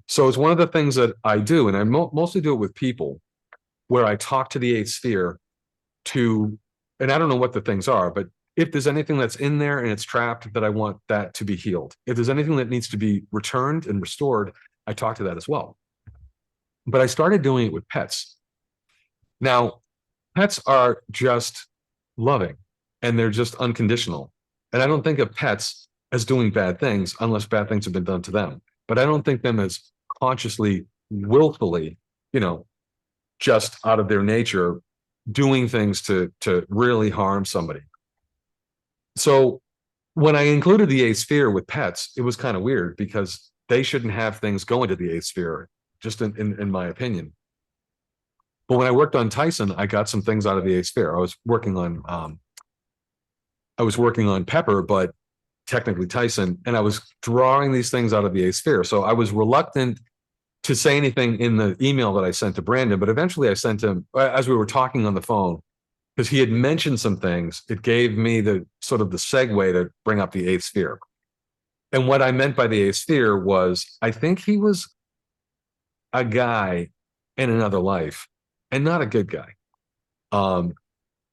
So it's one of the things that I do, and I mostly do it with people, where I talk to the 8th sphere and I don't know what the things are, but if there's anything that's in there and it's trapped, that I want that to be healed. If there's anything that needs to be returned and restored, I talk to that as well. But I started doing it with pets. Now, pets are just loving, and they're just unconditional. And I don't think of pets as doing bad things unless bad things have been done to them. But I don't think them as consciously, willfully, just out of their nature, doing things to really harm somebody. So when I included the 8th sphere with pets, it was kind of weird because they shouldn't have things go into the 8th sphere, just in my opinion. But when I worked on Tyson, I got some things out of the 8th sphere. I was working on I was working on Pepper, but technically Tyson, and I was drawing these things out of the eighth sphere. So I was reluctant to say anything in the email that I sent to Brandon, but eventually I sent him as we were talking on the phone, because he had mentioned some things. It gave me the sort of the segue to bring up the eighth sphere. And what I meant by the eighth sphere was, I think he was a guy in another life and not a good guy.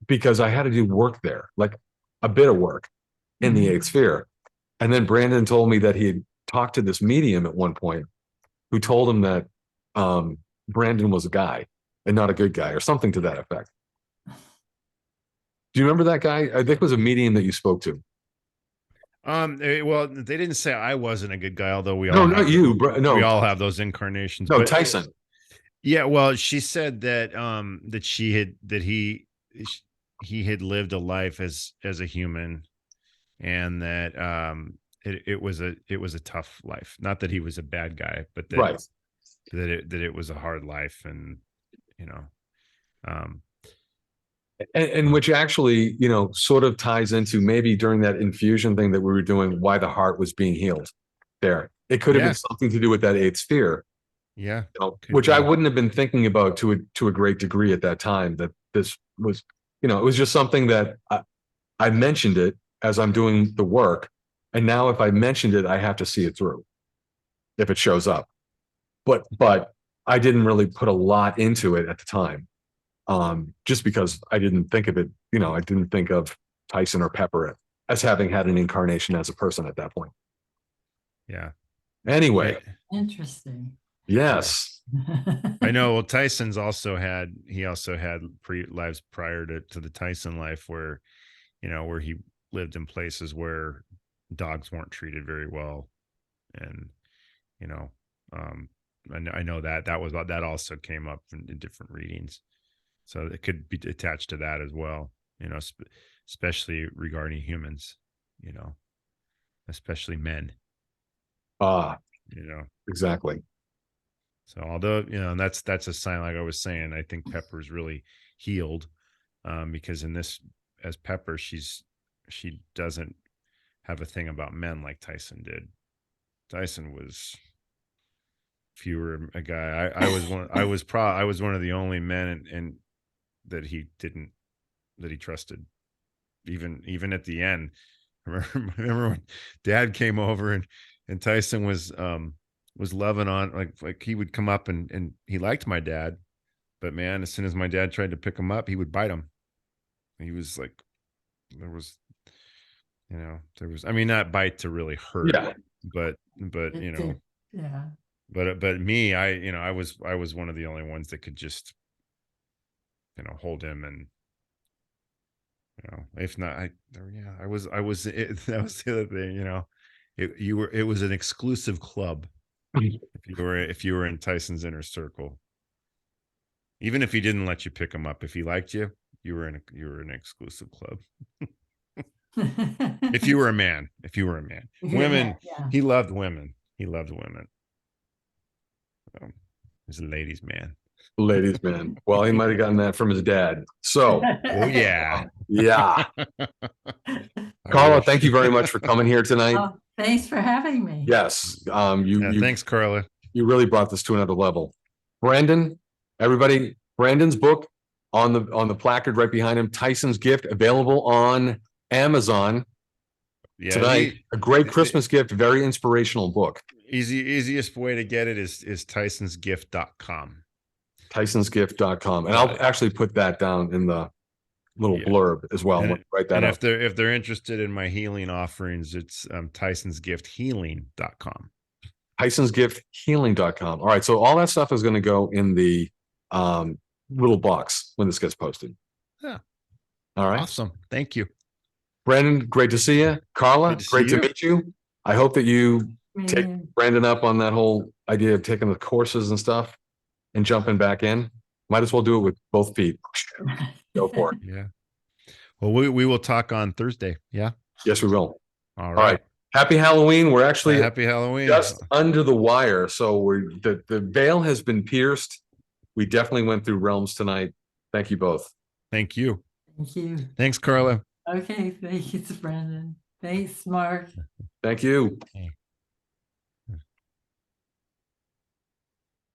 Because I had to do work there, like a bit of work in the eighth sphere. And then Brandon told me that he had talked to this medium at one point who told him that Brandon was a guy and not a good guy, or something to that effect. Do you remember that guy? I think it was a medium that you spoke to. Well, they didn't say I wasn't a good guy, although we No, all not have you, bro. No, we all have those incarnations. no, But Tyson. yeah, well, she said that he had lived a life as a human, and that it was a tough life. Not that he was a bad guy, but that Right. that it was a hard life, and And which actually, sort of ties into maybe during that infusion thing that we were doing, why the heart was being healed there. It could have Yeah. been something to do with that eighth sphere, yeah, which I be. wouldn't have been thinking about to a great degree at that time. That this was, it was just something that I mentioned it as I'm doing the work. And now if I mentioned it, I have to see it through if it shows up. But I didn't really put a lot into it at the time. Just because I didn't think of it, I didn't think of Tyson or Pepper as having had an incarnation as a person at that point. Yeah. Anyway. Interesting. Yes. I know. Well, Tyson's also had lives prior to the Tyson life where, where he lived in places where dogs weren't treated very well. And, I know that also came up in different readings. So it could be attached to that as well, especially regarding humans, especially men. Exactly. So although, and that's a sign, like I was saying, I think Pepper's really healed, because as Pepper, she doesn't have a thing about men like Tyson did. Tyson was, if you were a guy, I was one of the only men and that he trusted, even at the end. Remember when Dad came over and Tyson was loving on, like he would come up and he liked my dad, but man, as soon as my dad tried to pick him up, he would bite him. He was like, there was, I mean, not bite to really hurt, but yeah. But me, I was one of the only ones that could just, hold him, and if not, that was the other thing, it was an exclusive club. if you were in Tyson's inner circle, even if he didn't let you pick him up, if he liked you, you were an exclusive club. If you were a man, women, he loved women. So, he's a ladies' man. Ladies' man. Well, he might have gotten that from his dad. So, oh yeah. Carla, thank you very much for coming here tonight. Oh, thanks for having me. Yes. Thanks, Carla. You really brought this to another level. Brandon, everybody, Brandon's book on the placard right behind him, Tyson's Gift, available on Amazon tonight. A great Christmas gift, very inspirational book. Easiest way to get it is tysonsgift.com. tysonsgift.com. And I'll actually put that down in the little blurb as well. Write that up. If they're interested in my healing offerings, it's tysonsgifthealing.com. tysonsgifthealing.com. All right. So all that stuff is going to go in the little box when this gets posted. Yeah. All right. Awesome. Thank you. Brandon, great to see you. Carla, great to meet you. I hope that you take Brandon up on that whole idea of taking the courses and stuff and jumping back in. Might as well do it with both feet. Go for it. Yeah. Well, we will talk on Thursday. Yeah. Yes, we will. All right. Happy Halloween. We're actually happy Halloween. Just under the wire. So the veil has been pierced. We definitely went through realms tonight. Thank you both. Thank you. Thank you. Thanks, Carla. Okay, thanks, Brandon. Thanks, Mark. Thank you. Okay.